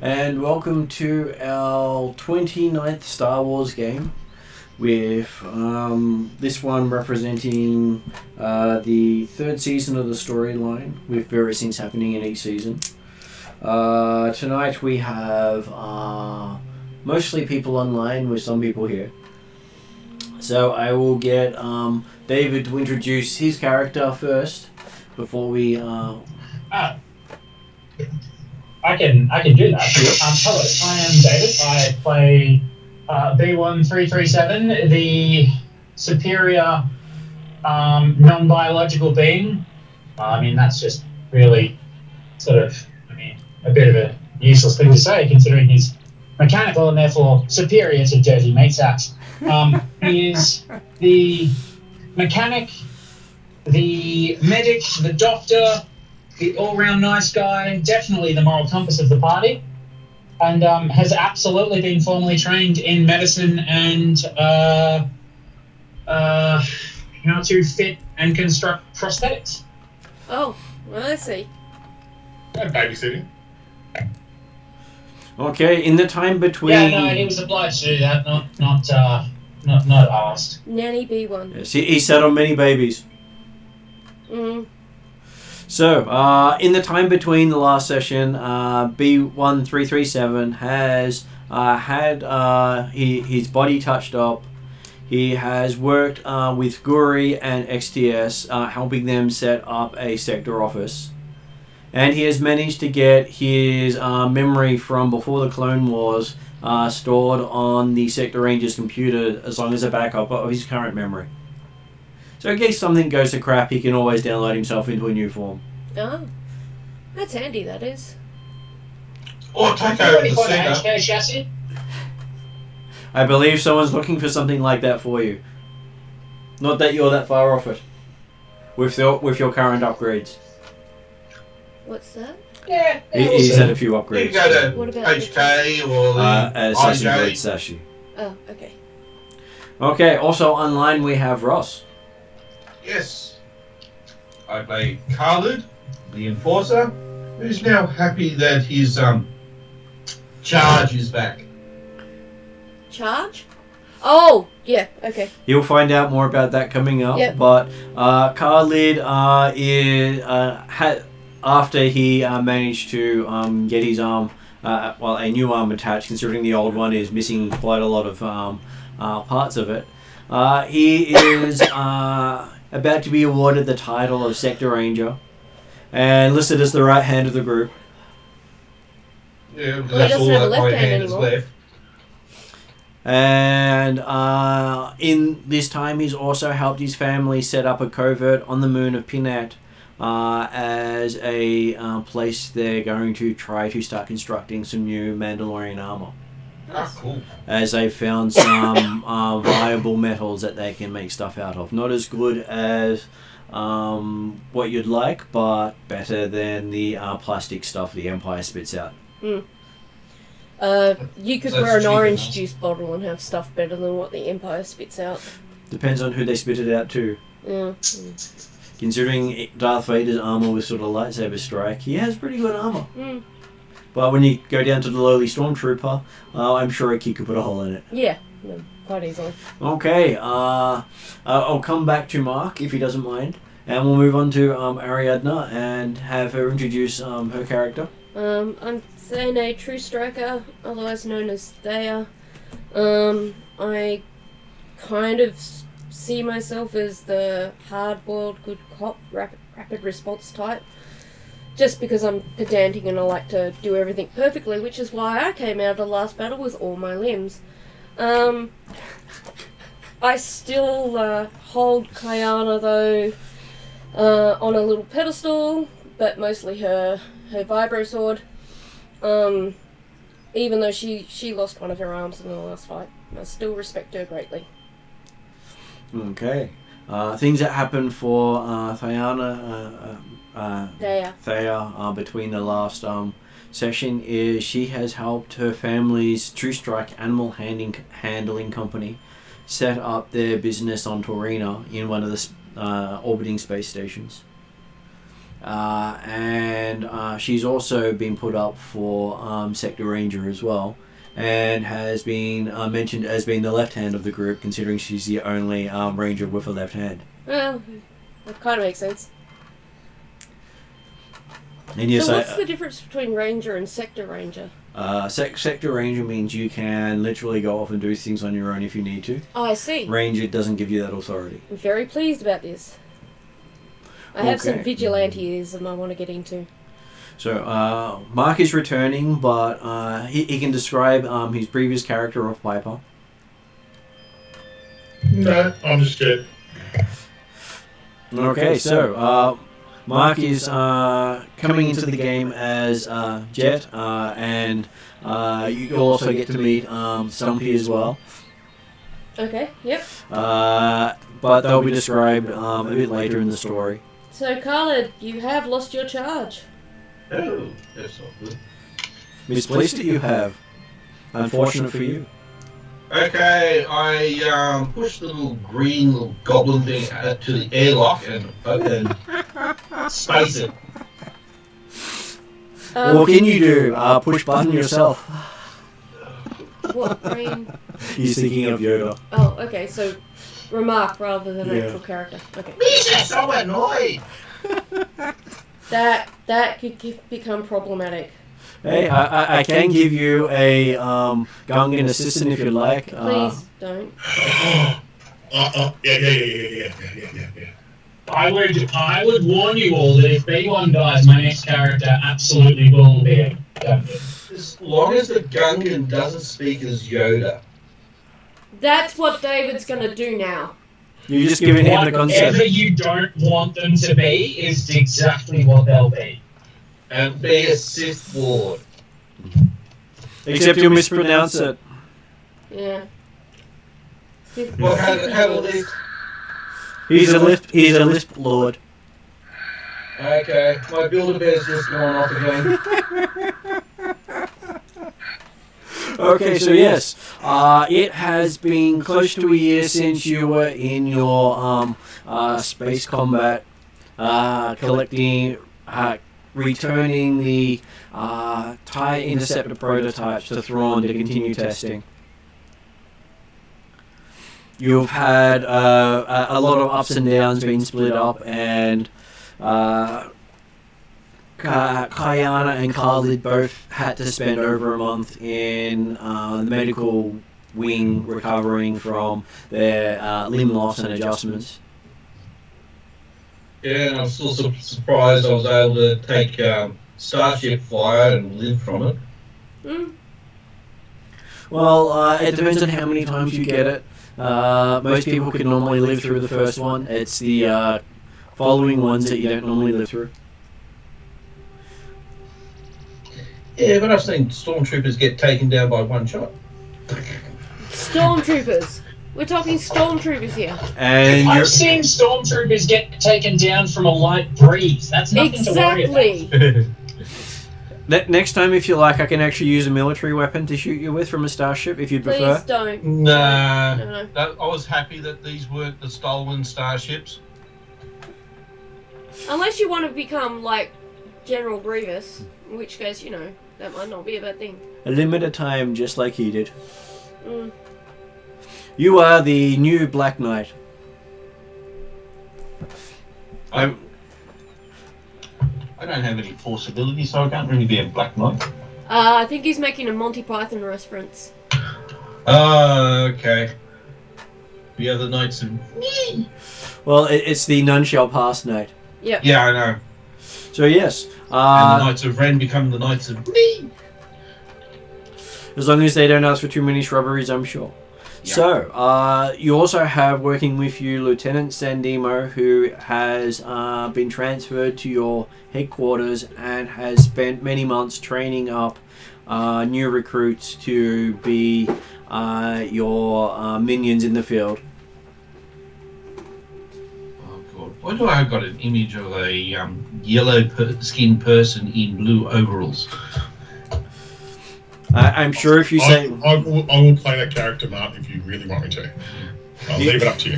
And welcome to our 29th Star Wars game, with this one representing the third season of the storyline, with various things happening in each season. Tonight we have mostly people online, with some people here. So I will get David to introduce his character first, before we... I can do that. Hello, I am David. I play B1337, the superior non-biological being. That's just really a bit of a useless thing to say, considering he's mechanical and therefore superior to dirty meat sacks. He is the mechanic, the medic, the doctor, the all-round nice guy, definitely the moral compass of the party, and has absolutely been formally trained in medicine and how to fit and construct prosthetics. Oh, well, I see. And babysitting. Okay, in the time between... Yeah, no, he was obliged to do that, not asked. Nanny B1. Yes, he sat on many babies. So, in the time between the last session, B1337 has had his body touched up. He has worked with Guri and XTS, helping them set up a sector office. And he has managed to get his memory from before the Clone Wars stored on the Sector Ranger's computer as long as a backup of his current memory. So in case something goes to crap, he can always download himself into a new form. Oh, that's handy, that is. Or take over the HK chassis? I believe someone's looking for something like that for you. Not that you're that far off it. With your current upgrades. What's that? Yeah. He's had a few upgrades. You can go to What about HK or the Assassin's IJ. Blade Sashi. Oh, okay. Okay, also online we have Ross. Yes. I play Khalid, the Enforcer, who's now happy that his charge is back. Charge? Oh, yeah, okay. You'll find out more about that coming up. Yep. But Khalid after he managed to get his arm, a new arm attached, considering the old one is missing quite a lot of parts of it, he is about to be awarded the title of Sector Ranger and listed as the right hand of the group. Yeah, Well, he that's doesn't all have a that left my hand hand is anymore. left. And in this time, he's also helped his family set up a covert on the moon of Pinat as a place they're going to try to start constructing some new Mandalorian armor. Ah, cool. As they've found some viable metals that they can make stuff out of. Not as good as what you'd like, but better than the plastic stuff the Empire spits out. You could That's wear an cheaper, orange huh? juice bottle and have stuff better than what the Empire spits out. Depends on who they spit it out to. Yeah. Considering Darth Vader's armor was sort of lightsaber strike, he has pretty good armor. Mm. But when you go down to the lowly stormtrooper, I'm sure a kid could put a hole in it. Yeah, no, quite easily. Okay, I'll come back to Mark if he doesn't mind, and we'll move on to Ariadna and have her introduce her character. I'm Thane, True Striker, otherwise known as Thea. I kind of see myself as the hard-boiled good cop, rapid response type. Just because I'm pedantic and I like to do everything perfectly, which is why I came out of the last battle with all my limbs. I still hold Kayana, though, on a little pedestal, but mostly her vibro sword. Even though she lost one of her arms in the last fight. I still respect her greatly. Okay. Things that happen for Thea between the last session is she has helped her family's True Strike animal handling company set up their business on Torina in one of the orbiting space stations. and she's also been put up for Sector Ranger as well, and has been mentioned as being the left hand of the group, considering she's the only Ranger with a left hand. Well, that kind of makes sense. And yes, So what's the difference between Ranger and Sector Ranger? Sector Ranger means you can literally go off and do things on your own if you need to. Oh, I see. Ranger doesn't give you that authority. I'm very pleased about this. I have some Okay. vigilanteism I want to get into. So, Mark is returning, but he can describe his previous character of Piper. No, I'm just scared. Okay, so Mark is coming into the game as Jet, and you'll also get to meet Stumpy as well. Okay, yep. But they'll be described a bit later in the story. So, Khalid, you have lost your charge. Oh, that's not good. Misplaced it you have. Unfortunate for you. Okay, I push the little green little goblin thing to the airlock and space it. What can you do? Push button yourself. What, green? He's thinking of Yoda. Oh, okay, so remark rather than Yeah. actual character. Okay. He's so annoyed. That could become problematic. Hey, I can give you a Gungan assistant if you like. Please don't. Yeah. I would warn you all that if B1 dies, my next character absolutely will be a Gungan. As long as the Gungan doesn't speak as Yoda. That's what David's gonna do now. You're just giving him the Whatever concept. you don't want them to be is exactly what they'll be. And be a Sith Lord. Except you'll mispronounce it. Yeah. Well, how to live? He's a lisp lord. Okay, my Build-A-Bear's just gone off again. Okay, so yes, it has been close to a year since you were in your space combat, collecting, returning the TIE Interceptor prototypes to Thrawn to continue testing. You've had a lot of ups and downs, being split up, and Kayana and Khalid both had to spend over a month in the medical wing recovering from their limb loss and adjustments. Yeah, and I'm still surprised I was able to take Starship Fire and live from it. Well, it depends on how many times you get it. Most people can normally live through the first one. It's the following ones that you don't normally live through. Yeah, but I've seen stormtroopers get taken down by one shot. Stormtroopers. We're talking stormtroopers here. And I've seen stormtroopers get taken down from a light breeze. That's nothing to worry about. Exactly. next time, if you like, I can actually use a military weapon to shoot you with from a starship, if you'd prefer. Please don't. Nah, No. I was happy that these weren't the stolen starships. Unless you want to become like General Grievous, in which case, that might not be a bad thing. A limited time, just like he did. Mm. You are the new Black Knight. I don't have any force ability, so I can't really be a Black Knight. I think he's making a Monty Python reference. Oh, okay. The other knights of... Well, it's the None Shall Pass Knight. Yep. Yeah, I know. So yes, And the Knights of Ren become the Knights of... as long as they don't ask for too many shrubberies, I'm sure. Yeah. So, you also have working with you Lieutenant Sandemo, who has been transferred to your headquarters and has spent many months training up new recruits to be your minions in the field. Oh, God. Why do I got an image of a yellow-skinned person in blue overalls? I'm sure if you say... I will play that character, Martin, if you really want me to. I'll leave it up to you.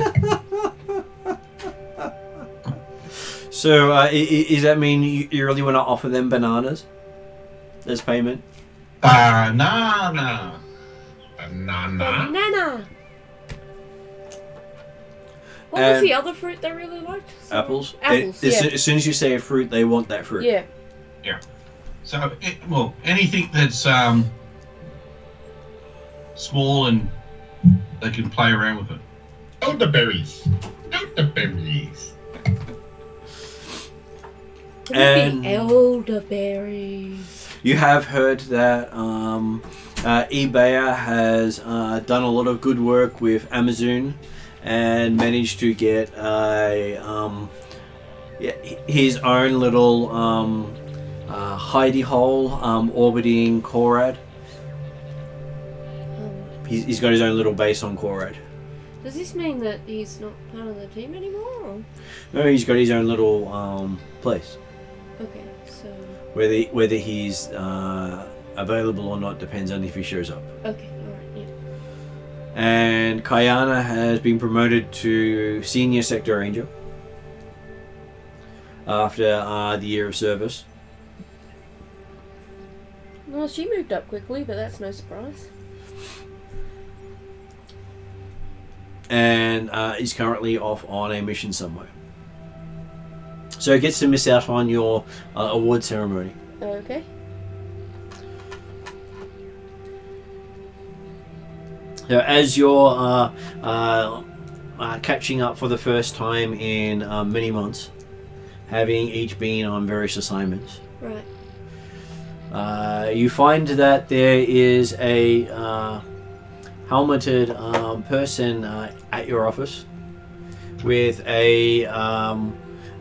So, does that mean you really want to offer them bananas as payment? Banana. Banana. Banana. What was And- the other fruit they really liked? Sorry. Apples? Apples, yeah. As soon as you say a fruit, they want that fruit. Yeah. So, anything that's small and they can play around with it. Elderberries. Elderberries. It would And- be elderberries. You have heard that eBay has done a lot of good work with Amazon and managed to get his own little hidey hole orbiting Korad. He's got his own little base on Korad. Does this mean that he's not part of the team anymore? Or? No, he's got his own little place. Okay, so... Whether he's available or not depends on if he shows up. Okay, alright, yeah. And Kayana has been promoted to Senior Sector Ranger after the year of service. Well, she moved up quickly, but that's no surprise. And is currently off on a mission somewhere. So it gets to miss out on your award ceremony. Okay. So as you're catching up for the first time in many months, having each been on various assignments, Right. you find that there is a helmeted person at your office with a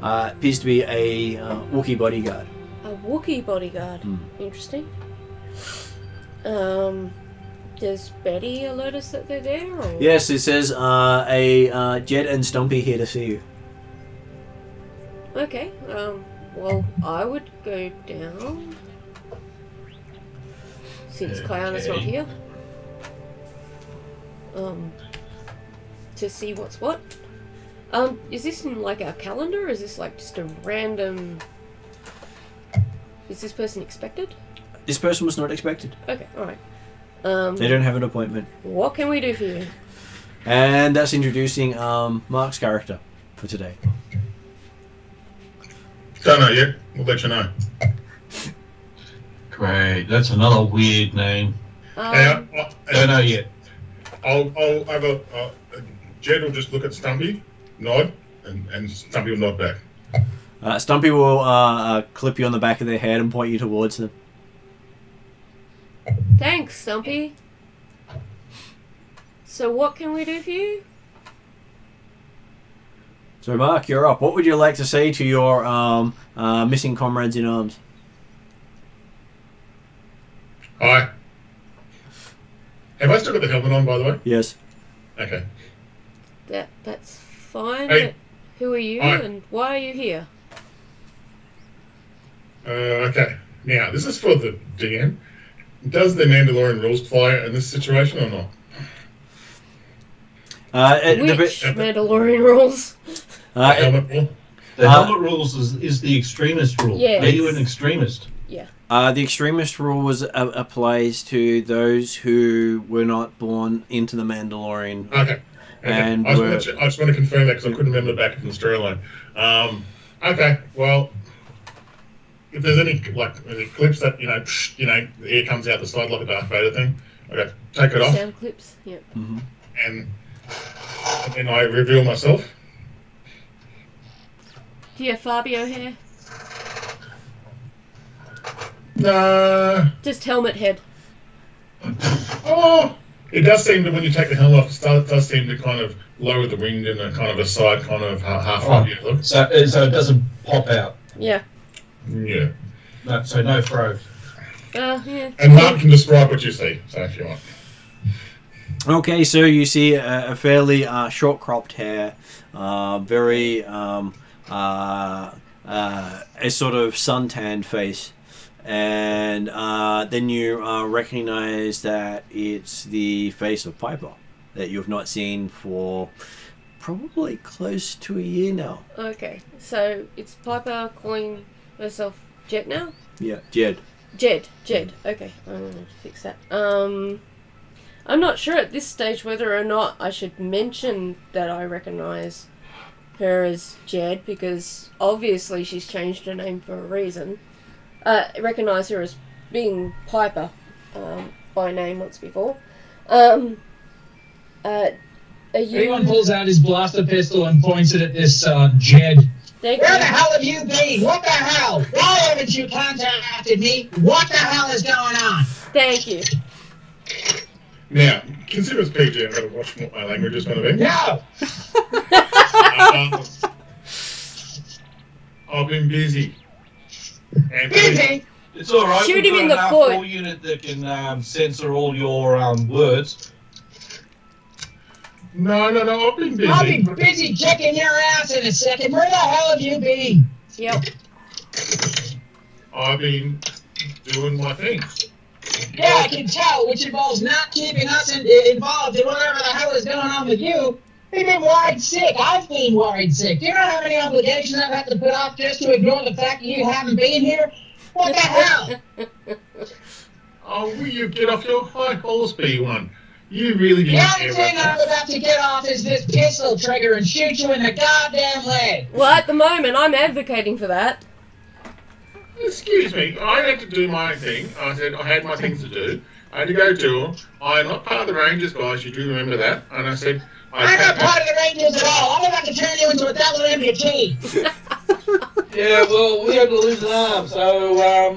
appears to be a Wookiee bodyguard. A Wookiee bodyguard. Hmm. Interesting. Does Betty alert us that they're there? Or? Yes, it says a Jed and Stumpy here to see you. Okay. Well, I would go down. Since Kayana's not Okay. here. To see what's what. Is this in like our calendar, or is this like just a random... Is this person expected? This person was not expected. Okay, alright. They don't have an appointment. What can we do for you? And that's introducing Mark's character for today. Don't know yet. We'll let you know. Great. That's another weird name. Hey, Don't know yet. I'll have a Jed will just look at Stumpy, nod, and Stumpy will nod back. Stumpy will clip you on the back of their head and point you towards them. Thanks, Stumpy. So what can we do for you? So Mark, you're up. What would you like to say to your missing comrades in arms? Hi. Have I still got the helmet on, by the way? Yes. Okay. That's fine. Hey. But who are you Hi. and why are you here? Okay. Now, this is for the DM. Does the Mandalorian rules apply in this situation or not? Which Mandalorian rules? Helmet rule? The helmet rules is the extremist rule. Yeah. Are you an extremist? the extremist rule applies to those who were not born into the Mandalorian. Okay. And I just want to confirm that because I couldn't remember back in the storyline. Okay, well, if there's any clips that the air comes out the side like a Darth Vader thing, okay, take it off, Sound clips. Yep. Mm-hmm. and then I reveal myself. Do you have Fabio hair? No. Just helmet head. Oh, it does seem that when you take the helmet off, it does seem to kind of lower the wing in a kind of a side, kind of half look. So it doesn't pop out. Yeah. Yeah. No, so no throw. Yeah. And Mark can describe what you see, so if you want. Okay, so you see a fairly short cropped hair, very a sort of suntanned face, and then you recognize that it's the face of Piper that you have not seen for probably close to a year now. Okay, so it's Piper calling herself Jet now? Yeah, Jed. Jed. Okay, I'm going to fix that. I'm not sure at this stage whether or not I should mention that I recognise her as Jed, because obviously she's changed her name for a reason. Recognise her as being Piper by name once before. Are you... Anyone pulls out his blaster pistol and points it at this Jed. Thank Where you. the hell have you been? What the hell? Why haven't you contacted me? What the hell is going on? Thank you. Now, consider it's PG. I've got to watch what my language is going to be. No! I've been busy. And Busy? It's all right. Shoot We've him got in the an foot. R4 unit that can censor all your words. No, I've been busy. I'll be busy kicking your ass in a second. Where the hell have you been? Yep. I've been doing my thing. Yeah, I can tell, which involves not keeping us involved in whatever the hell is going on with you. You've been worried sick. I've been worried sick. Do you know how many obligations I've had to put off just to ignore the fact that you haven't been here? What the hell? Oh, will you get off your high horse, B1? You really The didn't only thing I'm about to get off is this pistol trigger and shoot you in the goddamn leg. Well, at the moment, I'm advocating for that. Excuse me, I had to do my thing. I said I had my things to do. I had to go do them. I'm not part of the Rangers, guys. You do remember that? And I said... I'm not part of the Rangers at all. I'm about to turn you into a double amputee. Yeah, well, we had to lose an arm, so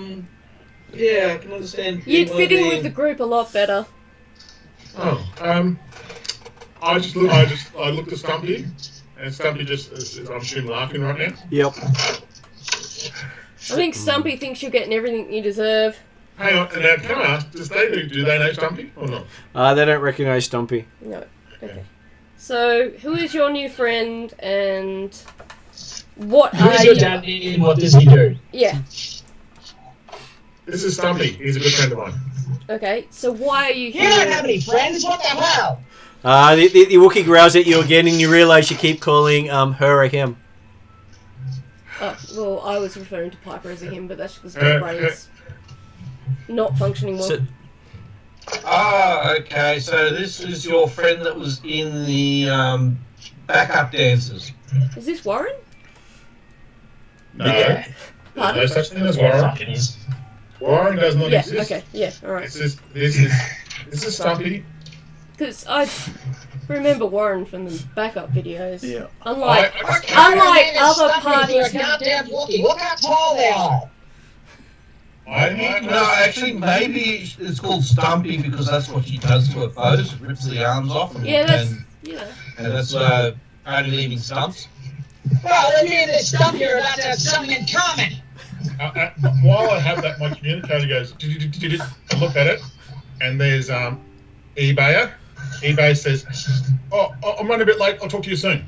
yeah, I can understand. You'd fit in with the group a lot better. Oh, I looked at Stumpy, and Stumpy just is, I'm assuming, laughing right now. Yep. I think Stumpy thinks you're getting everything you deserve. Hang on, now can I ask, do they know Stumpy or not? They don't recognise Stumpy. No. Okay. So, who is your new friend, and what are Who's your you? daddy and what does he do? Yeah. This is Stumpy. He's a good friend of mine. Okay. So why are you You here? don't have any friends. What the hell? The Wookiee growls at you again, and you realise you keep calling her a him. Oh, well, I was referring to Piper as a him, but that's because my brain's not functioning well. So, Okay, so this is your friend that was in the backup dancers. Is this Warren? No, Yeah. there's no such thing as Warren. Fucking is. Warren does not Yeah. exist. Okay. Yeah. All right. This is Stumpy. Because I remember Warren from the backup videos. Yeah. Unlike Unlike other parties. For a goddamn Wookiee. Look how tall they are. No, actually, maybe it's called Stumpy because that's what she does to her foes, rips the arms off, and, Yeah, that's and that's only leaving stumps. Well, I mean, this stuff you're about to have something in common. While I have that, my communicator goes, I look at it, and there's eBayer. eBay says, oh, I'm running a bit late, I'll talk to you soon.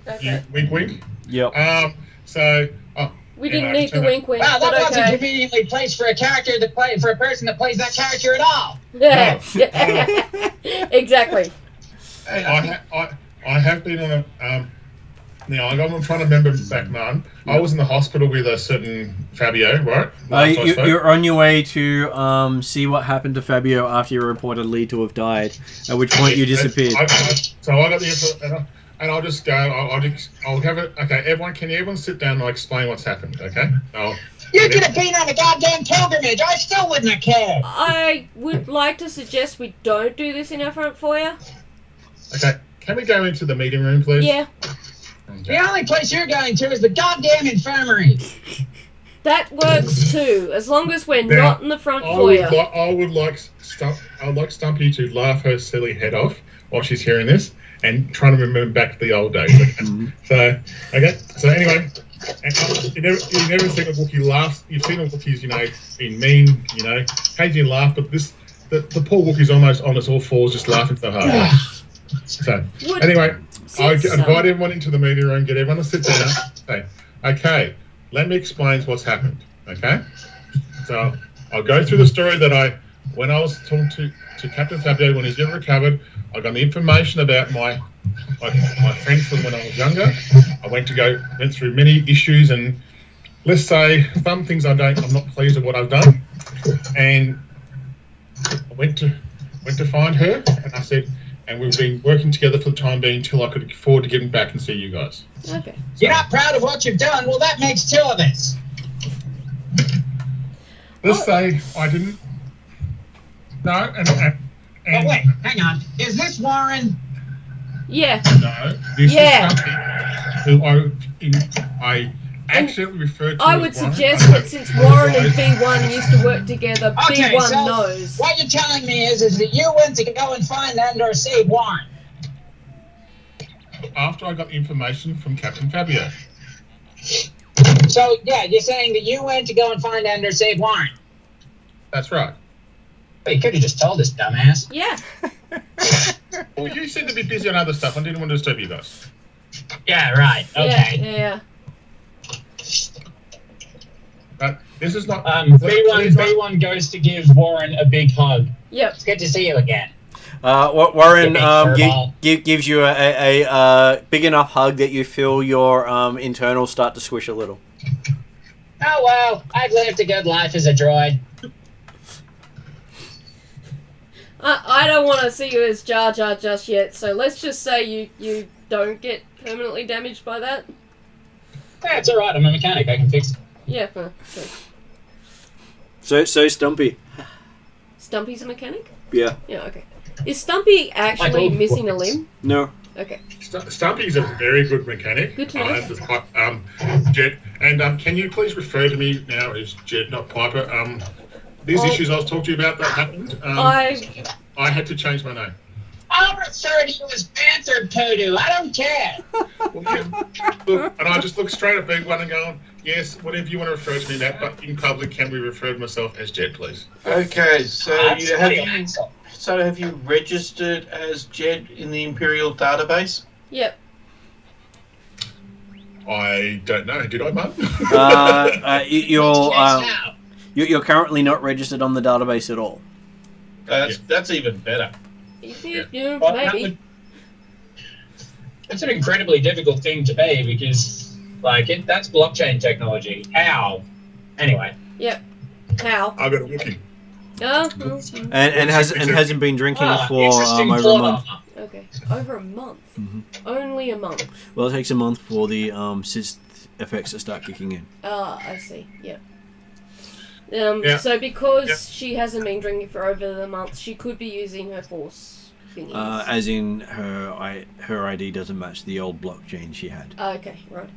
Okay. Wink, wink. yep. We didn't need the wink wink, Wow, that but wasn't okay. conveniently placed for a character that play for a person that plays that character at all. Yeah. Exactly. Hey, I have been on a now I'm trying to remember back now. I was in the hospital with a certain Fabio, right? Last I spoke. You're on your way to see what happened to Fabio after you're reportedly to have died, at which point you disappeared. So I got the info, and I'll just go. I'll have it. Okay, everyone, can everyone sit down and I'll explain what's happened? Okay. You could have been on a goddamn pilgrimage. I still wouldn't have cared. I would like to suggest we don't do this in our front foyer. Okay. Can we go into the meeting room, please? Yeah. The only place you're going to is the goddamn infirmary. That works too, as long as we're Now, not in the front foyer. I would like Stumpy to laugh her silly head off while she's hearing this and trying to remember back to the old days. Okay? So anyway, you never seen a Wookiee laugh. You've seen a Wookiees, being mean, occasionally laugh, but the poor Wookiee's almost on its all fours, just laughing so hard. So anyway, I invite everyone into the meeting room, get everyone to sit down. Okay, let me explain what's happened. Okay, so I'll go through the story that when I was talking to Captain Fabio when he's getting recovered, I got the information about my my friend from when I was younger. I went through many issues, and let's say some things I'm not pleased with what I've done, and I went to find her, and I said, and we've been working together for the time being until I could afford to get back and see you guys. Okay. You're not proud of what you've done? Well, that makes two of us. Let's say I didn't. No, and But wait, hang on. Is this Warren? Yeah. no. This is something who I accidentally referred to. I as would Warren. suggest that since Warren and B1 used to work together, Okay, B1 so knows. what you're telling me is that you went to go and find and/or save Warren. After I got information from Captain Fabio. So yeah, you're saying that you went to go and find and/or save Warren. That's right. Well, you could have just told us, dumbass. Yeah. Well, you seem to be busy on other stuff. I didn't want to disturb you guys. Yeah, right. Okay. Yeah. But this is not. B1 goes to give Warren a big hug. Yep. It's good to see you again. Warren Furball. gives you a big enough hug that you feel your internals start to squish a little. Oh well, I've lived a good life as a droid. I don't want to see you as Jar Jar just yet, so let's just say you don't get permanently damaged by that. Yeah, it's alright, I'm a mechanic, I can fix it. Yeah, sure. So Stumpy. Stumpy's a mechanic? Yeah. Yeah, okay. Is Stumpy actually missing a limb? No. Okay. Stumpy's a very good mechanic. Good to know. Jed, and can you please refer to me now as Jed, not Piper? These issues I was talking to you about that happened. I had to change my name. I'll refer to you as Panther Poodoo, I don't care. Well, yeah, look, and I just look straight at Big One and go, yes, whatever you want to refer to me that, but in public, can we refer to myself as Jed, please? Okay, so Axel. have you registered as Jed in the Imperial database? Yep. I don't know. Did I, Mum? You're currently not registered on the database at all. That's even better. Yeah, Well, maybe. It's an incredibly difficult thing to pay because, that's blockchain technology. How? Anyway. Yep. How? I got a looking. Oh, And hasn't been drinking for interesting over a plot month. armor. okay. Over a month. Mm-hmm. Only a month. Well, it takes a month for the cyst effects to start kicking in. Ah, I see. Yep. Yeah. So because she hasn't been drinking for over the month, she could be using her force thingies. As in her ID doesn't match the old blockchain she had. Okay, right.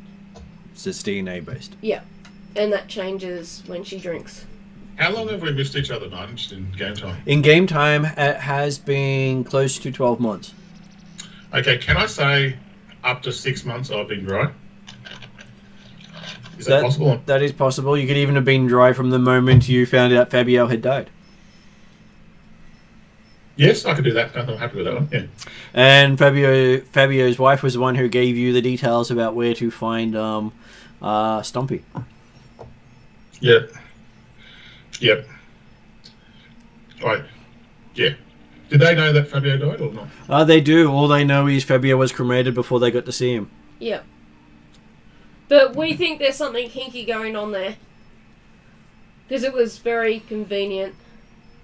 So it's DNA based. Yeah. And that changes when she drinks. How long have we missed each other, Nine, just in game time? In game time, it has been close to 12 months. Okay, can I say up to 6 months I've been dry? Is that possible? That is possible. You could even have been dry from the moment you found out Fabio had died. Yes, I could do that. I'm happy with that one, yeah. And Fabio's wife was the one who gave you the details about where to find Stumpy. Yep. Right. Yeah. Did they know that Fabio died or not? They do. All they know is Fabio was cremated before they got to see him. Yep. But we think there's something kinky going on there. Because it was very convenient.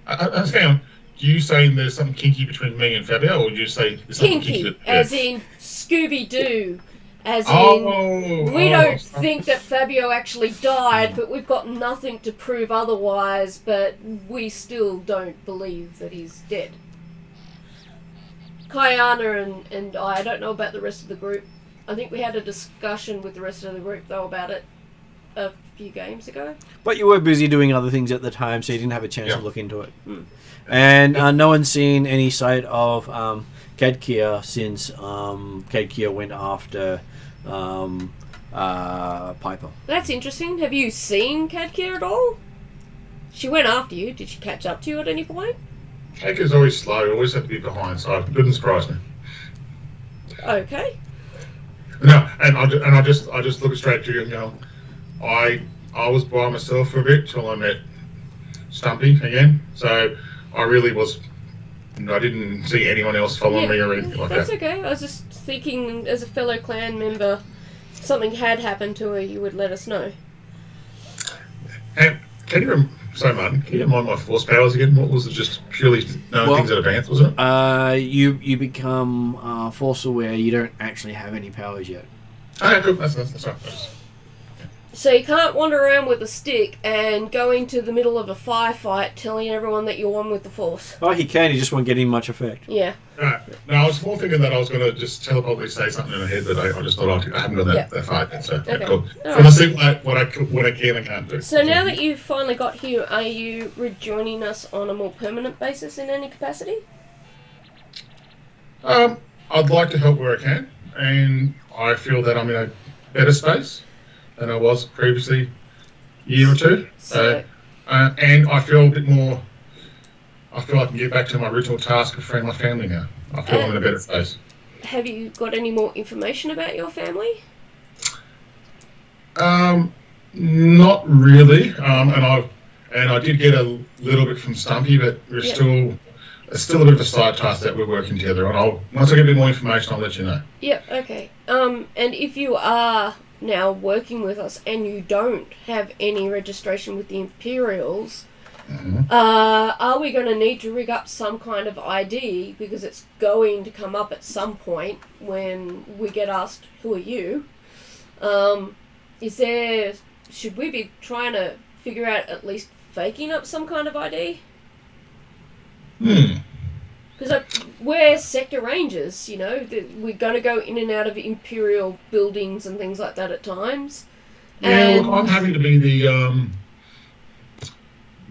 Hang on. Do you saying there's something kinky between me and Fabio, or do you say there's something kinky? As in Scooby-Doo. As in, we don't think that Fabio actually died, but we've got nothing to prove otherwise, but we still don't believe that he's dead. Kayana and I don't know about the rest of the group. I think we had a discussion with the rest of the group, though, about it a few games ago. But you were busy doing other things at the time, so you didn't have a chance to look into it. And no one's seen any sight of Kadkia since Kadkia went after Piper. That's interesting. Have you seen Kadkia at all? She went after you. Did she catch up to you at any point? Kadkia's always slow. Always have to be behind, so it didn't surprise me. Okay. No, and I just look straight at you and go, I was by myself for a bit till I met Stumpy again. So I really was I didn't see anyone else following me or anything like That's that. okay. I was just thinking, as a fellow clan member, if something had happened to her, you would let us know. And can you sorry, Martin, can you remind my force powers again? What was it? Just purely knowing things in advance, wasn't it? You become force aware. You don't actually have any powers yet. Okay, cool. That's right. So you can't wander around with a stick and go into the middle of a firefight telling everyone that you're one with the Force. Oh, he can. He just won't get any much effect. Yeah. Right. No, I was more thinking that I was going to just telepromptly say something in my head that I just thought I haven't got that far yet. So Okay. cool. All When I see what I can and can't do. So now that you've finally got here, are you rejoining us on a more permanent basis in any capacity? I'd like to help where I can, and I feel that I'm in a better space than I was previously a year or two. And I feel a bit more. I feel I can get back to my original task of freeing my family now. I feel I'm in a better space. Have you got any more information about your family? Not really. And I did get a little bit from Stumpy, but it's still a bit of a side task that we're working together on. Once I get a bit more information, I'll let you know. Yep. Okay. And if you are now working with us and you don't have any registration with the Imperials, are we going to need to rig up some kind of ID, because it's going to come up at some point when we get asked, who are you? Should we be trying to figure out at least faking up some kind of ID? Because we're sector rangers, you know, we're going to go in and out of Imperial buildings and things like that at times. Yeah, look, I'm happy to be the,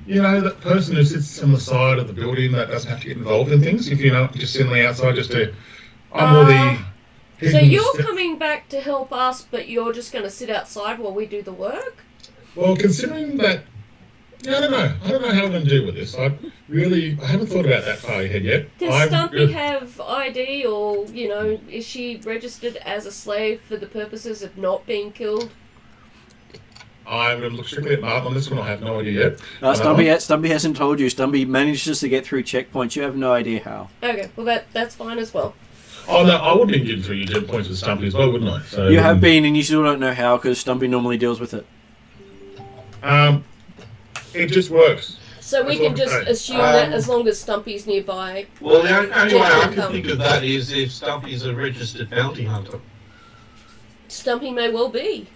that person who sits on the side of the building that doesn't have to get involved in things. If just sit on the outside, I'm more the. So you're coming back to help us, but you're just going to sit outside while we do the work? Well, considering that. I don't know. I don't know how I'm going to deal with this. I haven't thought about that far ahead yet. Does Stumpy have ID, or, is she registered as a slave for the purposes of not being killed? I'm going to look strictly at Martin on this one. I have no idea yet. Stumpy hasn't told you. Stumpy manages to get through checkpoints. You have no idea how. Okay, well that's fine as well. Oh no, I would be getting through your checkpoints with Stumpy as well, wouldn't I? So, you have been, and you still don't know how, because Stumpy normally deals with it. It just works. So we can just assume that as long as Stumpy's nearby... Well, the only way I can think of that is if Stumpy's a registered bounty hunter. Stumpy may well be.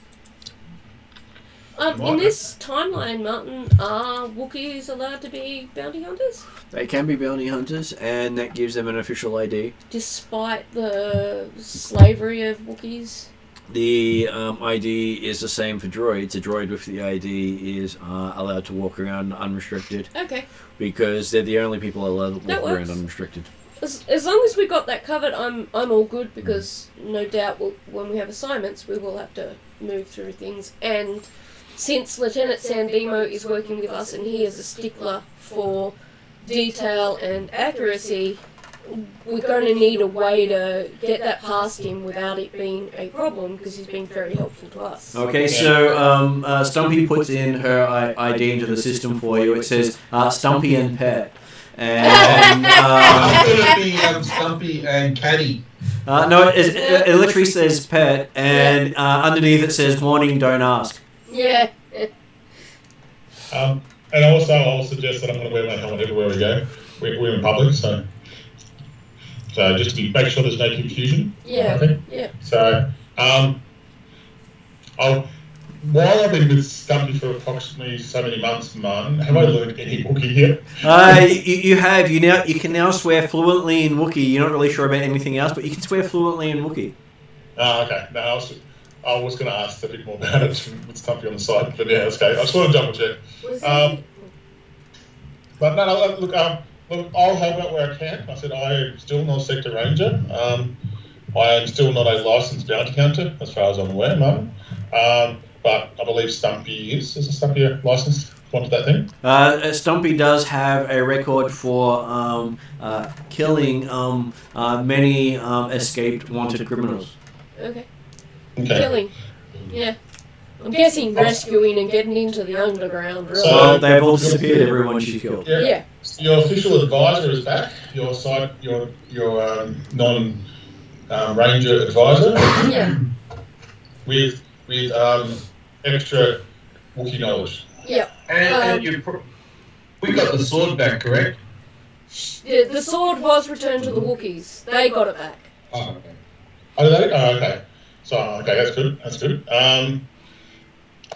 In this timeline, Martin, are Wookiees allowed to be bounty hunters? They can be bounty hunters, and that gives them an official ID. Despite the slavery of Wookiees? The ID is the same for droids. A droid with the ID is allowed to walk around unrestricted. Okay. Because they're the only people allowed to walk around unrestricted. As long as we've got that covered, I'm all good, because no doubt when we have assignments, we will have to move through things. And since Lieutenant Sandemo is working with us and he is a stickler for detail and accuracy, we're going to need a way to get that past him without it being a problem, because he's been very helpful to us. Okay, so Stumpy puts in her ID into the system for you. It says Stumpy and Pet. And I'm going to be Stumpy and Caddy. No, it literally says Pet, and underneath it says warning, don't ask. Yeah. And also, I'll suggest that I'm going to wear my helmet everywhere we go. We're in public, so just to make sure there's no confusion. Yeah. I think. Yeah. So, while I've been with Stumpy for approximately so many months, Martin, have I learned any Wookiee here? You have. You can now swear fluently in Wookiee. You're not really sure about anything else, but you can swear fluently in Wookiee. Oh, okay. No, I was going to ask a bit more about it with Stumpy on the side, but yeah, that's okay. I just want to double check. But no, look, I'll help out where I can. I said I am still not a sector ranger. I am still not a licensed bounty hunter, as far as I'm aware, Martin. But I believe Stumpy is. Is Stumpy a licensed one to that thing? Stumpy does have a record for killing many escaped wanted criminals. Okay. Okay. Killing. Yeah. I'm guessing rescuing and getting into the underground, really. Well, they've all disappeared, everyone she's killed. Yeah. Your official advisor is back. Your non-ranger advisor. Yeah. With extra Wookiee knowledge. Yep. And we got the sword back, correct? Yeah, the sword was returned to the Wookiees. They got it back. Oh, okay. Oh, did they? Oh, okay. So, okay, that's good. That's good. I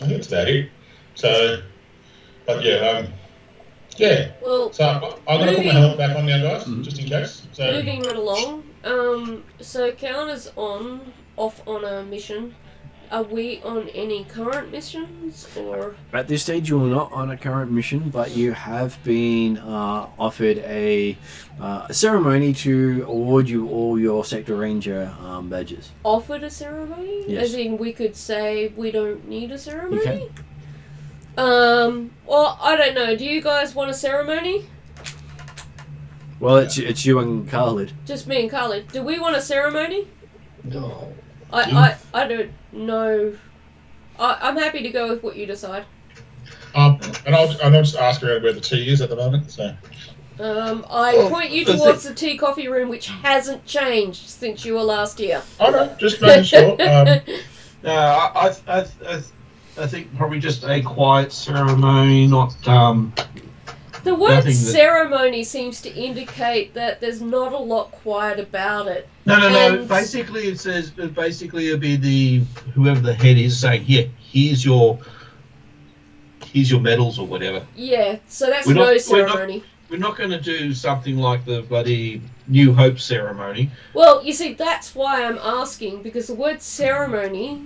think it's that it. So, but yeah, yeah. Well, So I'm going to put my helmet back on now, guys, just in case. So, moving right along. So Count off on a mission. Are we on any current missions, or? At this stage, you're not on a current mission, but you have been offered a ceremony to award you all your Sector Ranger badges. Offered a ceremony? Yes. As in, we could say we don't need a ceremony? You can. Well, I don't know. Do you guys want a ceremony? Well, it's you and Khalid. Just me and Khalid. Do we want a ceremony? No. I don't know. I'm happy to go with what you decide. and I'll just ask around where the tea is at the moment. So, I point you towards the tea coffee room, which hasn't changed since you were last here. oh no, just making sure. No, I think probably just a quiet ceremony, not The word nothing that- ceremony seems to indicate that there's not a lot quiet about it. No. And- Basically, it says it'll be whoever the head is saying, here's your medals or whatever. Yeah, so that's We're not- no we're not- ceremony. We're not going to do something like the bloody New Hope ceremony. Well, you see, that's why I'm asking, because the word ceremony,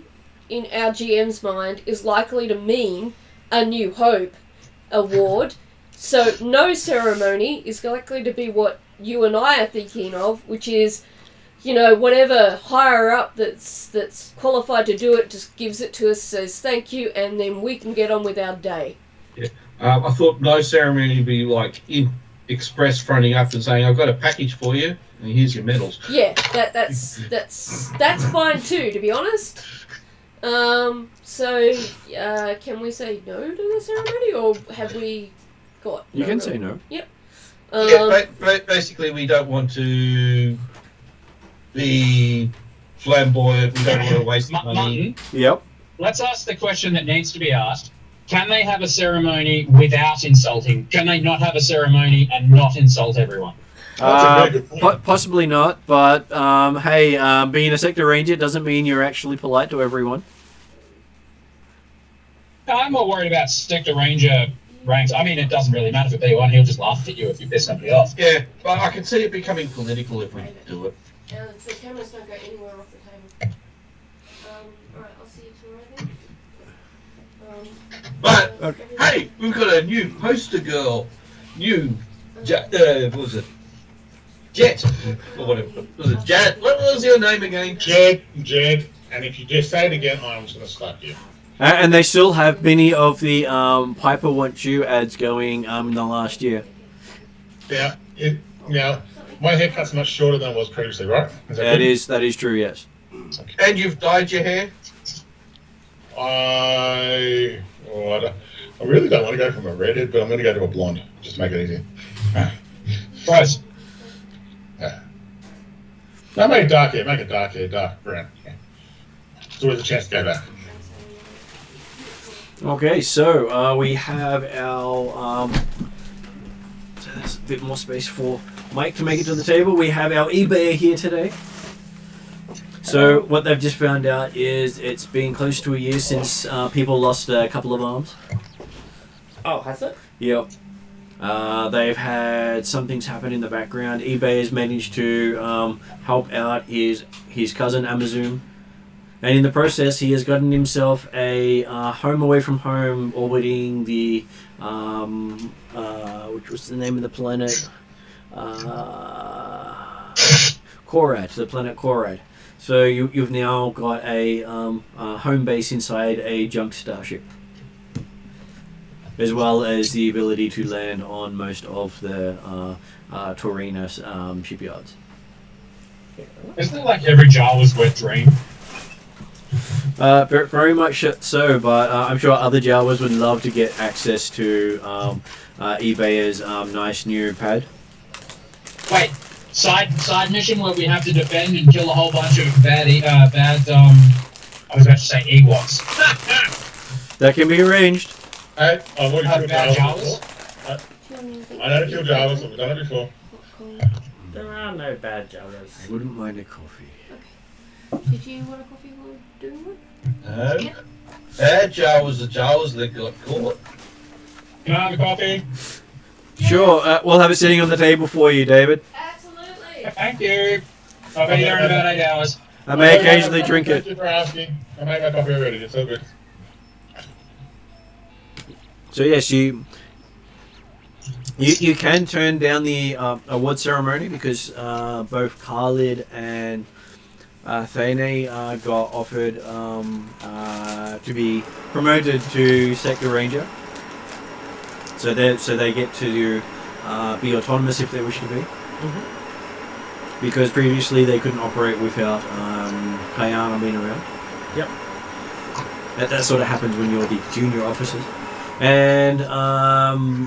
in our GM's mind, is likely to mean a New Hope award. So no ceremony is likely to be what you and I are thinking of, which is, whatever higher up that's qualified to do it just gives it to us, says thank you, and then we can get on with our day. Yeah. I thought no ceremony would be like express fronting up and saying, I've got a package for you, and here's your medals. Yeah, that's fine too, to be honest. So can we say no to the ceremony, or have we got? You can say no. Yep. Basically, we don't want to be flamboyant. We don't want to waste money. Martin, Yep. let's ask the question that needs to be asked. Can they have a ceremony without insulting? Can they not have a ceremony and not insult everyone? That's a very good point. Possibly not, but hey, being a Sector Ranger doesn't mean you're actually polite to everyone. I'm more worried about Sector Ranger ranks. I mean, it doesn't really matter for B1. He'll just laugh at you if you piss somebody off. Yeah, but I can see it becoming political if we do it. The cameras don't go anywhere off the table. Alright, I'll see you tomorrow then. But, Okay. hey, we've got a new poster girl. What was it? Jet. Or whatever. Was it Jet? What was your name again? Jed, and if you just say it again, I'm just going to slap you. And they still have many of the Piper Wants You ads going in the last year. Yeah, my haircut's much shorter than it was previously, right? That is true, yes. And you've dyed your hair? I really don't want to go from a redhead, but I'm going to go to a blonde, just to make it easier. Right. Yeah. No, make it dark hair, dark brown. Yeah. There's always a chance to go back. Okay, so we have our so there's a bit more space for Mike to make it to the table. We have our eBay here today. So what they've just found out is it's been close to a year since people lost a couple of arms. Oh, has it? Yep. They've had some things happen in the background. eBay has managed to help out his cousin Amazon. And in the process, he has gotten himself a home away from home, orbiting the, which was the name of the planet? Korad, the planet Korad. So you've now got a home base inside a junk starship, as well as the ability to land on most of the Terrinoth shipyards. Isn't it like every Jawa's wet dream? Very much so, but I'm sure other Jawas would love to get access to eBay's nice new pad. Wait, side mission where we have to defend and kill a whole bunch of bad I was about to say Ewoks. That can be arranged. Hey, I've already killed bad Jawas Jawas. before. I know to kill Jawas, I've done it before. There are no bad I Jawas. wouldn't mind a coffee. Did you want a coffee while doing one? No. Yeah. Bad Jawas are Jawas, they call it. Can I have a coffee? Sure, we'll have it sitting on the table for you, David. Absolutely. Thank you. I'll be there in about 8 hours. I may occasionally drink Thank it. you for asking. I made my coffee already, it's so good. So yes, you can turn down the award ceremony because both Khalid and Thane got offered to be promoted to Sector Ranger. So they get to be autonomous if they wish to be. Mm-hmm. Because previously they couldn't operate without Kayana being around. Yep. That sort of happens when you're the junior officers. And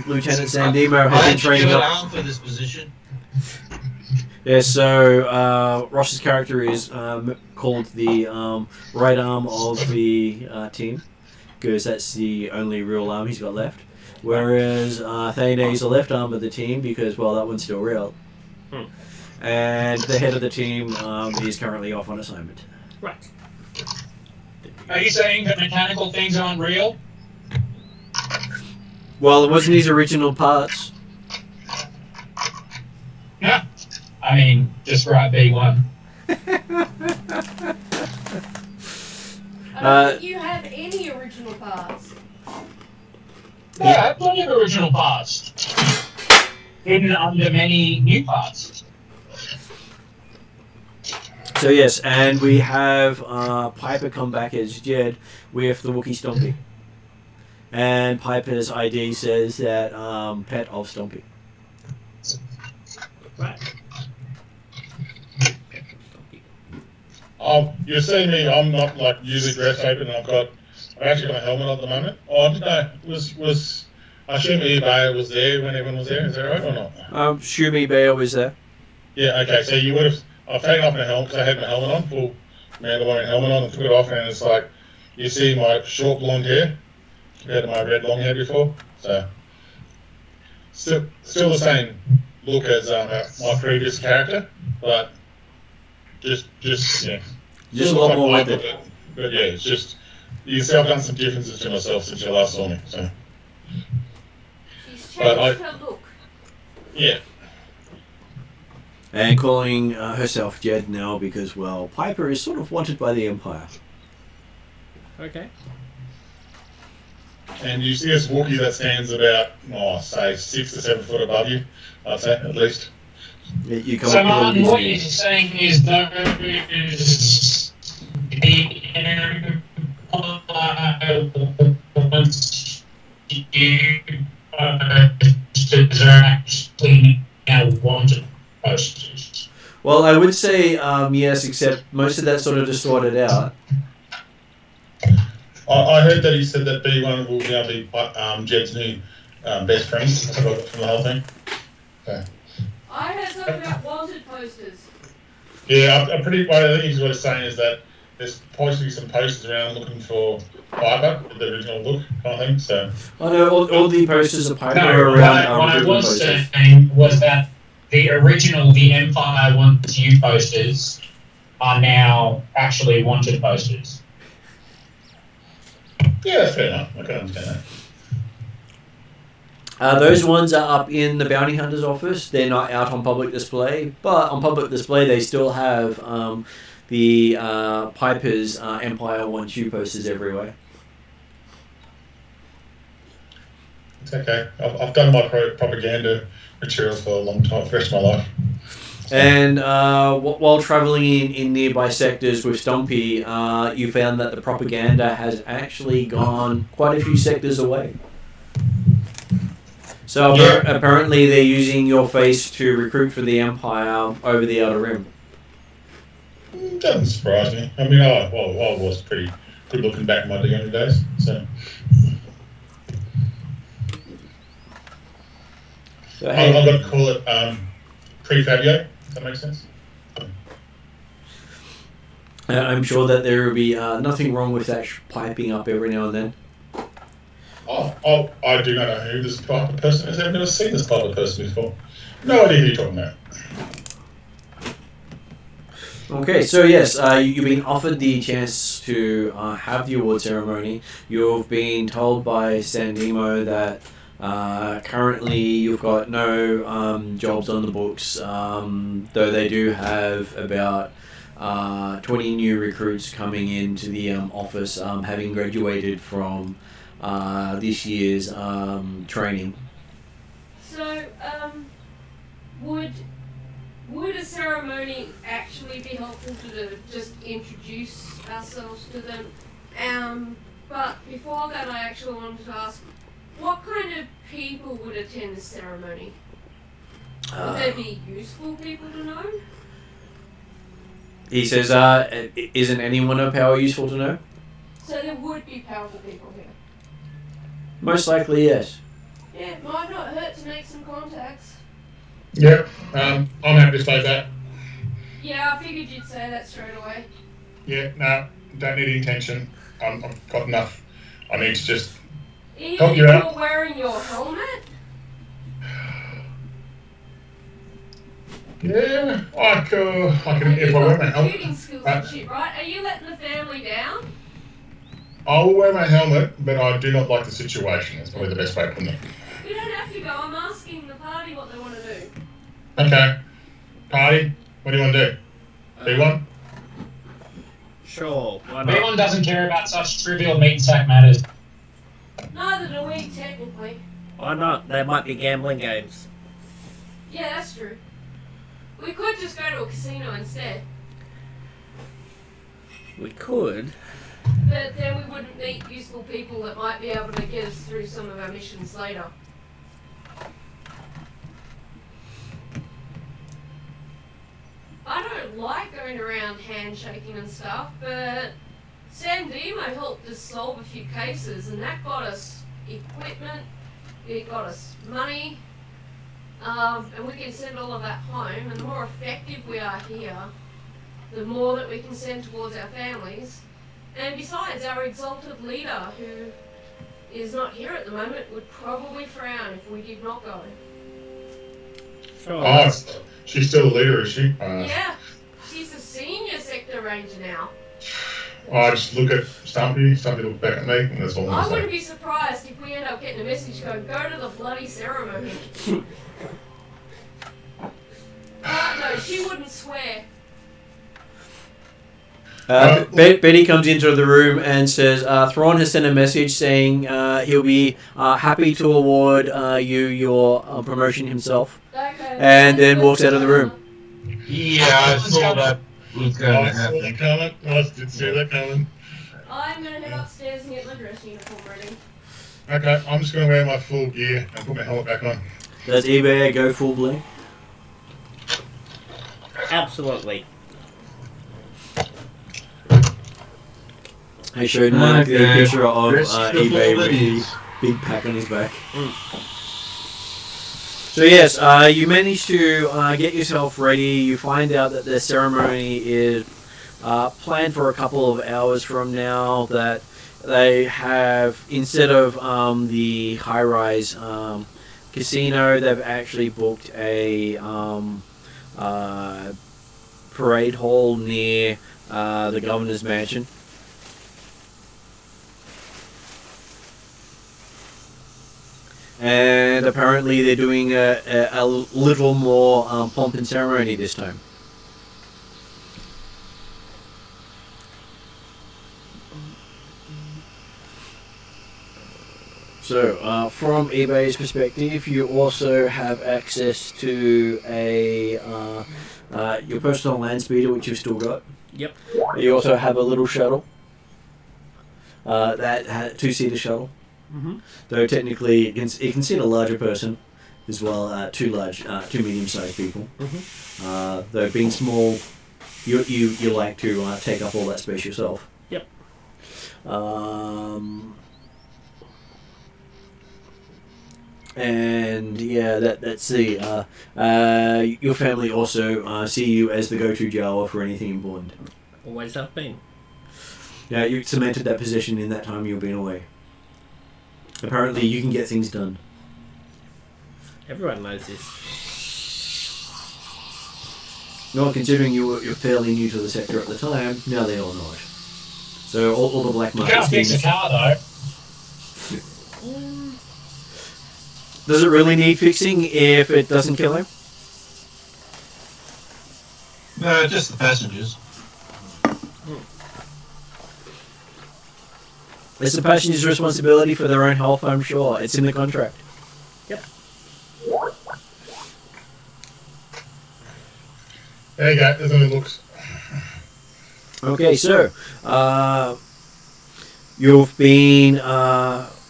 Lieutenant Sandemo has been training up. arm for this position. Yeah, so Ross's character is called the right arm of the team because that's the only real arm he's got left. Whereas Thane is the left arm of the team because, well, that one's still real. And the head of the team is currently off on assignment. Right. Are you saying that mechanical things aren't real? Well, it wasn't his original parts. Yeah. I mean, just right B1. I don't think you have any original parts. Yeah, I have plenty of original parts. Hidden under many new parts. So yes, and we have Piper come back as Jed with the Wookiee Stompy. And Piper's ID says that pet of Stompy. Right. You see me, I'm not like usually dressed open and I've actually got a helmet at the moment. Oh, no, I assume eBay was there when everyone was there, is that right or not? Shumi Bayo was there. Yeah, okay, so you would have, I've taken off my helmet because I had my helmet on, full Mandalorian helmet on, and took it off, and it's like, you see my short blonde hair compared to my red long hair before, so still the same look as my previous character, but just yeah. Just a lot more with it. But yeah, it's just, you can see I've done some differences to myself since you last saw me, so. She's But changed her look. Yeah. And calling herself Jed now because, well, Piper is sort of wanted by the Empire. Okay. And you see this Wookiee that stands about, say, 6 to 7 foot above you, I'd say, at least. You come So up with all Martin, these what you're names. saying is those once you posters are actually now wanted posters. Well, I would say yes, except most of that's sort of distorted out. I heard that he said that B1 will now be Jed's new best friend from the whole thing. Okay. I heard something about wanted posters. Yeah, I'm pretty. What I think what he's saying is that there's possibly some posters around looking for Piper, the original look kind of thing. So. I know all the posters of Piper No, are what around I Goodman was posters. saying was that the original The Empire Wants You posters are now actually wanted posters. Yeah, that's fair enough. I can understand that. Those ones are up in the bounty hunter's office. They're not out on public display, but on public display they still have the Piper's Empire Wants You posters everywhere. It's okay. I've done my propaganda materials for a long time, for the rest of my life. And while traveling in nearby sectors with Stompy, you found that the propaganda has actually gone quite a few sectors away. So apparently they're using your face to recruit for the Empire over the Outer Rim. Doesn't surprise me. I mean, I was pretty good looking back in my younger days. So I'm going to call it pre-Fabio. Does that make sense? I'm sure that there will be nothing wrong with that piping up every now and then. Oh, I do not know who this type of person is. I've never seen this type of person before. No idea who you're talking about. Okay, so yes, you've been offered the chance to have the award ceremony. You've been told by Sandemo that currently you've got no jobs on the books, though they do have about 20 new recruits coming into the office, having graduated from this year's training. So, would a ceremony actually be helpful to just introduce ourselves to them? But before that, I actually wanted to ask, what kind of people would attend this ceremony? Would there be useful people to know? He says, isn't anyone of power useful to know? So there would be powerful people here? Most likely, yes. Yeah, it might not hurt to make some contacts. Yeah, I'm happy to say that. Yeah, I figured you'd say that straight away. Yeah, no, don't need intention. I've got enough. I need to just Even help if you you're out. wearing your helmet? Yeah, I can if I wear my helmet. Shooting skills and shit, right? Are you letting the family down? I will wear my helmet, but I do not like the situation. That's probably the best way to put it. We don't have to go. I'm asking the party what they want to do. Okay. Party, what do you want to do? B1? Sure, why not? B1 doesn't care about such trivial meat sack matters. Neither do we, technically. Why not? There might be gambling games. Yeah, that's true. We could just go to a casino instead, We could. but then we wouldn't meet useful people that might be able to get us through some of our missions later. I don't like going around handshaking and stuff, but Sandemo helped us solve a few cases, and that got us equipment, it got us money, and we can send all of that home, and the more effective we are here, the more that we can send towards our families. And besides, our exalted leader, who is not here at the moment, would probably frown if we did not go. Sure. Oh, she's still the leader, is she? Yeah, she's a senior sector ranger now. I just look at Stumpy look back at me, and that's all I I'm wouldn't saying. be surprised if we end up getting a message going, go to the bloody ceremony. No, she wouldn't swear. Betty comes into the room and says, Thrawn has sent a message saying he'll be happy to award you your promotion himself. Okay. And then walks out of the room. Yeah, I saw that was going I to saw happen. that coming. I did see that coming. I'm going to head upstairs and get my dress uniform ready. Okay, I'm just going to wear my full gear and put my helmet back on. Does eBay go full bling? Absolutely. I showed Mark the Okay. picture of Dress the eBay full with the ladies. big pack on his back. So yes, you manage to get yourself ready. You find out that the ceremony is planned for a couple of hours from now. That they have, instead of the high-rise casino, they've actually booked a parade hall near the governor's mansion. And apparently they're doing a little more pomp and ceremony this time. So, from eBay's perspective, you also have access to a your personal land speeder, which you've still got. Yep. You also have a little shuttle, that two-seater shuttle. Mm-hmm. Though technically, it can seat a larger person as well, two medium-sized people. Mm-hmm. Though being small, you like to take up all that space yourself. Yep. And yeah, that's the your family also see you as the go-to Jawa for anything important. Always have been. Yeah, you cemented that position in that time you've been away. Apparently, you can get things done. Everyone knows this. Well, considering you're fairly new to the sector at the time, now they all know it. So all the black You market can't fix a schemes. car though. Does it really need fixing if it doesn't kill him? No, just the passengers. It's the passenger's responsibility for their own health, I'm sure. It's in the contract. Yep. There you go. There's no looks. Okay, so you've been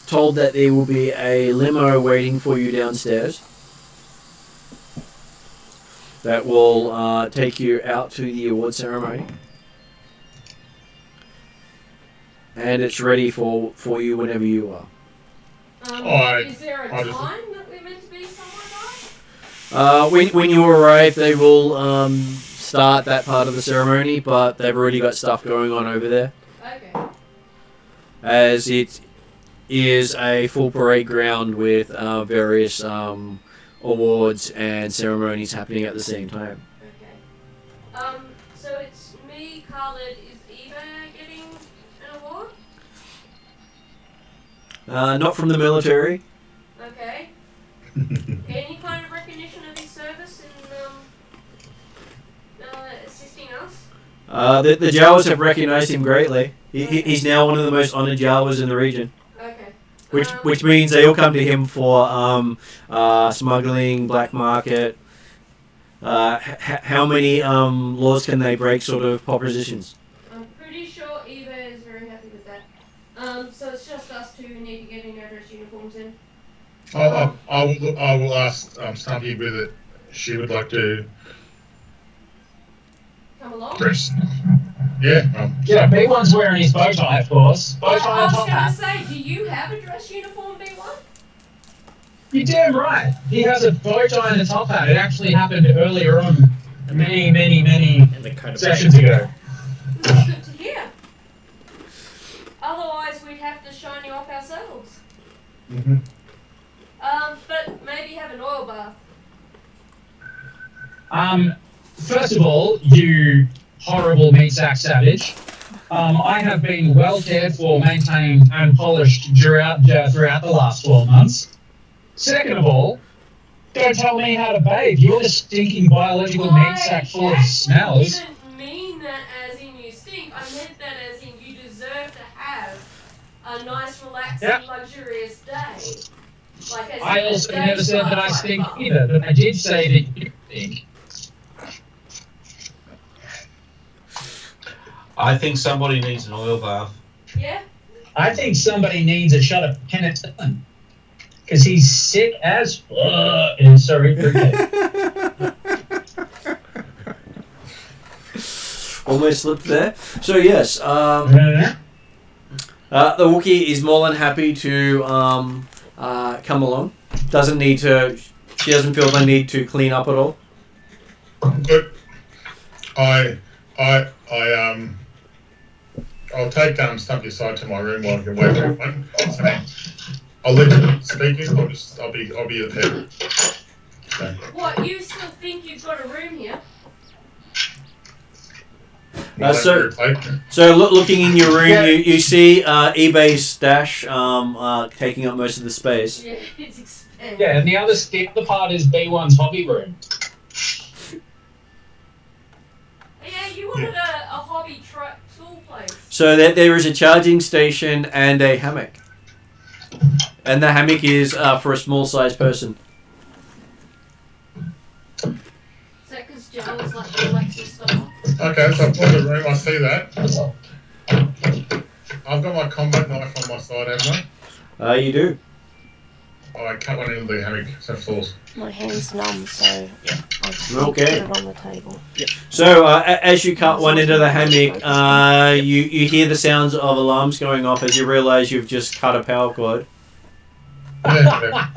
told that there will be a limo waiting for you downstairs that will take you out to the award ceremony. And it's ready for you whenever you are. Is there a I just- time that we're meant to be somewhere by? When you arrive, they will start that part of the ceremony, but they've already got stuff going on over there, Okay. as it is a full parade ground with various awards and ceremonies happening at the same time. Okay. So it's me, Khaled. Is Eva getting an award? Not from the military. Okay. Any kind of recognition of his service in assisting us? The Jawas have recognized him greatly. He's now one of the most honored Jawas in the region. Okay. Which means they all come to him for smuggling, black market. How many laws can they break? Sort of propositions. I'm pretty sure Eva is very happy with that. So it's just us two who need to get in our dress uniforms in. I will ask Stumpy whether she would like to Come along. dress. Yeah. Yeah, B1's wearing his bow tie, of course. Bow I tie and was top going to hat. say, do you have a dress uniform, B1? You're damn right. He has a bow tie and a top hat. It actually happened earlier on, many And the coat of sessions paint. ago. This is good to hear. Otherwise, we'd have to shine you up ourselves. Mm-hmm. But maybe have an oil bath. First of all, you horrible meat sack savage. I have been well cared for, maintained, and polished throughout the last 12 months. Second of all, don't tell me how to bathe. You're the stinking biological meat sack full of smells. didn't mean that as in you stink. I meant that as in you deserve to have a nice, relaxing, Yep. luxurious day. Like as I in a also day never said that I spa stink bath. either, but I did say that you stink. I think somebody needs an oil bath. Yeah? I think somebody needs a shot of penicillin. Because he's sick as fuck. And sorry, Almost slipped there. So yes, the Wookiee is more than happy to come along. Doesn't need to. She doesn't feel the need to clean up at all. Good. I'll take Stumpy aside to my room while I can wait for everyone. I'll let you speak. I'll be at the head. Okay. What, you still think you've got a room here? So looking in your room, you see eBay's stash taking up most of the space. Yeah, it's expanded. Yeah, and the other part is B1's hobby room. Yeah, you wanted a hobby tool place. So there is a charging station and a hammock. And the hammock is for a small-sized person. Is that because Jawa's like the relaxing style? Okay, so I've got the room. I see that. I've got my combat knife on my side, haven't I? You do. I cut one into the hammock so it falls. My hand's numb, so I'll Okay. put it on the table. So as you cut one into the hammock, you hear the sounds of alarms going off as you realise you've just cut a power cord. Yeah,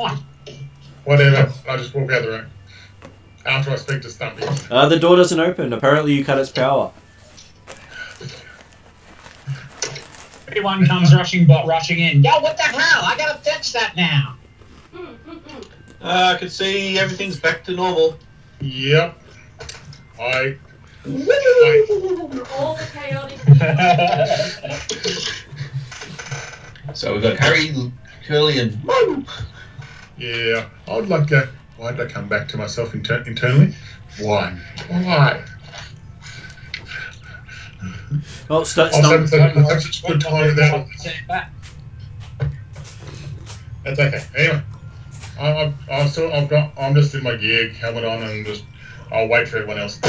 whatever. I just walk out the room. After I speak to Stumpy. The door doesn't open. Apparently you cut its power. Everyone comes rushing in. Yo, what the hell? I gotta fetch that now. I can see everything's back to normal. Yep. All the chaotic. So we've got Harry, Curly, and Mo. Yeah. Why did I come back to myself internally? Why? Oh, I've such a good time with that. That's okay. Anyway, I'm just in my gear, helmet on, and I'll wait for everyone else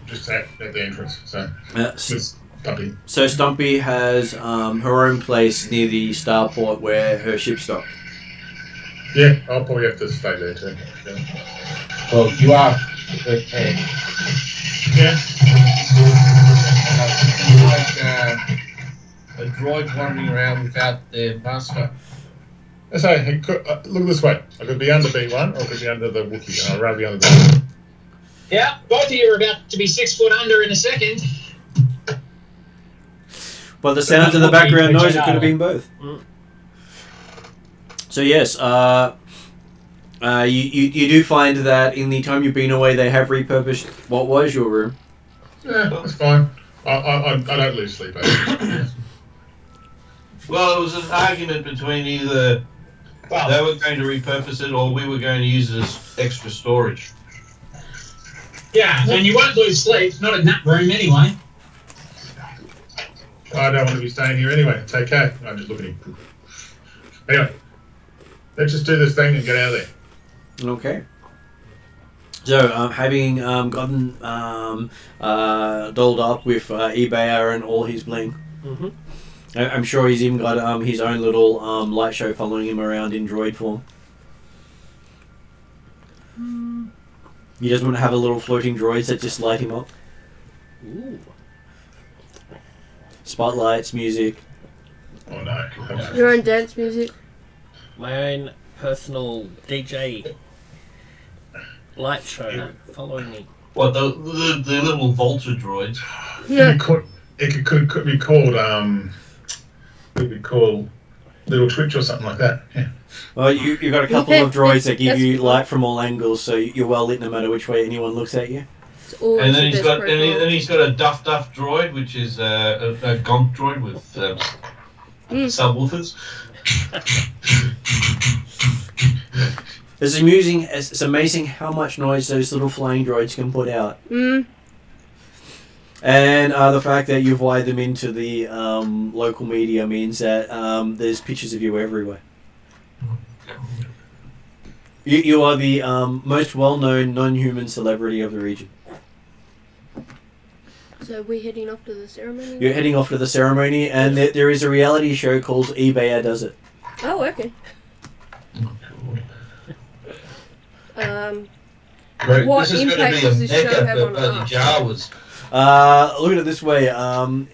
just at the entrance. So, just Stumpy. So Stumpy has her own place near the starport where her ship's docked. Yeah, I'll probably have to stay there too. Yeah. Well, you are okay. Yeah. Like a droid wandering around without their master. So, look this way. I could be under B1 or I could be under the Wookiee. I'd rather be under B1. Yeah, both of you are about to be 6 foot under in a second. But the sounds of the background noise, it could have been both. So yes, you do find that in the time you've been away, they have repurposed what was your room. Yeah, that's fine. I don't lose sleep over it. Well, it was an argument between either they were going to repurpose it or we were going to use it as extra storage. Yeah, and you won't lose sleep, not in that room anyway. I don't want to be staying here anyway. It's okay. I'm just looking at him. Anyway, let's just do this thing and get out of there. Okay. So, having gotten dolled up with eBay and all his bling, I'm sure he's even got his own little light show following him around in droid form. You just want to have a little floating droids that just light him up. Ooh. Spotlights, music. Oh no. Your own dance music. My own personal DJ light show following me. What, the little Volta droids? Yeah. It could be called Little Twitch or something like that. Yeah. Well, you've got a couple of droids that give you light from all angles, so you're well lit no matter which way anyone looks at you. And then he's got a Duff droid, which is a gonk droid with subwoofers. It's amazing how much noise those little flying droids can put out. And the fact that you've wired them into the local media means that there's pictures of you everywhere. You are the most well-known non-human celebrity of the region. So we're heading off to the ceremony? You're heading off to the ceremony, and there is a reality show called eBay Does It. Oh, okay. What This is going impact to does be a this show mecca have for on bloody us? Jawas. Look at it this way.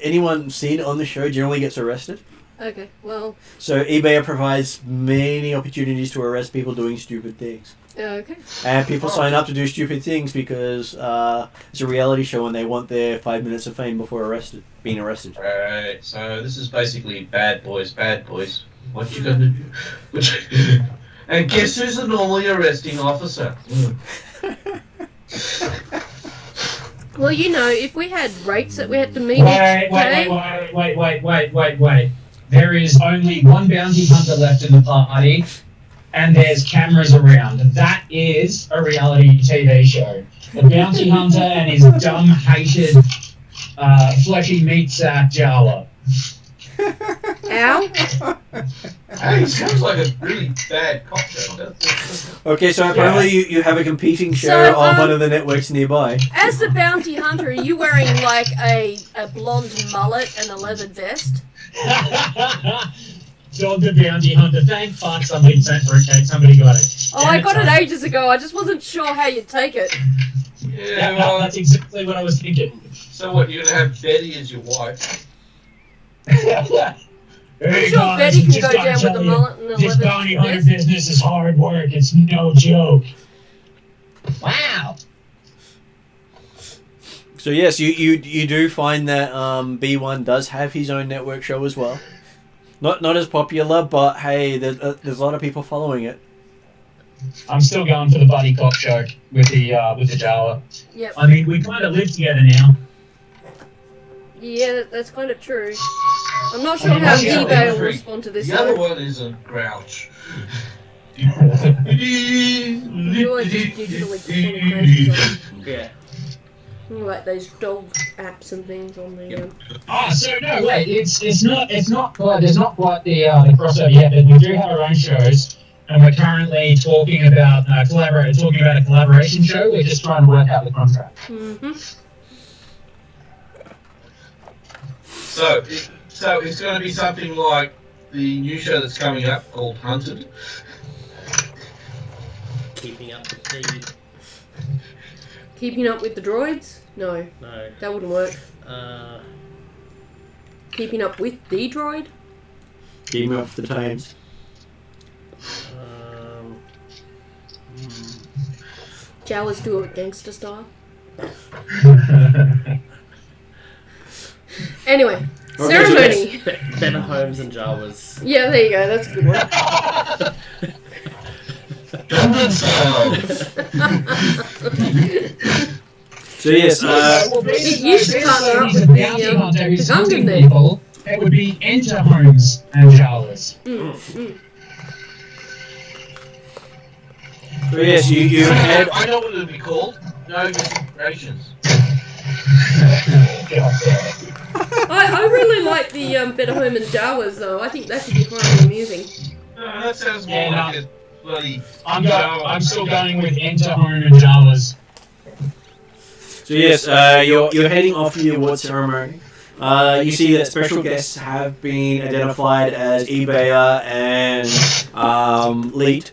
Anyone seen on the show generally gets arrested. Okay, well... So eBay provides many opportunities to arrest people doing stupid things. Okay. And people sign up to do stupid things because it's a reality show and they want their 5 minutes of fame before being arrested. Right, so this is basically bad boys. What you gonna do? And guess who's the normally arresting officer? Well, you know, if we had rates that we had to meet Wait. There is only one bounty hunter left in the party, and there's cameras around. That is a reality TV show. The bounty hunter and his dumb, hated, fleshy meat sack Jawa. Ow. Hey, sounds like a really bad cocktail. Okay, so apparently you have a competing show So, on one of the networks nearby. As the bounty hunter, are you wearing like a blonde mullet and a leather vest? To Dog the bounty hunter. Thank fuck somebody sent for a cake. Somebody got it. Oh, I got it ages ago. I just wasn't sure how you'd take it. Yeah, Well, that's exactly what I was thinking. so what, you're going to have Betty as your wife? I'm sure Betty can go down with a mullet and This 11 bounty hunter years. business is hard work. It's no joke. Wow. So yes, you do find that B1 does have his own network show as well. Not as popular, but hey, there's a lot of people following it. I'm still going for the buddy cop show with the Jawa. Yep. I mean, we kind of live together now. Yeah, that's kind of true. I'm not sure how eBay will respond to this. The other though. one is a grouch. You always just digitally performing crazy stuff. Yeah. Like those dog apps and things on the. Oh, so no, wait, it's not quite there's not quite the crossover yet, but we do have our own shows, and we're currently talking about a collaboration show. We're just trying to work out the contract. Mm-hmm. So it's going to be something like the new show that's coming up called Hunted. Keeping up with the... Keeping up with the droids? No, No. that wouldn't work. Keeping up with the droid? Keeping up with the times. Jawas do it gangster style. Anyway, Okay, ceremony. Better homes and Jawas. Yeah, there you go. That's a good one. Gunman style. So yes, You should partner up with the Gungan then. people. It would be Enter Homes and Jawas. so yes, you had I know what it would be called. No misinterpretations. I really like the Better Home and Jawas though. I think that could be highly amusing. No, that sounds more Yeah, like a bloody. I'm still going with Enter Home and Jawas. So yes, you're heading off to the award ceremony. You see that special guests have been identified as eBayer and Leet.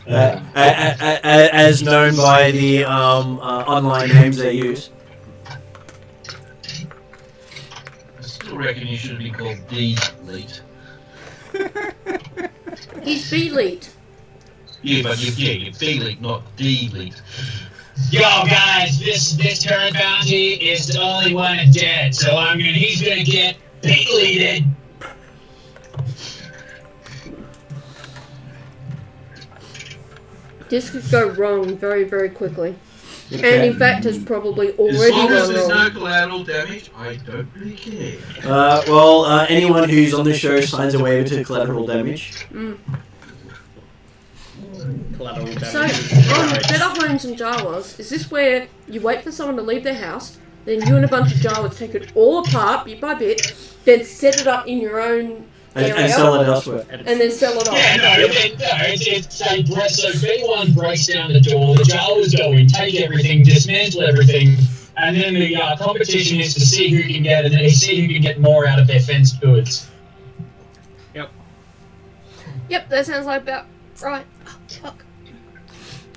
As known by the online names they use. I still reckon you should be called D-Leet. He's B-Leet. Yeah, but you're B-Leet, not D-Leet. Yo, guys, this current bounty is the only one that's dead, so he's gonna get beat-leaded. This could go wrong very, very quickly. Okay. And in fact has probably As already long as gone there's wrong. no collateral damage, I don't really care. Anyone who's on the show signs a waiver to collateral damage. Collateral damage. So, on Better Homes and Jawas, is this where you wait for someone to leave their house, then you and a bunch of Jawas take it all apart, bit by bit, then set it up in your own area, And sell it elsewhere. and then sell it off? Yeah, it's so B1 breaks down the door, the Jawas go in, take everything, dismantle everything, and then the competition is to see who can get more out of their fenced goods. Yep, that sounds like about right. Oh, fuck.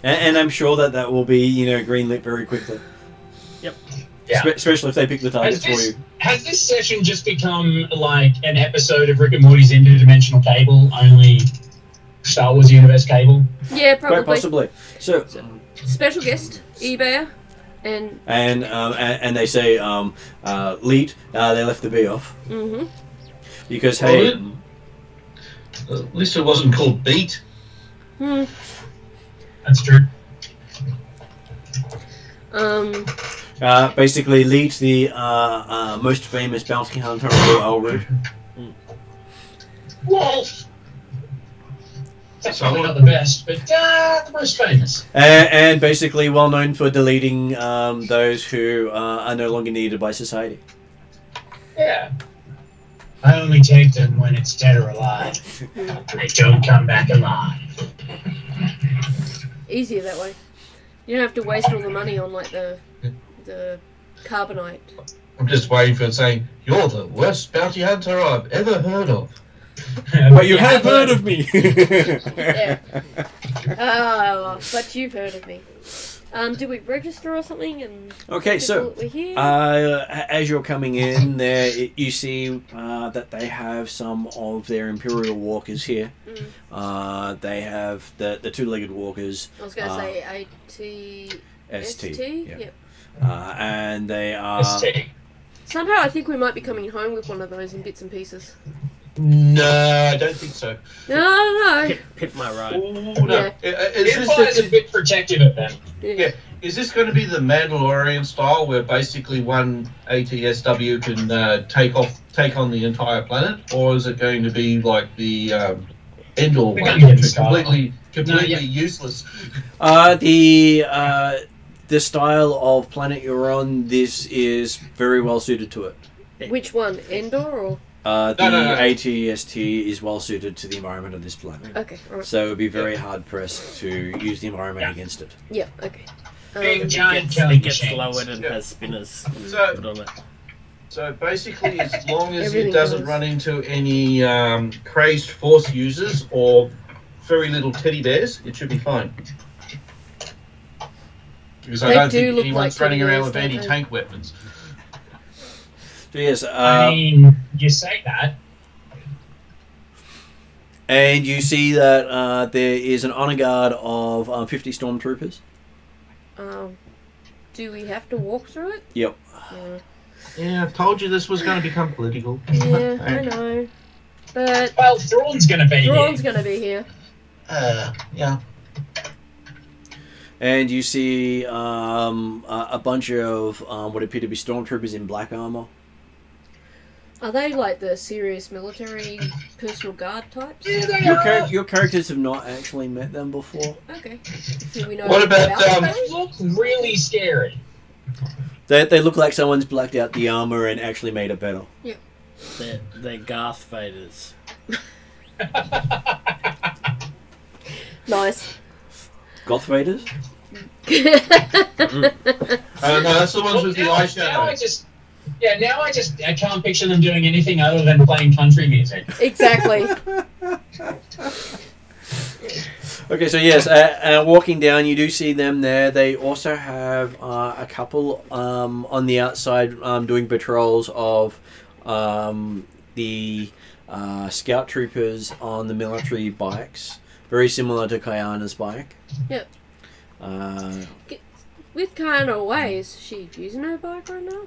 And I'm sure that will be, greenlit very quickly. Yep. Yeah. Especially if they pick the targets for you. Has this session just become like an episode of Rick and Morty's Interdimensional Cable, only Star Wars Universe Cable? Yeah, probably. Quite possibly. So, Special guest, eBayer, and and they say, Leet, they left the B off. mm-hmm. Because, hey... At least it wasn't called Beat. That's true. Basically, Leet, the most famous bounty hunter of Elrood. Wolf! That's probably not the best, but the most famous. And basically well known for deleting those who are no longer needed by society. Yeah. I only take them when it's dead or alive. They don't come back alive. Easier that way. You don't have to waste all the money on like the carbonite I'm just waiting for it saying, "You're the worst bounty hunter I've ever heard of." But you have heard of me. Yeah. But you've heard of me. Do we register or something? And Okay, so we're here? as you're coming in there, you see that they have some of their Imperial walkers here. They have the two-legged walkers. I was going to say AT... ST. Yep. And they are... ST. Somehow I think we might be coming home with one of those in bits and pieces. No, I don't think so. No. Pit my ride. Ooh, no. Yeah. Is Empire's a bit protective of them. Yeah. Is this going to be the Mandalorian style, where basically one ATSW can take on the entire planet, or is it going to be like the Endor We're one, gonna get which the is style. completely useless? The style of planet you're on, this is very well suited to it. Which one? Endor or... The No. ATST is well suited to the environment of this planet. Okay, alright. So it would be very hard pressed to use the environment against it. Yeah, okay. Big giant It killing gets machines. lowered and Yeah. has spinners So- put on it. So basically, as long as Everything it doesn't does. run into any crazed force users or very little teddy bears, it should be fine. Because I They don't do think look anyone's like running teddy around bears, with don't they? anti-tank weapons. So yes, I mean, you say that. and you see that there is an honor guard of 50 stormtroopers. Do we have to walk through it? Yep. Yeah, I've told you this was going to become political. Yeah, I know. But Well, Thrawn's going to be Thrawn's here. going to be here. Yeah. And you see a bunch of what appear to be stormtroopers in black armor. Are they like the serious military personal guard types? Yeah, they are. Your characters have not actually met them before. Okay. Do we know What about, those? Look really scary. They look like someone's blacked out the armor and actually made it better. They're Garth Vaders. Nice. Goth Raiders? No, that's the ones with the Now I can't picture them doing anything other than playing country music. Exactly. Okay, so yes, walking down, you do see them there. They also have a couple on the outside doing patrols of the scout troopers on the military bikes, very similar to Kayana's bike. Yep. With Kayana away, is she using her bike right now?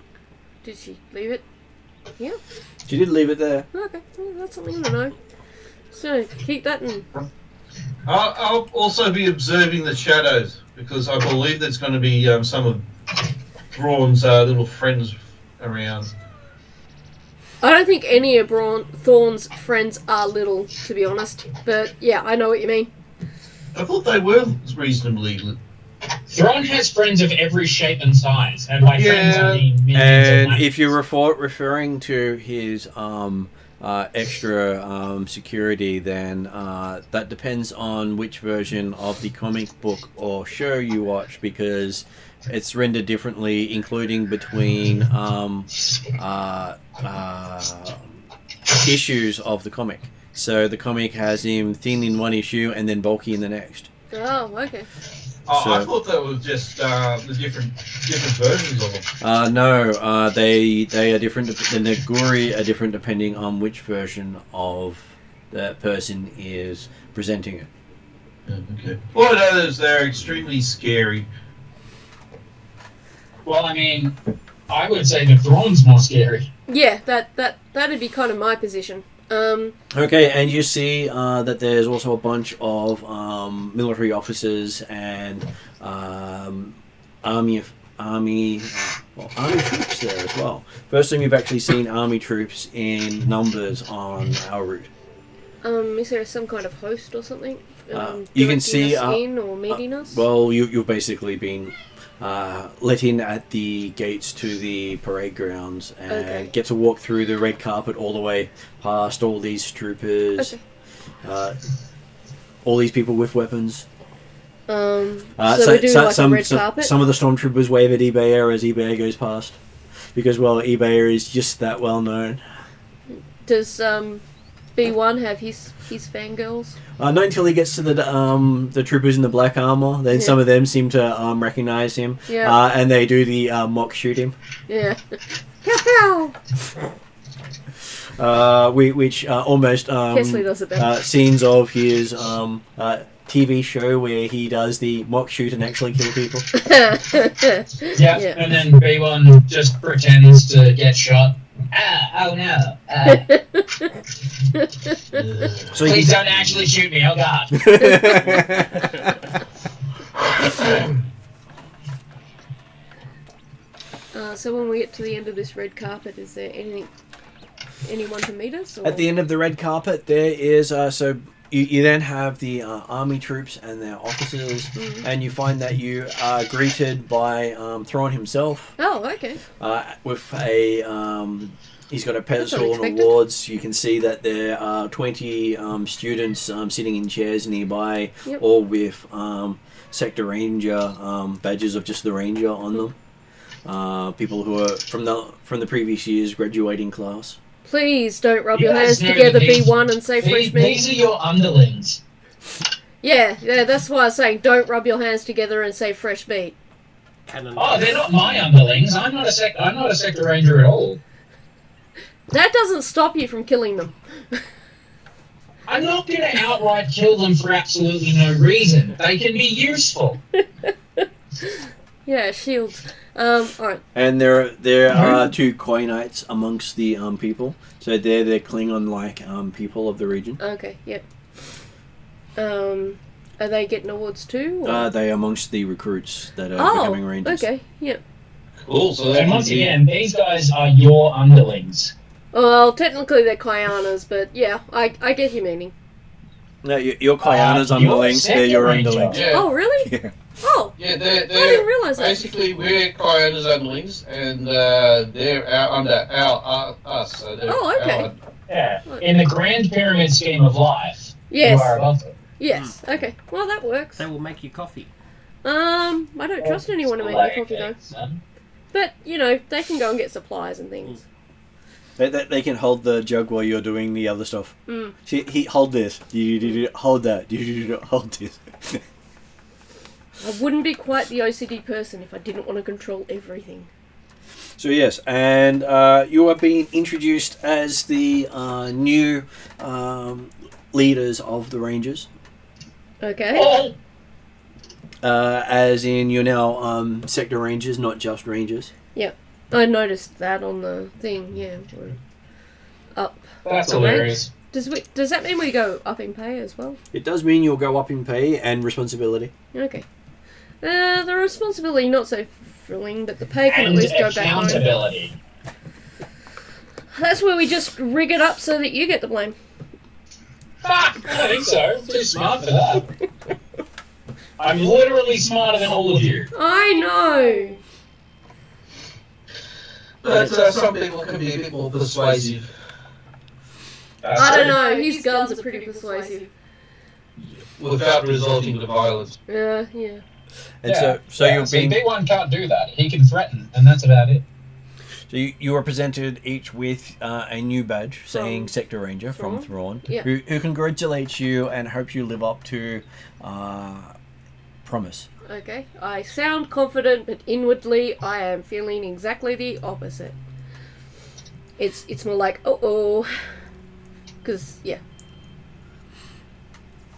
Did she leave it here? She did leave it there. Okay, well, that's something to know. So, keep that in. I'll also be observing the shadows, because I believe there's going to be some of Thrawn's little friends around. I don't think any of Thorne's friends are little, to be honest. But, yeah, I know what you mean. I thought they were reasonably. Thrawn has friends of every shape and size, and by friends I mean minions And and if you're referring to his extra security, then that depends on which version of the comic book or show you watch, because it's rendered differently, including between issues of the comic. So the comic has him thin in one issue and then bulky in the next. Oh, okay. Oh, So- I thought that was just the different versions of them. No, they are different. The Naguri are different depending on which version of the person is presenting it. Okay. All I know is they're extremely scary. Well, I mean, I would say the Thrawn's more scary. Yeah, that'd be kind of my position. Okay, and you see that there's also a bunch of military officers and army troops there as well. First time you've actually seen army troops in numbers on our route. Is there some kind of host or something? You directing can see, us in or meeting us? Well, you've basically been let in at the gates to the parade grounds and Okay. get to walk through the red carpet all the way past all these troopers, all these people with weapons. So we do like a red carpet? Some of the stormtroopers wave at eBay as eBay goes past. because well, eBay is just that well known. Does B1 have his fangirls? Not until he gets to the troopers in the black armor. Then some of them seem to recognize him. Yeah. And they do the mock shoot him. Yeah. Which almost Kesley does it better. scenes of his TV show where he does the mock shoot and actually kill people. Yeah, Yeah. and then B1 just pretends to get shot. Oh no. So Please don't actually shoot me, oh god. So when we get to the end of this red carpet, is there anyone to meet us? Or? At the end of the red carpet, there is you then have the army troops and their officers, and you find that you are greeted by Thrawn himself. Oh, okay. With a he's got a pedestal and unexpected. awards. You can see that there are 20 students sitting in chairs nearby, Yep. all with Sector Ranger badges of just the Ranger on them. People who are from the previous year's graduating class. Please don't rub You your guys hands know together, that these- B1, and say fresh meat. These are your underlings. Yeah, that's why I was saying don't rub your hands together and say fresh meat. Cannon. Oh, they're not my underlings. I'm not a sector ranger at all. That doesn't stop you from killing them. I'm not going to outright kill them for absolutely no reason. They can be useful. Yeah, shields. Alright. And there are two Coinites amongst the people. So they're the Klingon-like people of the region. Okay, yep. Are they getting awards too? Or? They are amongst the recruits that are becoming Rangers. Okay, yep. Cool. So that And once would be- again, these guys are your underlings. Well, technically they're Kyanas, but yeah, I get your meaning. No, your Kyana's Your underlings, they're your second ranger. underlings. Yeah. Oh, really? Yeah. Oh, Yeah, I they're didn't realise that. basically we're Kyona's underlings, and they're under us. So they're Oh, okay. our- Yeah. In the grand pyramid scheme of life, Yes. you are above them. Yes, okay. Well, that works. They will make you coffee. I don't trust anyone to make me coffee though. Son. But, they can go and get supplies and things. They can hold the jug while you're doing the other stuff. Mm. See, hold this. Hold that. Hold this. I wouldn't be quite the OCD person if I didn't want to control everything. So yes, and you are being introduced as the new leaders of the Rangers. Okay. Oh, As in, you're now Sector Rangers, not just Rangers. I noticed that on the thing, yeah. We're up. that's Alright. hilarious. Does that mean we go up in pay as well? It does mean you'll go up in pay and responsibility. Okay. The responsibility not so thrilling, but the pay can at And least go back home. accountability. That's where we just rig it up so that you get the blame. Fuck! I don't think so. I'm too smart for that. I'm literally smarter than all of you. I know. But some people can be a bit more persuasive. I don't know. His guns are pretty persuasive. Without resorting to violence. Yeah. And so you're see, being B1 can't do that. He can threaten, and that's about it. so you are presented each with a new badge saying Sector Ranger from Thrawn, Yeah. who congratulates you and hopes you live up to promise. Okay. I sound confident, but inwardly I am feeling exactly the opposite. It's more like, oh, because yeah,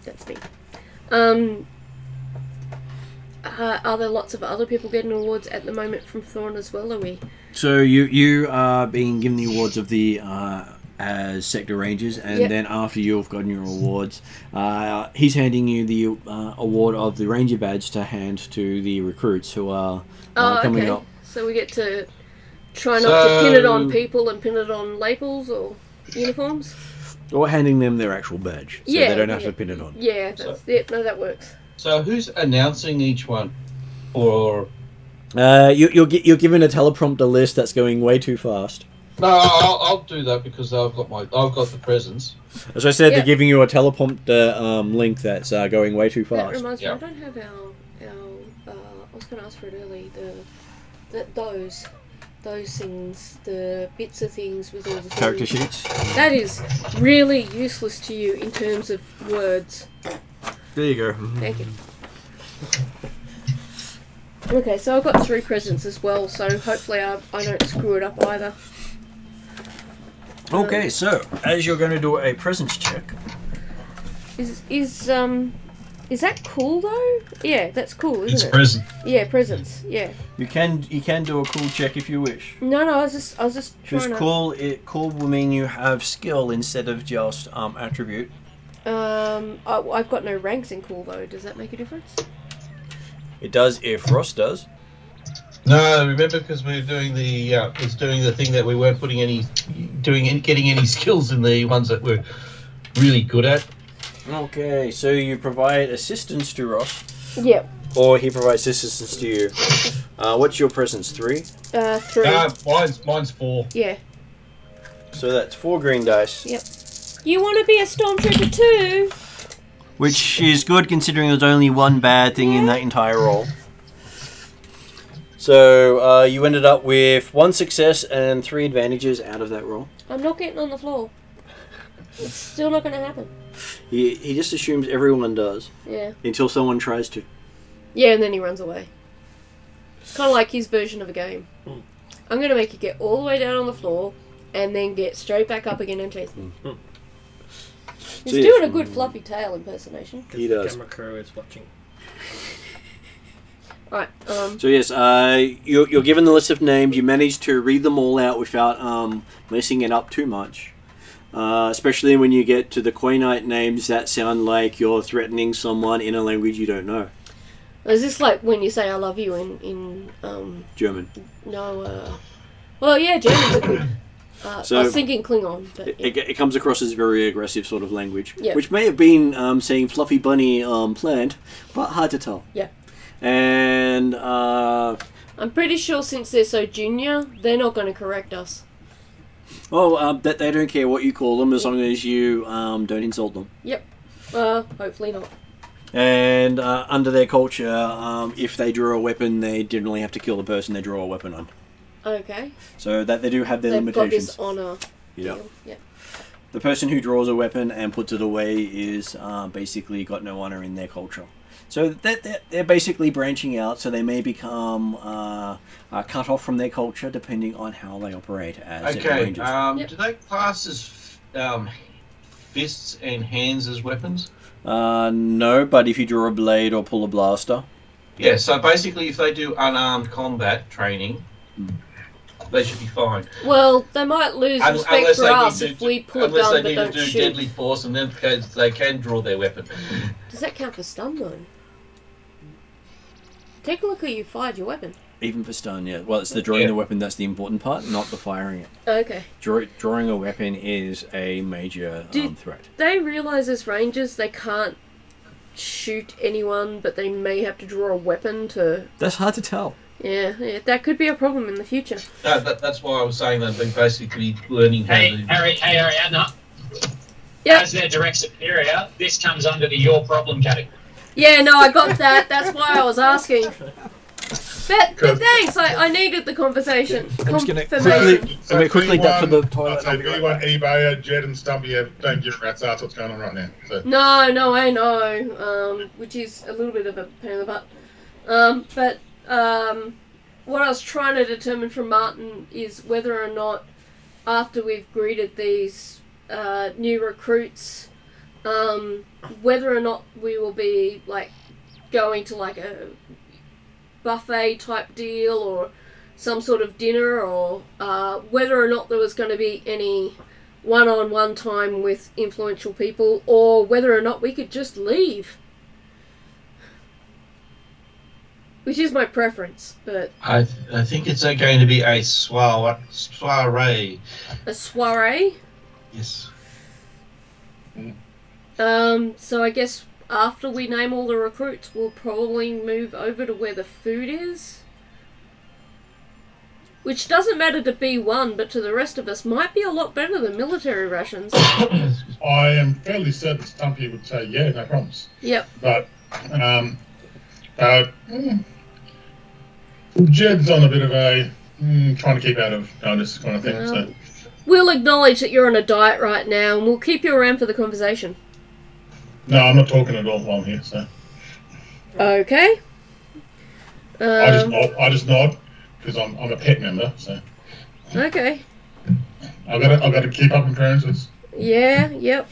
that's me. Are there lots of other people getting awards at the moment from Thrawn as well? Are we? So you are being given the awards of the as Sector Rangers, and Yep. then after you've gotten your awards, he's handing you the award of the Ranger badge to hand to the recruits who are coming up. So we get to try not to pin it on people and pin it on labels or uniforms. Or handing them their actual badge, so Yeah, they don't have yeah. to pin it on. Yeah, that's it. No, that works. So who's announcing each one? Or You're given a teleprompter list that's going way too fast. no, I'll do that because I've got the presents. As I said, Yeah. they're giving you a teleprompter link that's going way too That fast. reminds Yeah. me, I don't have our I was going to ask for it early. Those. those things, the bits of things with all the Character things. sheets. That is really useless to you in terms of words. There you go. Thank you. Okay, so I've got 3 presents as well, so hopefully I don't screw it up either. Okay, so as you're going to do a presence check, Is that cool though? Yeah, that's cool, isn't It's it? present. Yeah, presents. Yeah. you can do a cool check if you wish. No, I was just Because trying to. cool will mean you have skill instead of just attribute. I've got no ranks in cool though. Does that make a difference? It does if Ross does. No, remember, because we were doing the thing that we weren't getting any skills in the ones that we're really good at. Okay, so you provide assistance to Ross, Yep. or he provides assistance to you. What's your presence? 3? 3. Mine's 4. Yeah. So that's 4 green dice. Yep. You want to be a stormtrooper too? Which is good considering there's only one bad thing in that entire roll. So you ended up with 1 success and 3 advantages out of that roll. I'm not getting on the floor. It's still not going to happen. He just assumes everyone does Yeah. until someone tries to. Yeah, and then he runs away. It's kind of like his version of a game. I'm going to make you get all the way down on the floor and then get straight back up again and chase me. He's So, doing a good fluffy tail impersonation. He does. Camera crew is watching. Right. So yes, you're given the list of names. You managed to read them all out without messing it up too much. Especially when you get to the Quainite names that sound like you're threatening someone in a language you don't know. Is this like when you say I love you in German. no, well, yeah, German's a good. I So- was thinking Klingon, but yeah. It comes across as very aggressive sort of language, Yeah. which may have been saying fluffy bunny plant, but hard to tell. Yeah. And I'm pretty sure since they're so junior, they're not going to correct us. that they don't care what you call them as long as you don't insult them. Yep. Hopefully not. And under their culture, if they draw a weapon, they generally have to kill the person they draw a weapon on. Okay. So that they do have their They've got limitations. this honor. Yeah. deal. Yeah. The person who draws a weapon and puts it away is basically got no honor in their culture. So they're basically branching out, so they may become cut off from their culture depending on how they operate as Okay. Rangers. Yep. Do they class as fists and hands as weapons? No, but if you draw a blade or pull a blaster, Yeah. So basically, if they do unarmed combat training, they should be fine. Well, they might lose respect Unless for they us need to if we pull a unless gun they but need don't to do shoot. deadly force, and then they can draw their weapon. Does that count for stun though? Take a look at you fired your weapon. even for stun, yeah. Well, it's the drawing the weapon that's the important part, not the firing it. Okay. Drawing a weapon is a major threat. They realise as rangers they can't shoot anyone, but they may have to draw a weapon to... That's hard to tell. Yeah, that could be a problem in the future. That's why I was saying that they're basically learning how Hey, to... Ariadna. Yep. As their direct superior, this comes under the your problem category. Yeah, no, I got that. That's why I was asking. But thanks, I needed the conversation. I'm just going to Confirmation. quickly duck for the toilet. So V1, eBay, Jed and Stumpy don't give rats ass what's going on right now. So. No, I know, which is a little bit of a pain in the butt. But what I was trying to determine from Martin is whether or not, after we've greeted these new recruits, whether or not we will be like going to like a buffet type deal or some sort of dinner, or whether or not there was going to be any one-on-one time with influential people, or whether or not we could just leave. Which is my preference, but... I think it's going to be a soiree. A soiree? Yes. So I guess after we name all the recruits, we'll probably move over to where the food is. Which doesn't matter to B1, but to the rest of us might be a lot better than military rations. I am fairly certain Stumpy would say, yeah, no problems. Yep. But, Jed's on a bit of a trying to keep out of notice kind of thing. So. We'll acknowledge that you're on a diet right now, and we'll keep you around for the conversation. No, I'm not talking at all while I'm here. So Okay. I just nod because I'm a pet member. So Okay. I've got to keep up appearances. Yeah. Yep.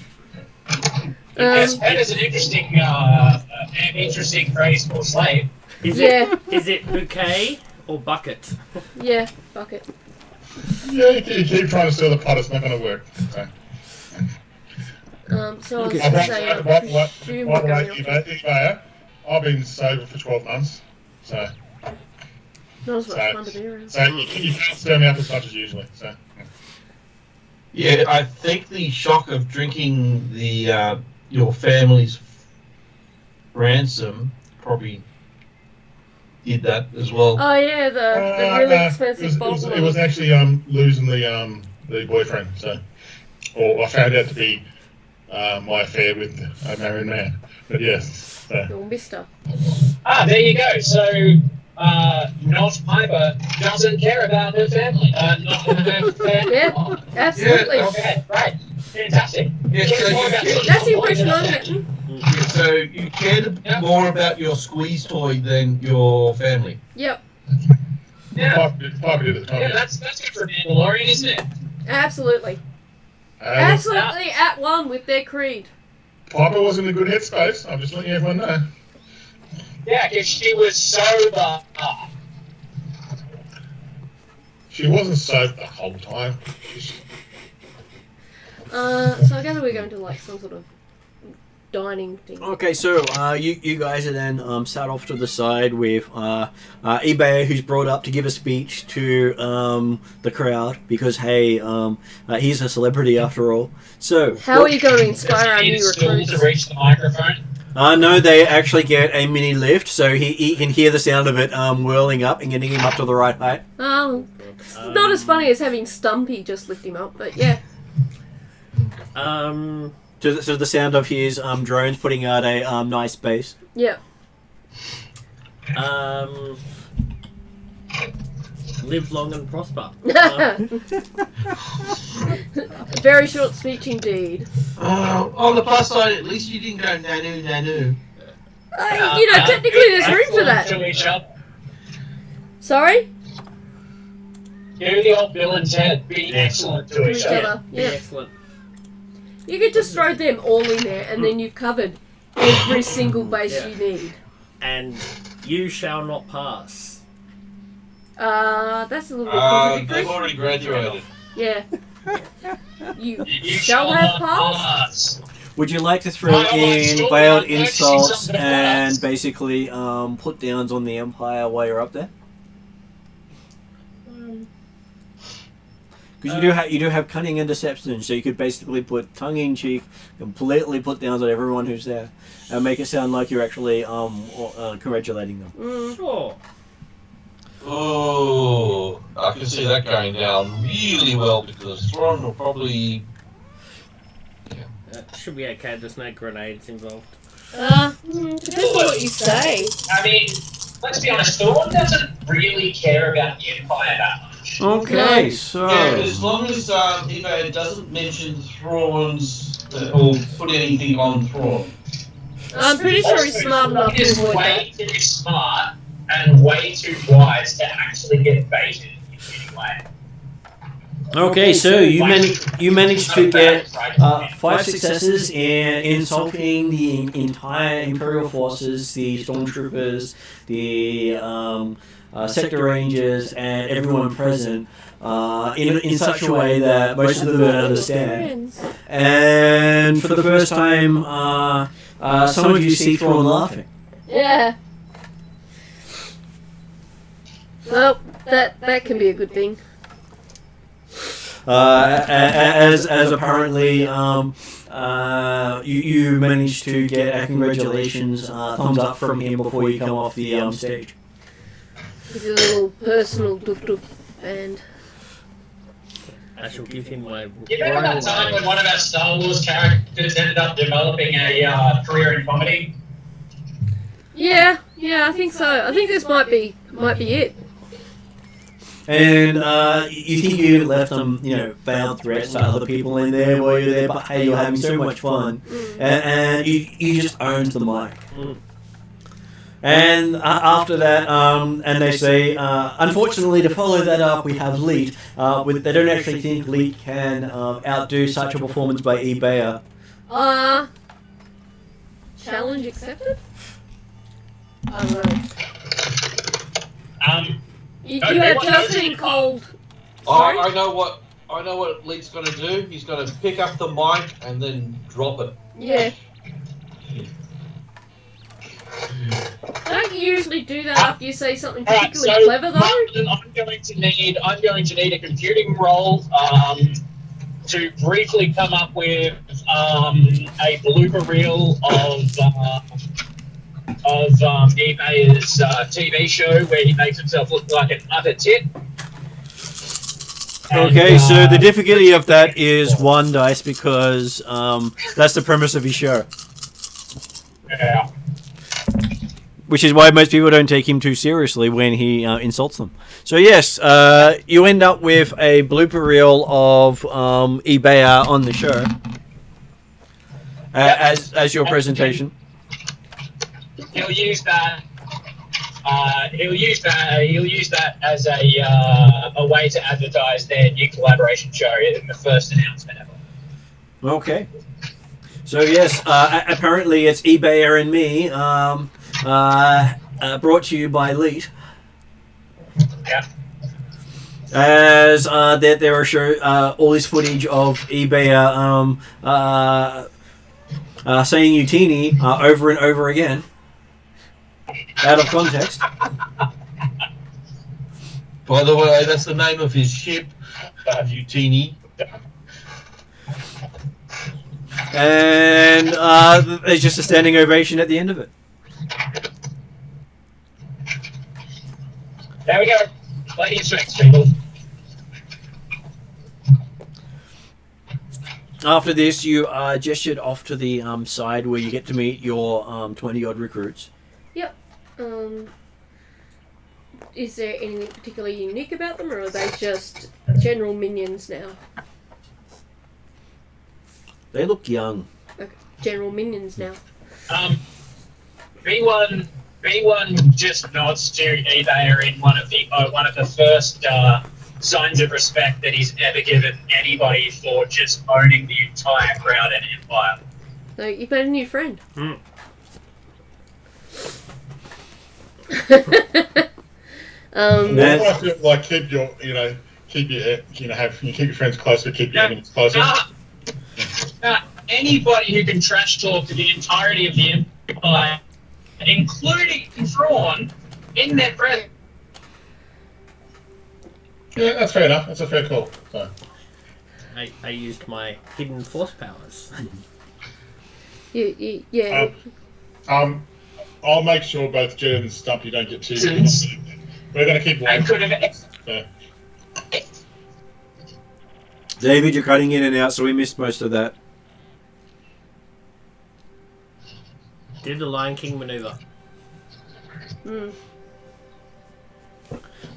Yes, pet is an interesting phrase for slave. Is Yeah. Is it bouquet or bucket? Yeah. Bucket. Yeah, you keep trying to steal the pot. It's not going to work. So. So I was Okay. going to say, By presume the we're way, going off. Eva, I've been sober for 12 months. So Not as much fun to be around. So you can't stir me up as much as usually. So Yeah, I think the shock of drinking the your family's ransom probably did that as well. Oh yeah, the really expensive bottle. it was actually losing the boyfriend. So, or I found out to be my affair with a married man. But yes. So. Your mister. There you go. So, not Piper doesn't care about her family. Not her family. Yeah, absolutely. Yeah, Okay, right. Fantastic. Yeah, so you cared, That's the impression I'm getting. so you cared more about your squeeze toy than your family. Yep, Yeah, Piper did at the time. yeah, that's good for Mandalorian, isn't it? absolutely. Uh, Absolutely at one with their creed. Piper was in a good headspace. I'm just letting everyone know. Yeah, because she was sober. She wasn't sober the whole time. So I gather we're going to like some sort of dining thing. Okay, so you guys are then sat off to the side with eBay, who's brought up to give a speech to the crowd because hey, he's a celebrity after all. So How are you going to inspire our Does he new need a stool recruits? to reach the microphone? no, they actually get a mini lift, so he can hear the sound of it whirling up and getting him up to the right height. Oh, it's not as funny as having Stumpy just lift him up, but yeah. To the sound of his drones putting out a nice bass. Yeah. Live long and prosper. Very short speech indeed. On the plus side, at least you didn't go nanu nanu. Technically there's room for that. To each other. Sorry? Do the old Bill and Ted. Be excellent to To each each other. other. Be Yeah. excellent. You could just throw them all in there and then you've covered every single base Yeah. you need. And you shall not pass. That's a little bit contradictory. They've already graduated. Yeah. You You shall have passed. pass. Would you like to throw I want in to veiled actually insults something to and pass. basically put downs on the Empire while you're up there? Because you do have cunning and deception, so you could basically put tongue in cheek, completely put downs on everyone who's there, and make it sound like you're actually congratulating them. Sure. Oh, I can see that going down really well because Thrawn will probably. Should be okay. There's no grenades involved. Depends on what you say. I mean, let's be honest, Thrawn doesn't really care about the Empire that much. Okay, so Yeah, as long as Eva doesn't mention Thrawn's or put anything on Thrawn. I'm pretty sure he's smart enough He to is avoid way too smart and way too wise to actually get baited in any way. okay, so you managed to get 5 successes in insulting the entire Imperial forces, the stormtroopers, the sector rangers, and everyone present in such a way that most of them don't understand. Friends. And for the first time, some of you see Thrawn laughing. Yeah. Well, that can be a good thing. As apparently you managed to get a congratulations thumbs up from him before you come off the stage. With a little personal doof and I shall give him my You remember that time when one of our Star Wars characters ended up developing a career in comedy? yeah, I think so. I think this might be it. And you think you even left some, veiled threats to other people in there while you're there, but hey, you're having so much fun, and you just owned the mic. And after that, and they say, unfortunately, to follow that up, we have Leet. They don't actually think Leet can outdo such a performance by eBayer. Challenge accepted? I don't know. You have just been cold. I know what Lee's going to do. He's going to pick up the mic and then drop it. Yeah. Don't you usually do that after you say something particularly clever, though? Martin, I'm going to need a computing roll to briefly come up with a blooper reel of eBay's TV show where he makes himself look like an utter tit. Okay, so the difficulty of that is 1 dice because that's the premise of his show. Yeah. Which is why most people don't take him too seriously when he insults them. So yes, you end up with a blooper reel of eBayer on the show as your presentation. He'll use that. He'll use that as a way to advertise their new collaboration show in the first announcement ever. Okay. So yes, apparently it's eBayer and me. Brought to you by Leet. Yeah. As there are all this footage of eBayer saying Utini over and over again, out of context. By the way, that's the name of his ship, Utini. And there's just a standing ovation at the end of it. There we go. Play instruments, people. After this, you are gestured off to the side where you get to meet your 20-odd recruits. Yep. Is there anything particularly unique about them, or are they just general minions now? They look young. Okay. General minions now. B1 just nods to eBayer in one of the first signs of respect that he's ever given anybody for just owning the entire crowd and empire. So you've made a new friend. Like keep your friends closer, keep your enemies closer. Anybody who can trash talk to the entirety of the empire, including Thrawn, in their presence. Yeah, that's fair enough. That's a fair call. So. I used my hidden force powers. Yeah. I'll make sure both Jed and Stumpy don't get too. We're going to keep one. Yeah. David, you're cutting in and out, so we missed most of that. Did the Lion King maneuver? So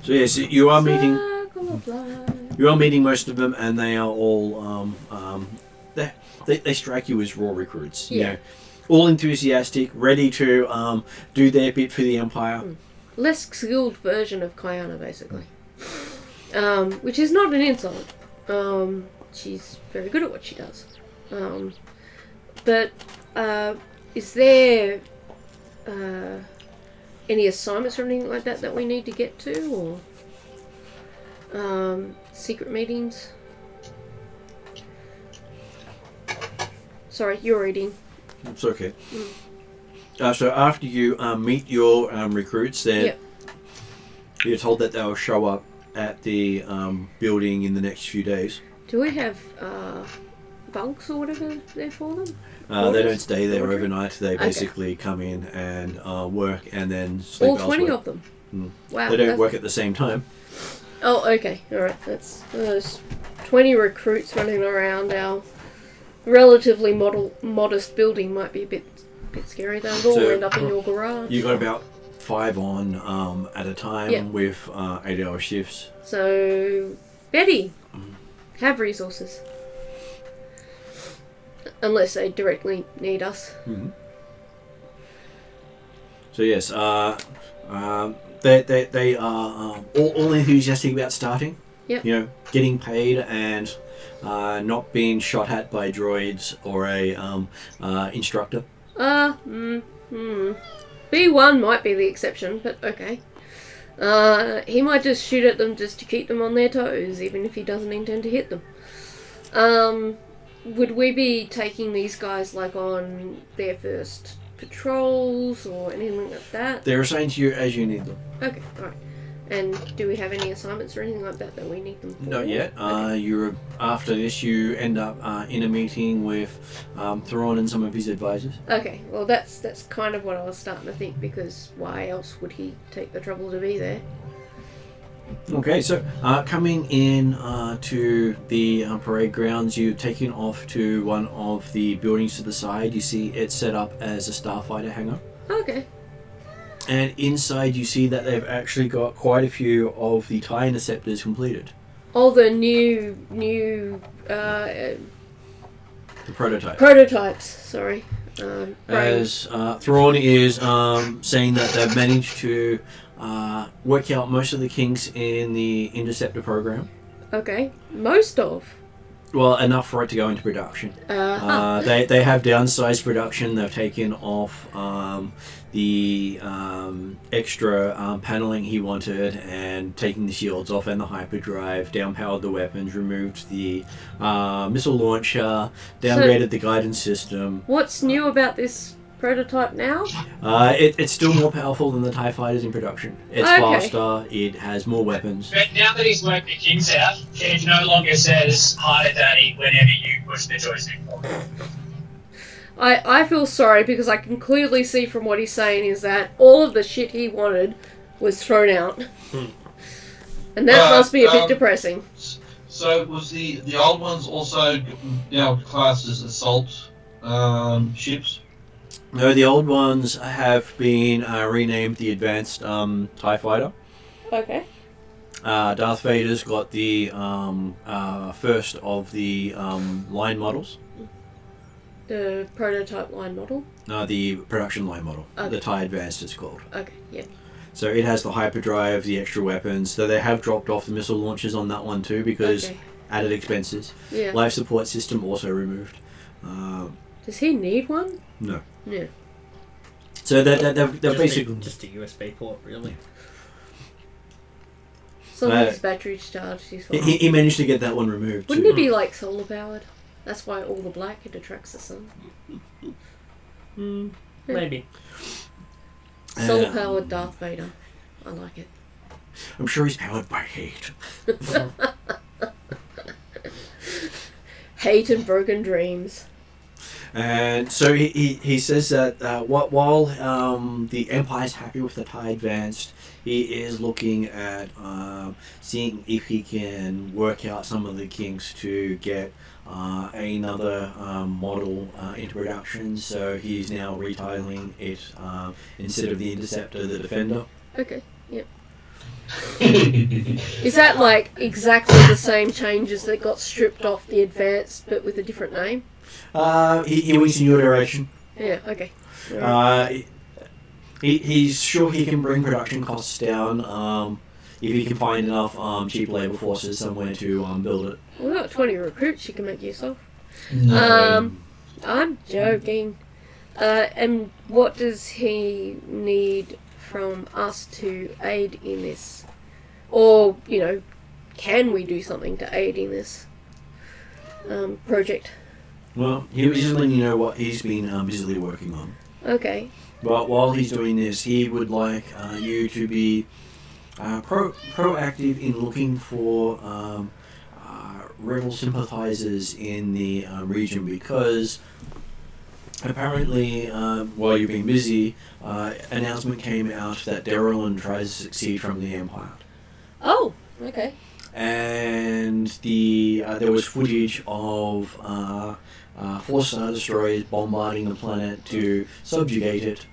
yes, you are meeting most of them, and they are all they strike you as raw recruits. Yeah. You know, all enthusiastic, ready to do their bit for the Empire. Less skilled version of Kayana, basically. Which is not an insult. She's very good at what she does. But is there any assignments or anything like that we need to get to, or secret meetings? Sorry, you're reading. It's okay. So after you meet your recruits, you're told that they'll show up at the building in the next few days. Do we have bunks or whatever there for them? They don't stay there overnight. They basically come in and work and then sleep all 20 elsewhere. of them? Wow. They don't work at the same time. Oh, okay. Alright. That's those 20 recruits running around our relatively modest building might be a bit scary. They'll all end up in your garage. You've got about 5 on at a time Yeah. with 8-hour shifts. So, Betty, have resources. Unless they directly need us. Mm-hmm. So yes, they are all enthusiastic about starting. Yep. You know, getting paid and not being shot at by droids or a instructor. B1 might be the exception, but okay. He might just shoot at them just to keep them on their toes, even if he doesn't intend to hit them. Would we be taking these guys like on their first patrols or anything like that? They're assigned to you as you need them. Okay, alright. And do we have any assignments or anything like that that we need them for? Not yet. Okay. You're after this. You end up in a meeting with Thrawn and some of his advisors. Okay, well that's kind of what I was starting to think, because why else would he take the trouble to be there? Okay, so coming in to the parade grounds, you're taking off to one of the buildings to the side. You see it's set up as a starfighter hangar. Okay. And inside you see that they've actually got quite a few of the TIE interceptors completed. All the new The prototype. prototypes, sorry. As Thrawn is saying that they've managed to work out most of the kinks in the interceptor program. Okay, most of. Well, enough for it to go into production. They have downsized production. They've taken off the extra paneling he wanted and taking the shields off and the hyperdrive, downpowered the weapons, removed the missile launcher, downgraded the guidance system. What's new about this prototype now? It's still more powerful than the TIE fighters in production. It's faster, it has more weapons. But now that he's worked the kinks out, Kev no longer says "Harder, Daddy" whenever you push the joystick forward. I feel sorry, because I can clearly see from what he's saying is that all of the shit he wanted was thrown out. And that must be a bit depressing. So was the old ones also now classed as assault ships? No, the old ones have been renamed the Advanced TIE Fighter. Okay. Darth Vader's got the first of the line models. The prototype line model? No, the production line model. Okay. The TIE Advanced it's called. Okay, yeah. So it has the hyperdrive, the extra weapons. So they have dropped off the missile launchers on that one too, because added expenses. Yeah. Life support system also removed. Does he need one? No. Yeah. So they're basically... just a USB port, really. As long as his battery's charged, he's fine. He managed to get that one removed. Wouldn't too. it be like solar powered? That's why all the black, it attracts the sun. Maybe. Solar powered Darth Vader. I like it. I'm sure he's powered by hate. Hate and broken dreams. And so he says that while the Empire's happy with the TIE Advanced, he is looking at seeing if he can work out some of the kinks to get another model into production. So he's now retitling it instead of the Interceptor, the Defender. Okay, yep. Is that like exactly the same changes that got stripped off the Advanced but with a different name? He winks in your direction. Yeah, okay. He's sure he can bring production costs down if he can find enough cheap labour forces somewhere to build it. We've got 20 recruits you can make use of. No. I'm joking. And what does he need from us to aid in this? Or, can we do something to aid in this project? Well, he's just letting you know what he's been busily working on. Okay. But while he's doing this, he would like you to be proactive in looking for rebel sympathizers in the region, because apparently, while you've been busy, announcement came out that Darylin tries to succeed from the Empire. Oh, okay. And there was footage of 4 Star Destroyers bombarding the planet to subjugate it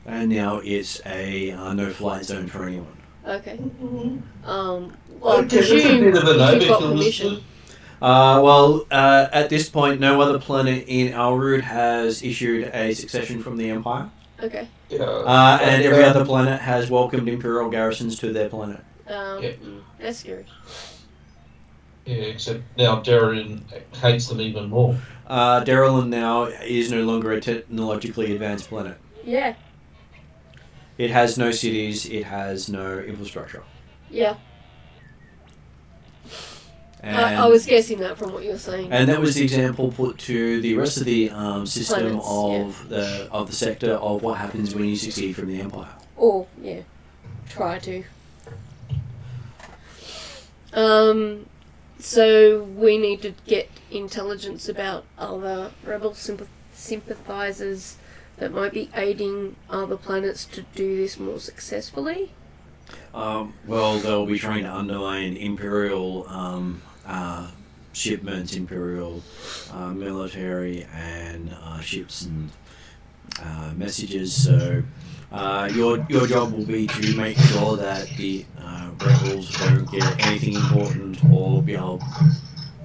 And now it's a no-flight zone for anyone. Okay. Well, I Okay, that's a presume bit of an if you've got overkill, permission. isn't it? At this point, no other planet in Elrood has issued a succession from the Empire. Okay. Yeah. And every other planet has welcomed Imperial garrisons to their planet. Yeah. That's scary. Yeah, except now Darren hates them even more. Darylin now is no longer a technologically advanced planet. Yeah. It has no cities, it has no infrastructure. Yeah. And, I was guessing that from what you were saying. and that was the example put to the rest of the system Planets, of the sector of what happens when you succeed from the Empire. Or, yeah. Try to. So we need to get intelligence about other rebel sympathizers that might be aiding other planets to do this more successfully. Well, they'll be trying to undermine Imperial shipments, Imperial military and ships and messages. So your job will be to make sure that the rebels don't get anything important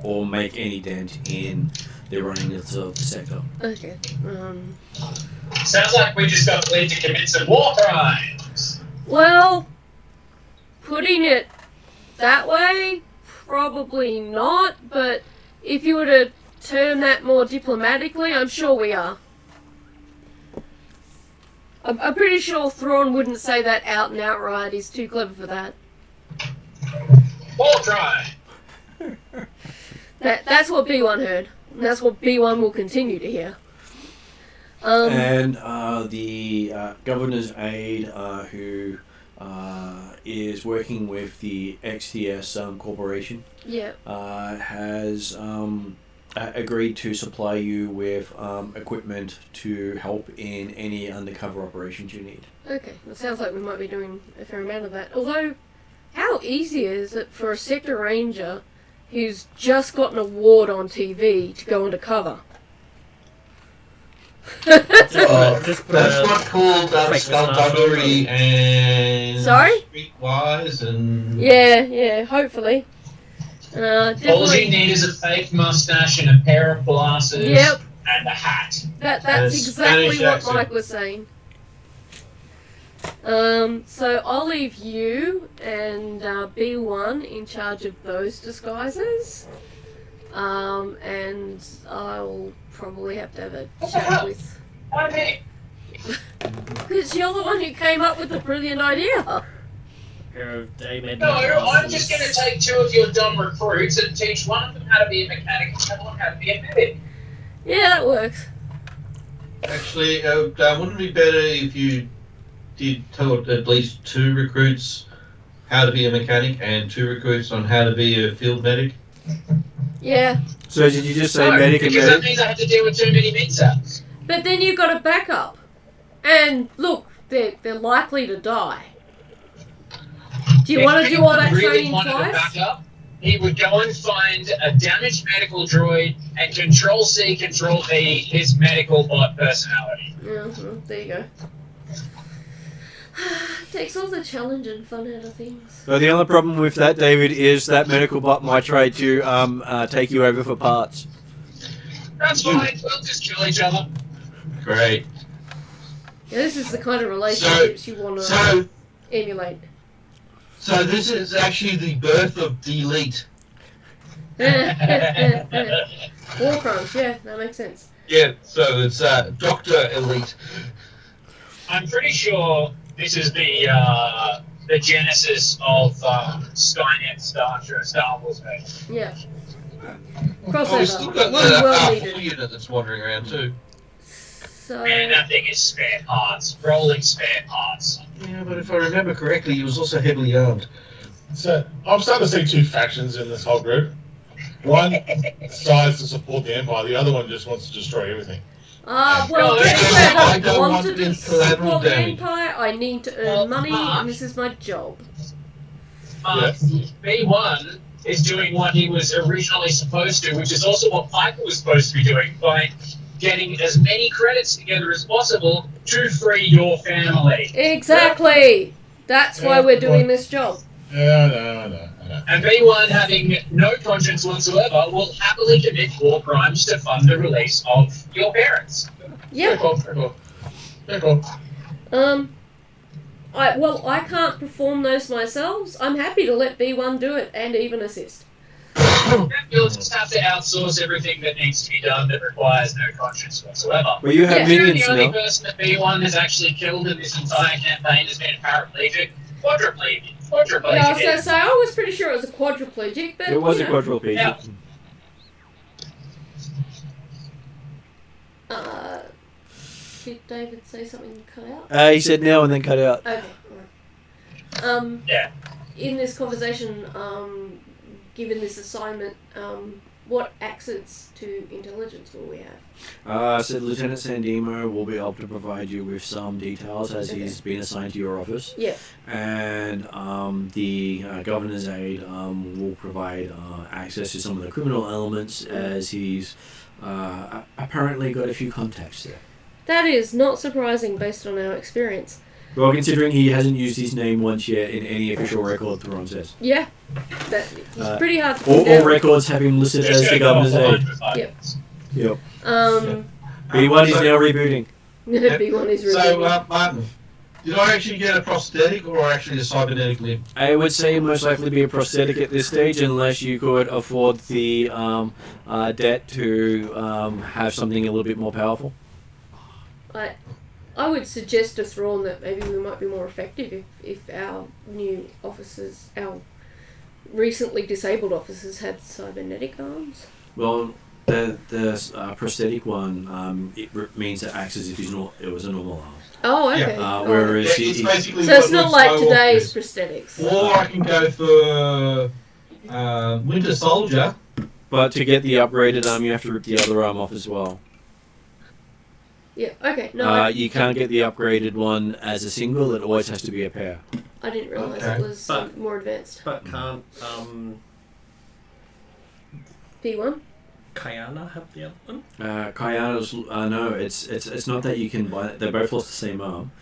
or make any dent in the running of the sector. Okay. Sounds like we just got cleared to commit some war crimes. Well, putting it that way, probably not, but if you were to term that more diplomatically, I'm sure we are. I'm pretty sure Thrawn wouldn't say that out and outright. He's too clever for that. War crime. That's what B1 heard. And that's what B1 will continue to hear. And the governor's aide, who is working with the XTS corporation, Yeah. has agreed to supply you with equipment to help in any undercover operations you need. Okay. It sounds like we might be doing a fair amount of that. Although, how easy is it for a sector ranger who's just got an award on TV to go undercover? Just put That's a- what's called fake skullduggery and Sorry? streetwise and Yeah, hopefully. All you Definitely. need is a fake mustache and a pair of glasses Yep. and a hat. That's And a exactly Spanish what accent. Mike was saying. So I'll leave you and B1 in charge of those disguises. And I'll probably have to have a What the chat hell? with... Why me? Because you're the one who came up with the brilliant idea. pair of David. No, I'm just going to take two of your dumb recruits and teach one of them how to be a mechanic and the other one how to be a medic. Yeah, that works. actually, wouldn't it be better if you did tell at least two recruits how to be a mechanic and two recruits on how to be a field medic? Yeah. So did you just say No, medic and because that medic? means I have to deal with too many mid-sets. But then you've got a backup. And look, they're likely to die. Do you want to do all that training wanted to twice? back up, he would go and find a damaged medical droid and Control-C, Control-V his medical bot personality. Yeah, well, there you go. Takes all the challenge and fun out of things. So the only problem with that, David, is that medical bot might try to take you over for parts. That's fine, we'll just kill each other. Great. Yeah, this is the kind of relationships you want to So, emulate. so this is actually the birth of Delete. War crimes, yeah, that makes sense. Yeah, so it's Dr. Elite. I'm pretty sure this is the genesis of Skynet Star Wars version. Yeah. Oh, we've still Crossover. got One the well R4 needed. unit that's wandering around too. So, And that thing is spare parts, rolling spare parts. Yeah, but if I remember correctly, he was also heavily armed. So I'm starting to see two factions in this whole group. One decides to support the Empire, the other one just wants to destroy everything. well, No, technically I I don't don't want want to any support collateral the damage. Empire. I need to Well, earn money, Mark. and this is my job. Yes. B1 is doing what he was originally supposed to, which is also what Piper was supposed to be doing by getting as many credits together as possible to free your family. Exactly. That's why we're doing this job. No. And B1, having no conscience whatsoever, will happily commit war crimes to fund the release of your parents. Yep. Very cool. I can't perform those myself. I'm happy to let B1 do it and even assist. You'll just have to outsource everything that needs to be done that requires no conscience whatsoever. Well, you have Yeah. minions The only now. person that B1 has actually killed in this entire campaign has been paraplegic, quadriplegic. Yeah, I was going to say, I was pretty sure it was a quadriplegic, but It was a you know. quadruple Yeah. Did David say something cut out? He said now and then cut out. Okay. All right. Yeah. In this conversation, given this assignment, what access to intelligence will we have? So Lieutenant Sandemo will be able to provide you with some details as he's been assigned to your office. Yeah. And the governor's aide will provide access to some of the criminal elements as he's apparently got a few contacts there. That is not surprising based on our experience. Well, considering he hasn't used his name once yet in any official record, Theron says. Yeah. He's pretty hard to All pin down. records have him listed as the governor's aide. Yep. Yep. B1 B1 is now rebooting. is So, really Martin, did I actually get a prosthetic or actually a cybernetic limb? I would say most likely be a prosthetic at this stage, unless you could afford the debt to have something a little bit more powerful. I would suggest to Thrawn that maybe we might be more effective if our new officers, our recently disabled officers, had cybernetic arms. Well, the prosthetic one means it acts as if it was a normal arm. Oh, okay. Whereas It's basically so it's what not Luke like Skywalker today's is. prosthetics. Or I can go for Winter Soldier. but to get the upgraded arm, you have to rip the other arm off as well. Yeah, okay. No, You can't get the upgraded one as a single. It always has to be a pair. I didn't realise Okay. it was But- more advanced. But can't P1? Kayana have the other one? Kayana's no, it's not that you can buy. They both lost the same arm,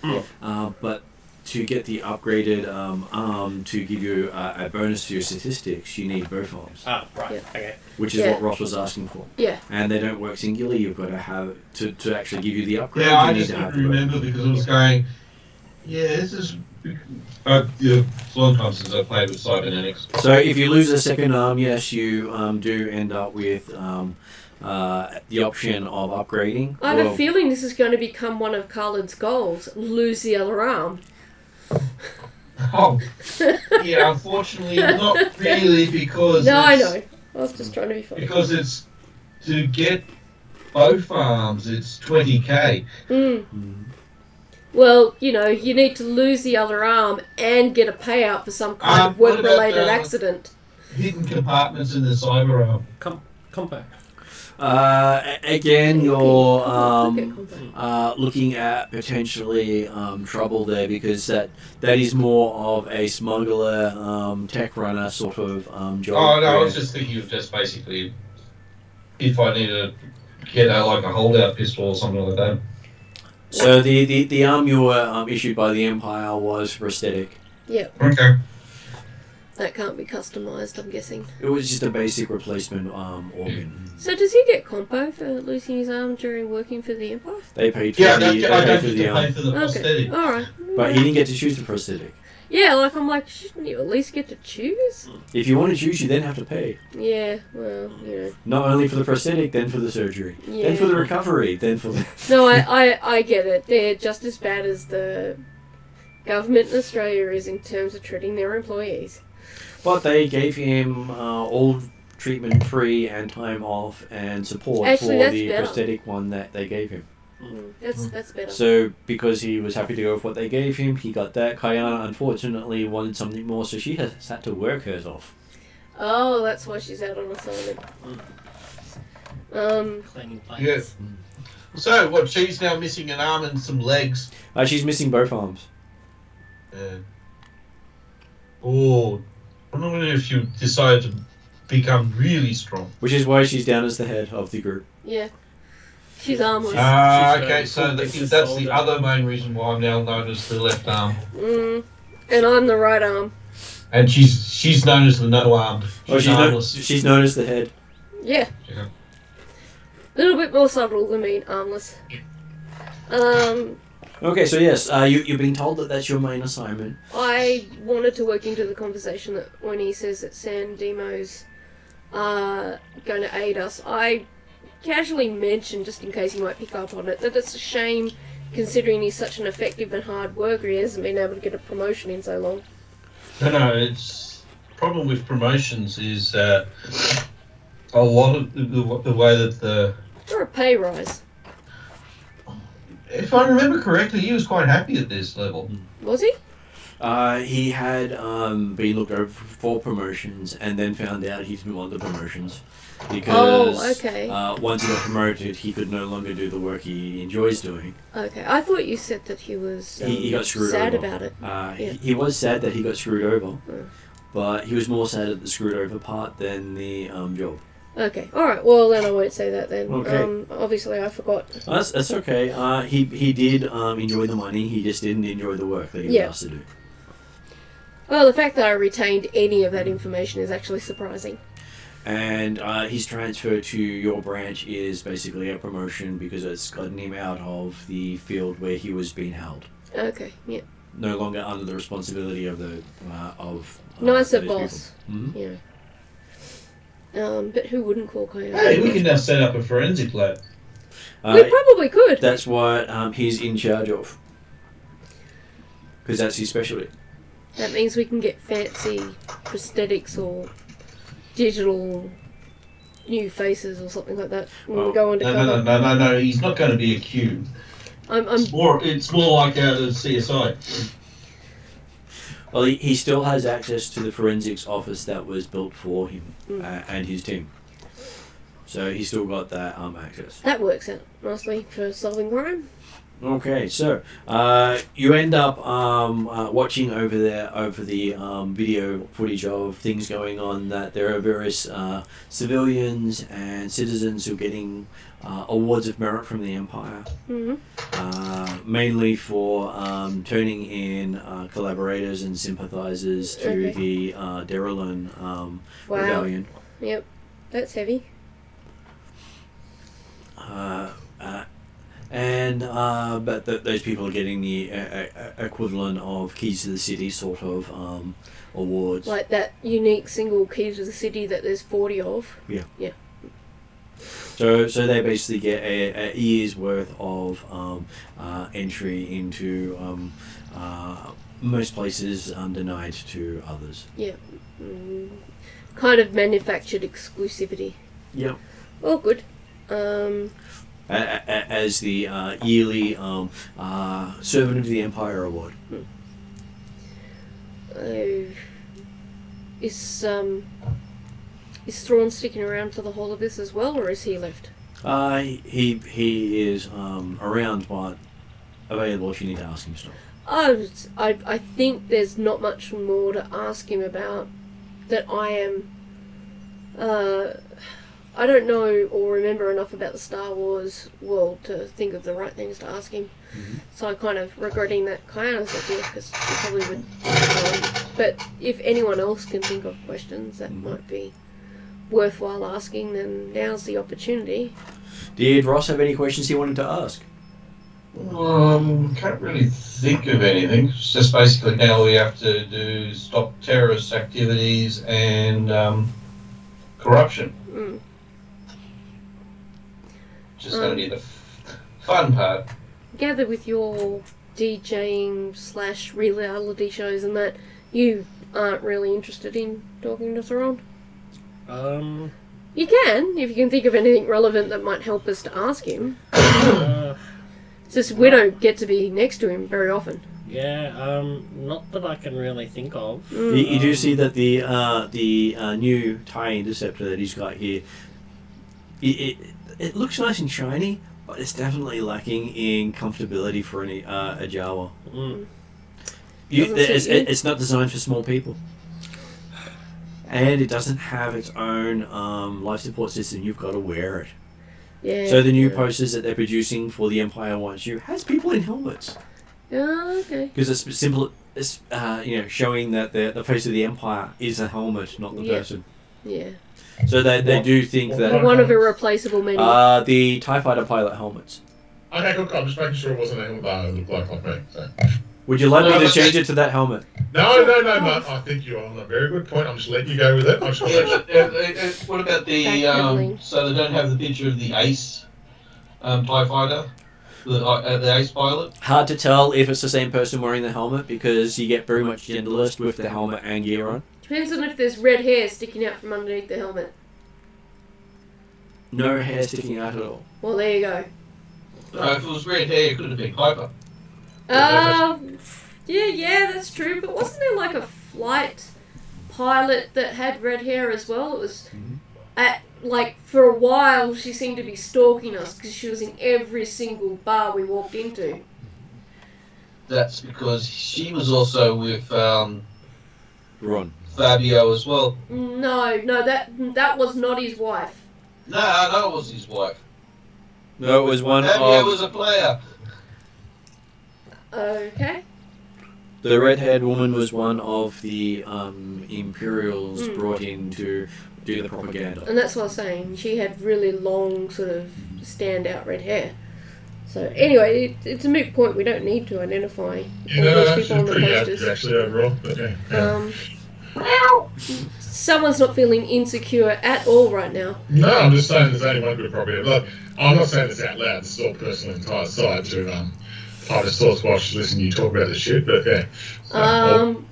but to get the upgraded arm to give you a bonus to your statistics, you need both arms, Ah, right. Yeah. Okay. which is Yeah. what Ross was asking for. Yeah. And they don't work singularly. You've got to have to actually give you the upgrade. Yeah, I you need just to didn't have the both. remember because it was going. Yeah, this is. It's a long time since I played with cybernetics. So if you lose a second arm, yes, you do end up with the option of upgrading. I have a feeling this is going to become one of Carlin's goals. Lose the other arm. Oh, yeah. Unfortunately, not really because. No, I it's- know. I was just trying to be funny. Because it's to get both arms. It's 20k. Well, you know, you need to lose the other arm and get a payout for some kind of what about, work-related accident. Hidden compartments in the cyber arm. Compo. Again, you're Look at combo. looking at potentially trouble there because that is more of a smuggler, tech runner sort of job. Oh no, I where- was just thinking of just basically if I need to get like a holdout pistol or something like that. So the arm you were issued by the Empire was prosthetic. Yeah, Okay. that can't be customised, I'm guessing. It was just a basic replacement organ. So does he get compo for losing his arm during working for the Empire? They paid for Yeah, the I they don't paid get for to the pay arm, for the Okay, prosthetic. alright. but he didn't get to choose the prosthetic. Yeah, like I'm like, shouldn't you at least get to choose? If you want to choose, you then have to pay. Yeah, well, you know. Not only for the prosthetic, then for the surgery, Yeah. then for the recovery, then for the. No, I get it. They're just as bad as the government in Australia is in terms of treating their employees. But they gave him all treatment free and time off and support Actually, for that's the better. prosthetic one that they gave him. That's better. So because he was happy to go with what they gave him, he got that. Kayana unfortunately wanted something more, so she has had to work hers off. Oh, that's why she's out on assignment. Cleaning plates. Yeah. So what? She's now missing an arm and some legs. She's missing both arms. Oh, I don't know if you decide to become really strong. Which is why she's down as the head of the group. Yeah. She's armless. Okay, She's so Winter that's the Soldier. other main reason why I'm now known as the left arm. And I'm the right arm. And she's known as the no-armed. Well, armless. she's known as the head. Yeah. Yeah. A little bit more subtle than me, armless. Okay, so yes, you've been told that that's your main assignment. I wanted to work into the conversation that when he says that San Demo's going to aid us, I casually mentioned, just in case he might pick up on it, that it's a shame, considering he's such an effective and hard worker, he hasn't been able to get a promotion in so long. No, it's problem with promotions is a lot of the way that the. Or a pay rise. If I remember correctly, he was quite happy at this level. Was he? He had been looked over for promotions and then found out he didn't want the promotions because okay. Once he got promoted, he could no longer do the work he enjoys doing. Okay, I thought you said that he was He got screwed sad over. about it. He was sad that he got screwed over, Mm. but he was more sad at the screwed over part than the job. Okay, alright, well then I won't say that then. Okay. Obviously I forgot. That's okay. He did enjoy the money. He just didn't enjoy the work that he was Yeah. asked to do. Well, the fact that I retained any of that information is actually surprising. And his transfer to your branch is basically a promotion because it's gotten him out of the field where he was being held. Okay, yeah. No longer under the responsibility of the Nicer those boss. people. Mhm. Yeah. But who wouldn't call Coyote? Hey, we can now set up a forensic lab. We probably could. That's what he's in charge of. Because that's his specialty. That means we can get fancy prosthetics or digital new faces or something like that. And Oh, go undercover. No. He's not going to be a cube. I'm It's more like out of CSI. Well, he still has access to the forensics office that was built for him and his team. So he's still got that access. that works out nicely for solving crime. Okay, so you end up watching over the video footage of things going on. That there are various civilians and citizens who are getting awards of merit from the Empire, mainly for turning in collaborators and sympathizers to Okay. the Derelin Wow. rebellion. Yep, that's heavy. But those people are getting the equivalent of keys to the city sort of awards. Like that unique single key to the city that there's 40 of. So they basically get a year's worth of entry into most places denied to others. Yeah. Kind of manufactured exclusivity. Yep. Oh, good. As the yearly Servant of the Empire award. Is Thrawn sticking around for the whole of this as well, or is he left? He is around, but available if you need to ask him stuff. I think there's not much more to ask him about that I am. I don't know or remember enough about the Star Wars world to think of the right things to ask him. So I'm kind of regretting that Kayana's not here because she probably would. But if anyone else can think of questions that might be worthwhile asking, then now's the opportunity. Did Ross have any questions he wanted to ask? Can't really think of anything. It's just basically now we have to stop terrorist activities and corruption. Which is going to be the fun part. Gather with your DJing / reality shows and that you aren't really interested in talking to Thrawn. You can, if you can think of anything relevant that might help us to ask him. It's just we don't get to be next to him very often. Yeah, not that I can really think of. You do see that the new TIE interceptor that he's got here, it looks nice and shiny, but it's definitely lacking in comfortability for a Jawa. It's not designed for small people. And it doesn't have its own life support system. You've got to wear it. Yeah. So the new posters that they're producing for the Empire Wants You has people in helmets. Oh, okay. Because it's simple, it's showing that the face of the Empire is a helmet, not the Yeah. person. Yeah. So they do think that One of a replaceable many. the TIE Fighter pilot helmets. Okay, cool. I'm just making sure it wasn't a helmet that looked like me. So. Would you like No, me to but change it to that helmet? No, I think you're on a very good point. I'm just letting you go with it. I'm just Yeah, but what about the Backpedaling. so they don't have the picture of the Ace TIE fighter, the Ace pilot? Hard to tell if it's the same person wearing the helmet because you get very much genderless with the helmet and gear on. Depends on if there's red hair sticking out from underneath the helmet. No hair sticking out at all. Well, there you go. If it was red hair, it could have been Piper. Yeah, that's true. But wasn't there like a flight pilot that had red hair as well? It was, for a while, she seemed to be stalking us because she was in every single bar we walked into. That's because she was also with Ron. Fabio as well. No, that was not his wife. No, that was his wife. No, it was one Fabio of was a player. Okay. the red-haired woman was one of the Imperials brought in to do the propaganda. And that's what I was saying. She had really long, sort of standout red hair. So anyway, it's a moot point. We don't need to identify all those people on the pretty posters. accurate actually overall. But yeah. Someone's not feeling insecure at all right now. No, I'm just saying there's only one good property. Look, I'm not saying this out loud. This is all personal entire side to I just thought watch, listen, you talk about this shit, but yeah. So,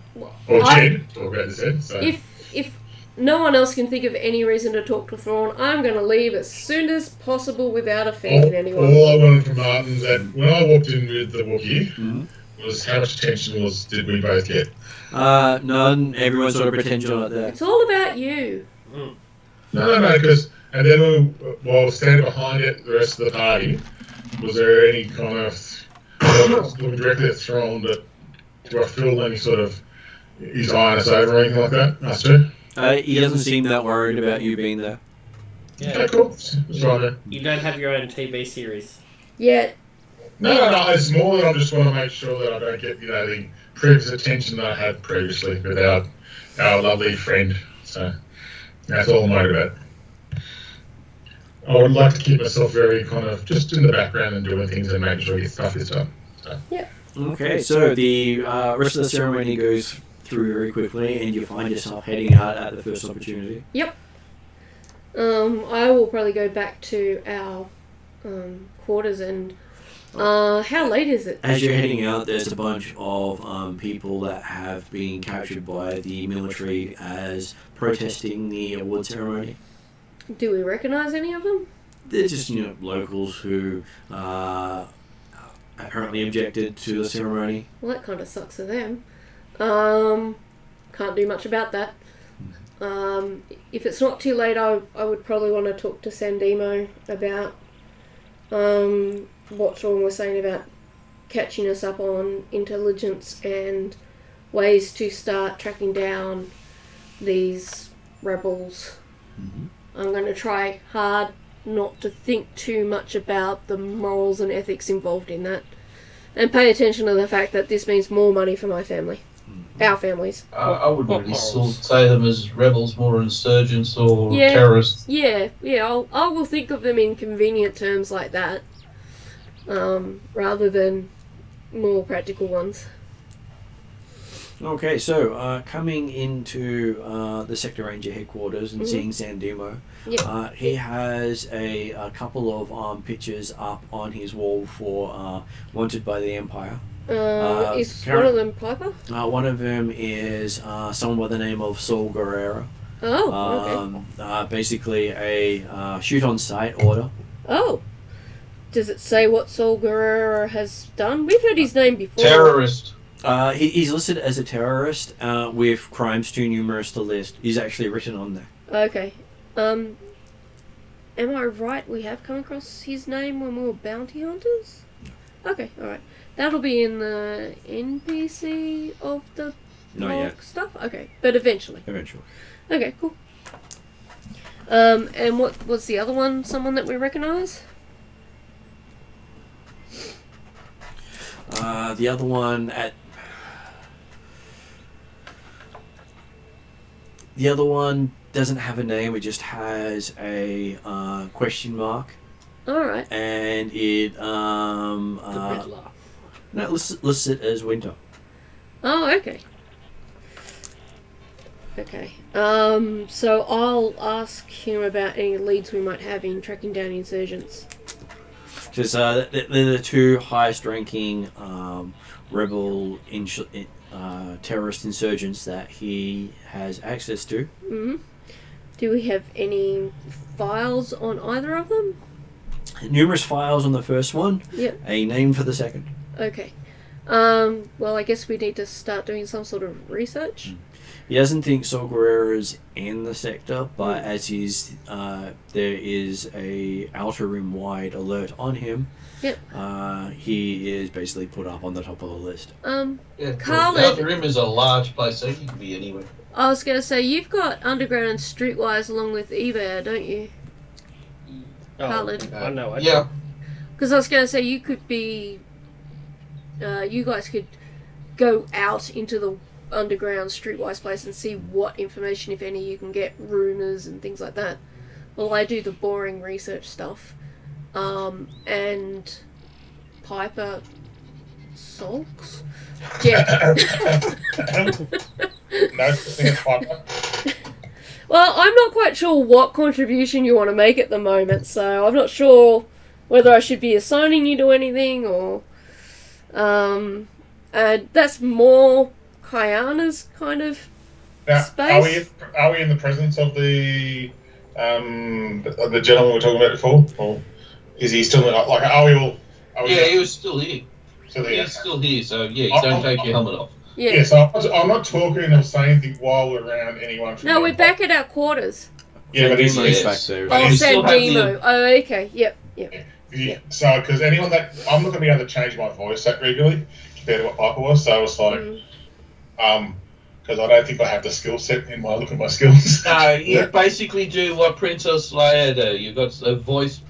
or Jen talk about this head. So. If no one else can think of any reason to talk to Thrawn, I'm going to leave as soon as possible without offending anyone. All I wanted from Martin is that when I walked in with the Wookiee, was how much attention did we both get? None. Everyone sort of pretends you're not there. It's all about you. No, because and then while standing behind it, the rest of the party, was there any kind of looking directly at Thrawn, but do I feel any sort of his eye on us over or anything like that? Us two? He doesn't seem that worried about you being there. Yeah. Okay, cool. That's right. You don't have your own TV series. Yeah. No, it's more that I just want to make sure that I don't get, the previous attention that I had previously with our lovely friend. So that's all I'm worried about. I would like to keep myself very kind of just in the background and doing things and making sure stuff is done. So. Yeah. Okay, so the rest of the ceremony goes through very quickly, and you find yourself heading out at the first opportunity. Yep. I will probably go back to our quarters and. How late is it? As you're heading out, there's a bunch of people that have been captured by the military as protesting the award ceremony. Do we recognise any of them? They're just, locals who apparently objected to the ceremony. Well, that kind of sucks for them. Can't do much about that. If it's not too late, I would probably want to talk to Sandemo about what Thrawn was saying about catching us up on intelligence and ways to start tracking down these rebels. Mm-hmm. I'm going to try hard not to think too much about the morals and ethics involved in that, and pay attention to the fact that this means more money for my family, our families. I would What really still morals? say them as rebels, more insurgents or Yeah. terrorists. Yeah, I will think of them in convenient terms like that, rather than more practical ones. Okay, so coming into the Sector Ranger headquarters and seeing Sandemo, Yep. he has a couple of pictures up on his wall for Wanted by the Empire. Is Karen- one of them Piper? One of them is someone by the name of Saul Guerrero. Oh, okay. Basically a shoot on sight order. Oh. Does it say what Saul Guerrero has done? We've heard his name before. Terrorist. He's listed as a terrorist with crimes too numerous to list. He's actually written on there. Okay. Am I right? We have come across his name when we were bounty hunters? Okay, alright. That'll be in the NPC of the Not log yet. stuff? Okay, but eventually. Eventually. Okay, cool. And what was the other one? Someone that we recognise? The other one doesn't have a name. It just has a question mark, All right. and it The Riddler. no, lists it as Winter. Oh, okay. Okay. So I'll ask him about any leads we might have in tracking down insurgents. Because they're the two highest ranking rebel terrorist insurgents that he has access to. Mm-hmm. Do we have any files on either of them? Numerous files on the first one. Yep. A name for the second. Okay. Well, I guess we need to start doing some sort of research. He doesn't think Saw Gerrera is in the sector, but as there is a outer rim wide alert on him. Yep. He is basically put up on the top of the list. Yeah, Khalid- Outer Rim is a large place, so you can be anywhere. I was going to say, you've got Underground and Streetwise along with eBay, don't you? Oh, Khalid. I know. Yeah. Because I was going to say, you could be... you guys could go out into the Underground Streetwise place and see what information, if any, you can get, rumours and things like that. Well, I do the boring research stuff. And Piper sulks. Jet. No, thing is Piper. Well, I'm not quite sure what contribution you want to make at the moment, so I'm not sure whether I should be assigning you to anything or... and that's more Kyana's kind of Now, space. are we in the presence of the gentleman we were talking about before, or is he still like? Are we all? Are we Yeah, he was still here. still here? He's still here, so yeah, don't take your helmet off. Yeah. Yeah, so I'm not talking or saying anything while we're around anyone. From No, the we're Empire. back at our quarters. Yeah, but Demo's yes. back there. But Oh, you San still have Demo. Oh, okay. Yep. yeah. So because anyone that I'm not going to be able to change my voice that regularly compared to what Piper was, so it's like, because I don't think I have the skill set in my look at my skills. No, you basically do what Princess Leia do. You've got a voice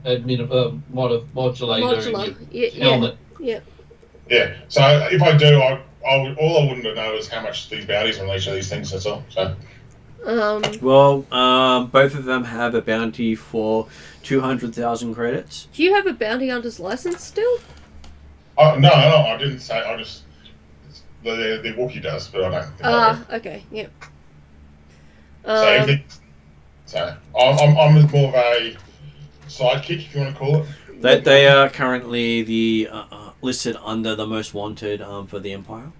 modulator Modular. in your Yeah. helmet. Yeah. Yeah. So if I do, all I wouldn't know is how much these bounties on each of these things. That's all. So. Well, both of them have a bounty for 200,000 credits. Do you have a bounty hunter's license still? Oh no, I didn't say. I just the Wookiee does, but I don't. Think I do. Okay. Yep. So I'm more of a sidekick, if you want to call it. They are currently the listed under the most wanted for the Empire.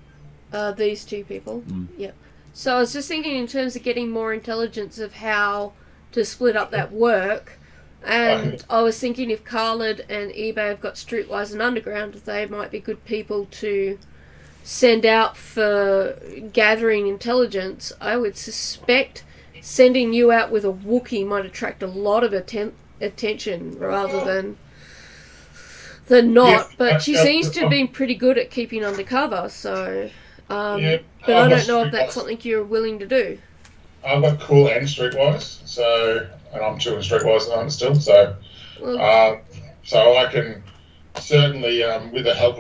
These two people. Mm. Yep. So I was just thinking in terms of getting more intelligence of how to split up that work, and I was thinking if Khalid and eBay have got Streetwise and Underground, they might be good people to send out for gathering intelligence. I would suspect sending you out with a Wookiee might attract a lot of attention rather than not. Yeah, but she seems to have been pretty good at keeping undercover, so... Yeah, but I don't know if that's something you're willing to do. I've got cool and streetwise, and I'm chewing streetwise at still, so Well, so I can certainly, with the help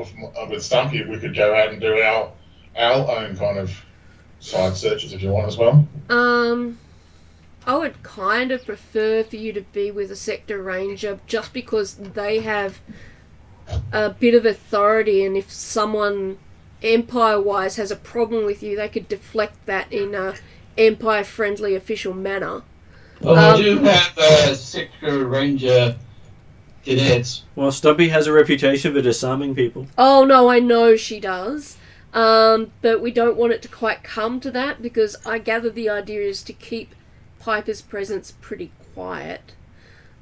with Stumpy, we could go out and do our own kind of side searches if you want as well. I would kind of prefer for you to be with a sector ranger just because they have a bit of authority, and if someone Empire-wise has a problem with you, they could deflect that in a Empire-friendly official manner. Well, we do have a Sector Ranger cadets. Well, Stumpy has a reputation for disarming people. Oh no, I know she does. But we don't want it to quite come to that because I gather the idea is to keep Piper's presence pretty quiet.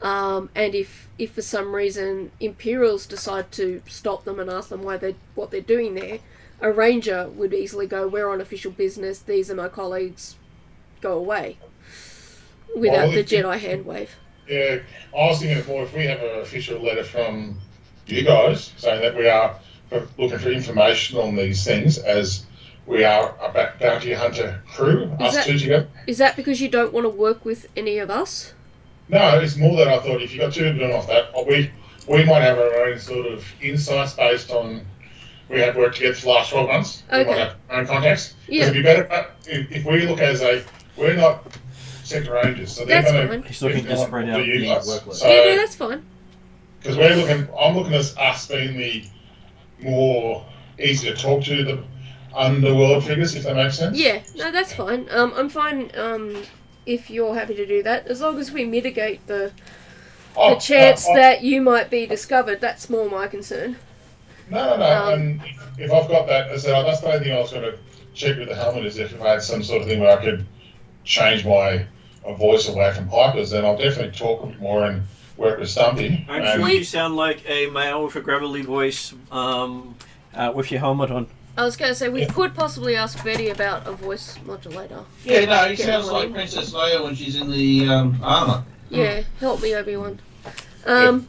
And if for some reason Imperials decide to stop them and ask them what they're doing there, a ranger would easily go, "We're on official business, these are my colleagues, go away," without the Jedi hand wave. Yeah, I was thinking more if we have an official letter from you guys saying that we are looking for information on these things as we are a bounty hunter crew, us two together. Is that because you don't want to work with any of us? No, it's more that I thought if you got two doing off that, we might have our own sort of insights based on we have worked together for the last 12 months. Okay. We might have our own contacts. Yeah. It'd be better if we look as we're not sector rangers, so they're That's going fine. He's looking to spread out the workload. So, Yeah, no, that's fine. because I'm looking at us being the more easy to talk to the underworld figures, if that makes sense. Yeah, no, that's fine. I'm fine if you're happy to do that, as long as we mitigate the chance that you might be discovered. That's more my concern. No. And if I've got that, as I said, that's the only thing I was going to check with the helmet is if I had some sort of thing where I could change my voice away from Piper's, then I'll definitely talk a bit more and work with Stumpy. Actually, you sound like a male with a gravelly voice with your helmet on. I was going to say, we could possibly ask Betty about a voice modulator. Yeah, no, he sounds like Princess Leia when she's in the armor. Yeah, help me, Obi-Wan. But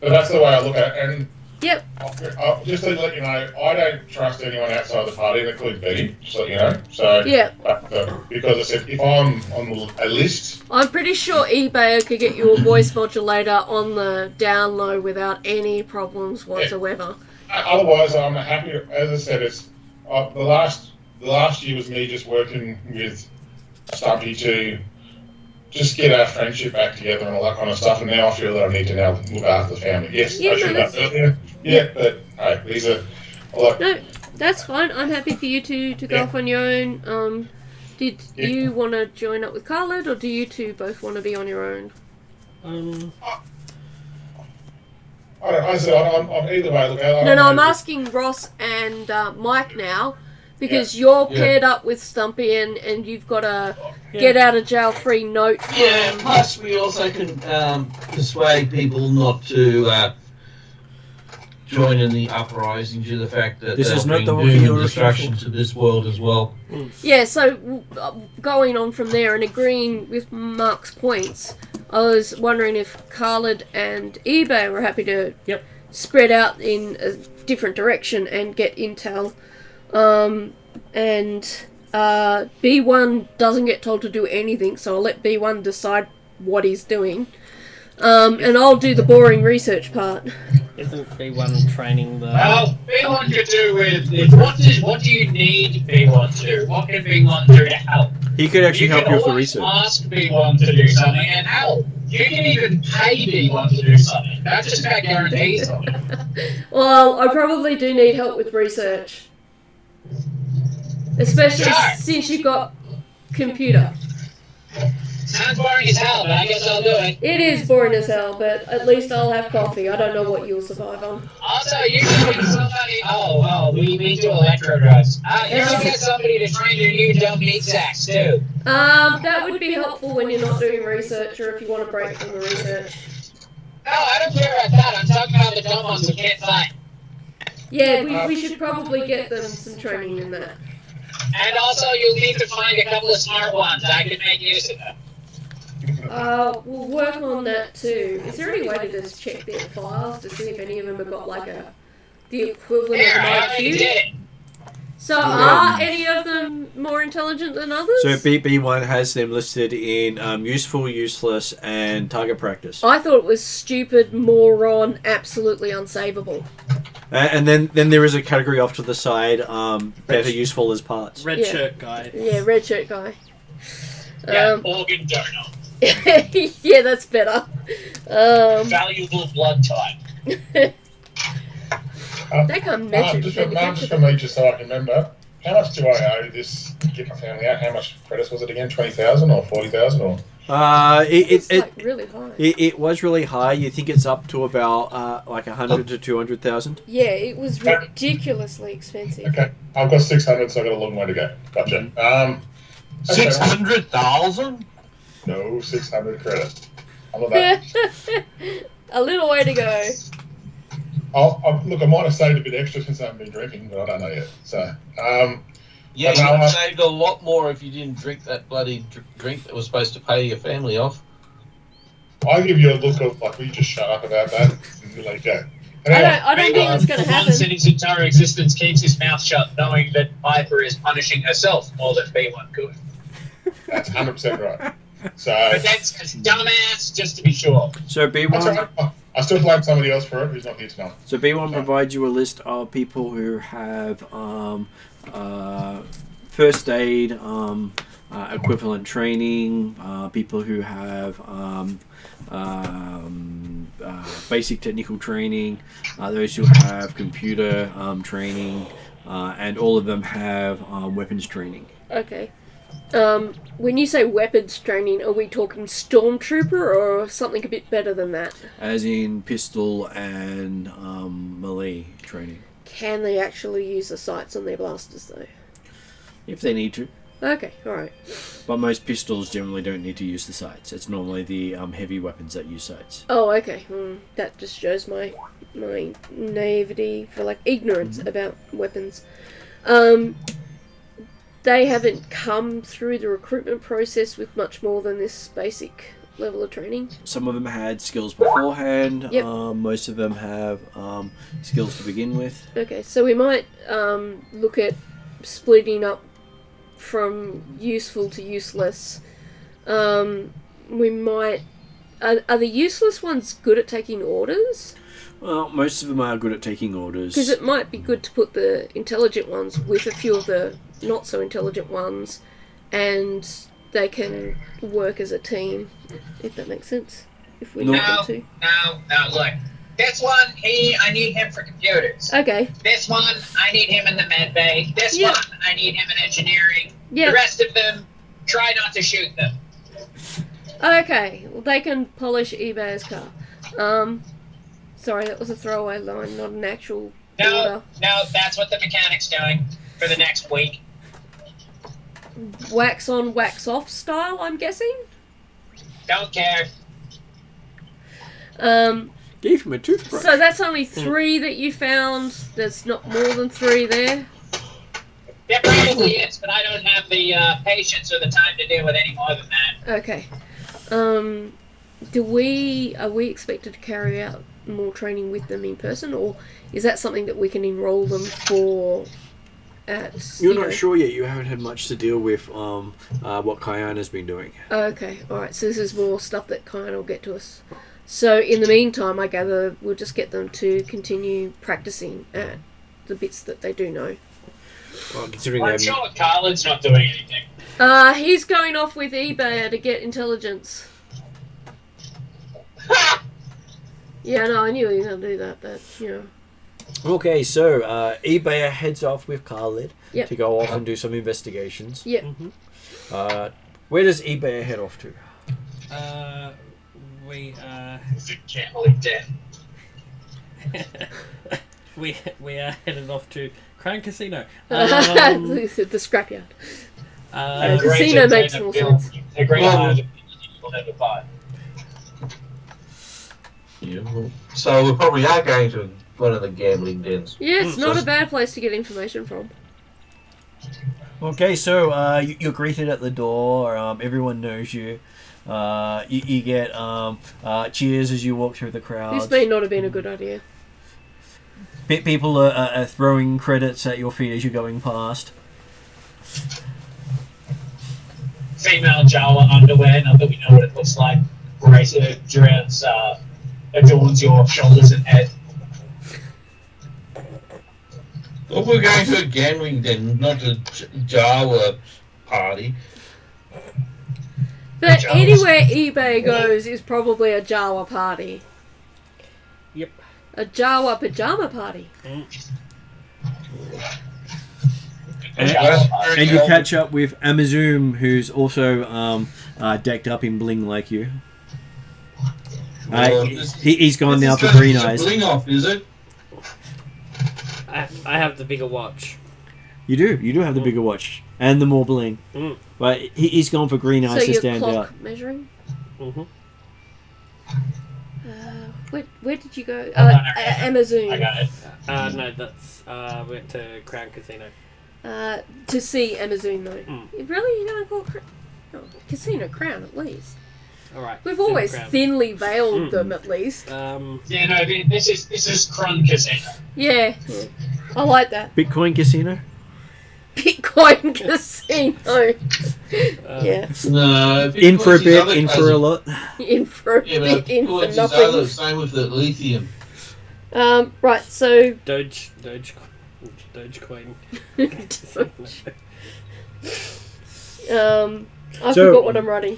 that's the way I look at it. And Yep. just to let you know, I don't trust anyone outside the party, including Betty, just to let you know. So, Yeah. Because I said, if I'm on a list... I'm pretty sure eBay could get you a voice modulator on the down low without any problems whatsoever. Otherwise, I'm happy. As I said, it's the last year was me just working with Stumpy to just get our friendship back together and all that kind of stuff. And now I feel that I need to now look after the family. Yes, I should have done earlier. Yeah, but hey, these are like. No, that's fine. I'm happy for you to go off on your own. Did you want to join up with Khaled, or do you two both want to be on your own? I don't know. I said, I'm either way. Look, No, I'm asking Ross and Mike now, because you're paired up with Stumpy and you've got a get out of jail free note. Yeah, plus we also can persuade people not to join in the uprising due to the fact that This is not the doom and destruction to this world as well. Yeah, so going on from there and agreeing with Mark's points, I was wondering if Khaled and eBay were happy to spread out in a different direction and get intel. And B1 doesn't get told to do anything, so I'll let B1 decide what he's doing. And I'll do the boring research part. Isn't B1 training the... Well, B1 could do with... What do you need B1 to do? What can B1 do to help? He could actually help you with the research. You can ask B1 to do something and help. You can even pay B1 to do something. That's just about guarantees. Well, I probably do need help with research. Especially since you've got computer. Sounds boring as hell, but I guess I'll do it. It is boring as hell, but at least I'll have coffee. I don't know what you'll survive on. Also, you can get somebody... we need to electro drugs. You can get somebody to train your new dumb meat sacks, too. That would be helpful when you're not doing research or if you want to break from the research. No, I don't care about that. I'm talking about the dumb ones who can't fight. Yeah, we should probably get them some training in that. And also, you'll need to find a couple of smart ones. I can make use of them. We'll work on that too. Is there any way to just check their files to see if any of them have got like the equivalent of an IQ? So are any of them more intelligent than others? So B1 has them listed in useful, useless, and target practice. I thought it was stupid, moron, absolutely unsavable. And then there is a category off to the side, better useful as parts. Red shirt guy. Yeah, red shirt guy. Organ donor. Yeah, that's better. Valuable blood type. They can't measure. Just for me, just so I can remember, how much do I owe this to get my family out? How much credits was it again? 20,000 or 40,000 or? It's like really high. It was really high. You think it's up to about like 100 to 200,000? Yeah, it was ridiculously expensive. Okay, I've got 600, so I've got a long way to go. Gotcha. 600,000? No, 600 credits. How about that? A little way to go. Look, I might have saved a bit extra since I haven't been drinking, but I don't know yet. So, yeah, you would have saved a lot more if you didn't drink that bloody drink that was supposed to pay your family off. I'll give you a look of, like, will you just shut up about that and let it go? I don't think it's going to Once in happen. his entire existence keeps his mouth shut, knowing that Piper is punishing herself more than B1 could. That's 100% right. So But that's a dumbass, just to be sure. So that's B1, right. I still blame somebody else for it who's not here tonight. so B1 provides you a list of people who have first aid equivalent training, people who have basic technical training, those who have computer training, and all of them have weapons training. Okay. When you say weapons training, are we talking stormtrooper or something a bit better than that? As in pistol and melee training. Can they actually use the sights on their blasters though? If they need to. Okay, alright. But most pistols generally don't need to use the sights. It's normally the heavy weapons that use sights. Oh, okay. That just shows my naivety, for like ignorance about weapons. They haven't come through the recruitment process with much more than this basic level of training. Some of them had skills beforehand. Yep. Most of them have skills to begin with. Okay, so we might look at splitting up from useful to useless. We might... Are the useless ones good at taking orders? Well, most of them are good at taking orders. Because it might be good to put the intelligent ones with a few of the not so intelligent ones, and they can work as a team, if that makes sense. If we need them to. No, look. This one, I need him for computers. Okay. This one, I need him in the med bay. This Yeah. one, I need him in engineering. Yeah. The rest of them, try not to shoot them. Okay. Well, they can polish eBay's car. Sorry, that was a throwaway line, not an actual order. No, that's what the mechanic's doing for the next week. Wax on, wax off style, I'm guessing? Don't care. Gave him a toothbrush. So that's only 3 that you found. There's not more than 3 there. There probably is, but I don't have the patience or the time to deal with any more than that. Okay. Are we expected to carry out more training with them in person, or is that something that we can enroll them for at... You're not sure yet. You haven't had much to deal with what Kayana's been doing. Okay, alright. So this is more stuff that kind of will get to us. So in the meantime, I gather we'll just get them to continue practicing at the bits that they do know. Well, considering I'm they sure Carlin's not doing anything. He's going off with eBay to get intelligence. Yeah, no, I knew he was going to do that, but, you know. Okay, so eBay heads off with Khalid Yep. to go off and do some investigations. Yep. Where does eBay head off to? We Gambling debt. we are headed off to Crown Casino. The scrapyard. A casino greater makes than more a bill- sense. A greater Well, amount of you will never buy. Yeah. So we probably are going to one of the gambling dens. Yeah, it's not a bad place to get information from. Okay, so you're greeted at the door. Everyone knows you. You get cheers as you walk through the crowd. This may not have been a good idea. People are throwing credits at your feet as you're going past. Female Jawa underwear, not that we know what it looks like. Grace adorns your shoulders and head. Well, we're going to a gambling den, not a Jawa party. But Pajamas. anywhere eBay goes is probably a Jawa party. Yep. A Jawa pajama party. And you catch up with Amazum, who's also decked up in bling like you. He's gone now for green eyes. Bling off, is it? I have the bigger watch. You do have the bigger watch and the more bling. Mm. But he's gone for green eyes So to your stand clock out. measuring? Mm-hmm. Where did you go? I Amazon. got it. No, that's we went to Crown Casino. To see Amazon though. Mm. Really? You're gonna call it Casino Crown at least? All right. We've always Super Crown. thinly veiled them, at least. Yeah, no, this is Crun Casino. Yeah. I like that. Bitcoin casino. Bitcoin casino. Yeah. No, In for a because his bit, other in for a cousin- lot. In for a Yeah, bit, but in for towards his other, nothing. same with the lithium. Right, so Dogecoin. I So- forgot what I'm writing.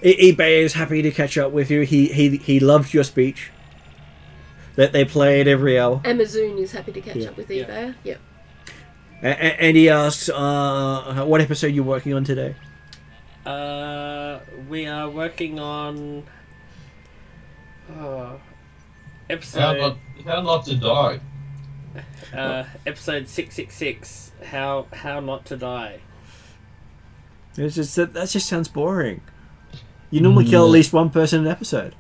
eBay is happy to catch up with you. He loved your speech that they play at every hour. Amazon is happy to catch Yeah. up with eBay. Yep. And he asks, what episode you're working on today? We are working on How not to die. episode 666. How not to die. It's just that just sounds boring. You normally kill at least one person an episode.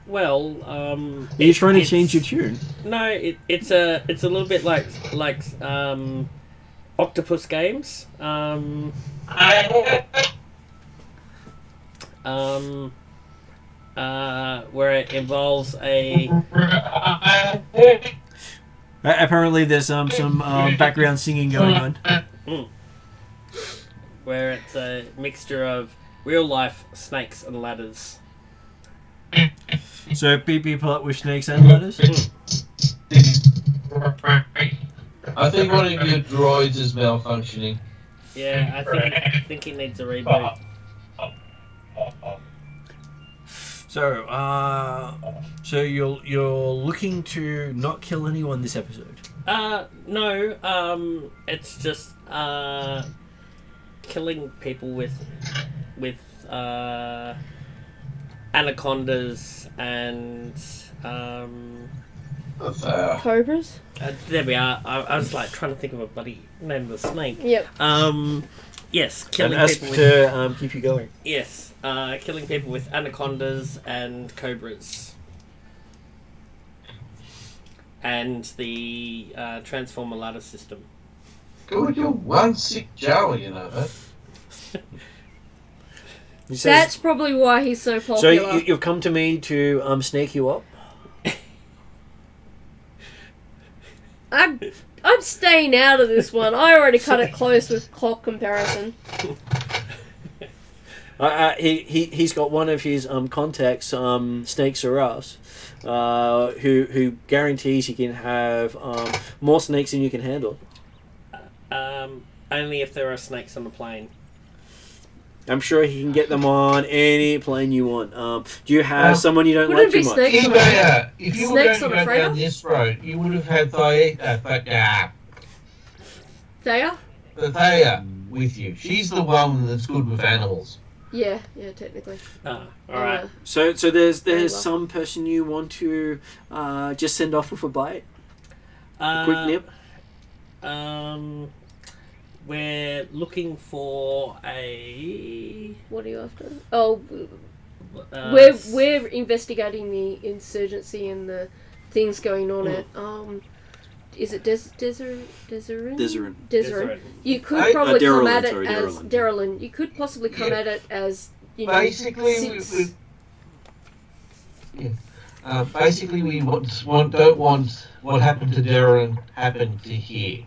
Well, Are you trying to change your tune? No, it's a little bit like Octopus Games. Where it involves a Apparently, there's some background singing going on. where it's a mixture of real life snakes and ladders. So PP plot with snakes and ladders. I think one of your droids is malfunctioning. Yeah, I think it needs a reboot. So you're looking to not kill anyone this episode. No, it's just killing people with anacondas and Cobras? there we are. I was like trying to think of a bloody name of the snake. Yep. Yes, And killing ask people with to keep you going. yes, killing people with anacondas and cobras, and the transformer ladder system. Good, you're one sick Joe, you know that. He says, That's probably why he's so so popular. you've come to me to snake you up. I'm staying out of this one. I already cut it close with clock comparison. He's got one of his contacts, Snakes Are Us, who guarantees he can have more snakes than you can handle. Only if there are snakes on the plane. I'm sure he can get them on any plane you want. Do you have someone you don't Wouldn't like it too be much? snakes on a If you were Snakes going on to a go freighter? down this road, you would have had Thea with you. She's the one that's good with animals. Yeah, technically. All right. So there's Very well. some person you want to just send off with a bite, a quick nip. We're looking for a. What are you after? Oh, Uh, we're investigating the insurgency and the things going on at is it Desert? Desert. You could probably come Derelin, at it sorry, as Derelin. Derelin. You could possibly come at it as Basically, since- basically we don't want what happened to Darren happen to here.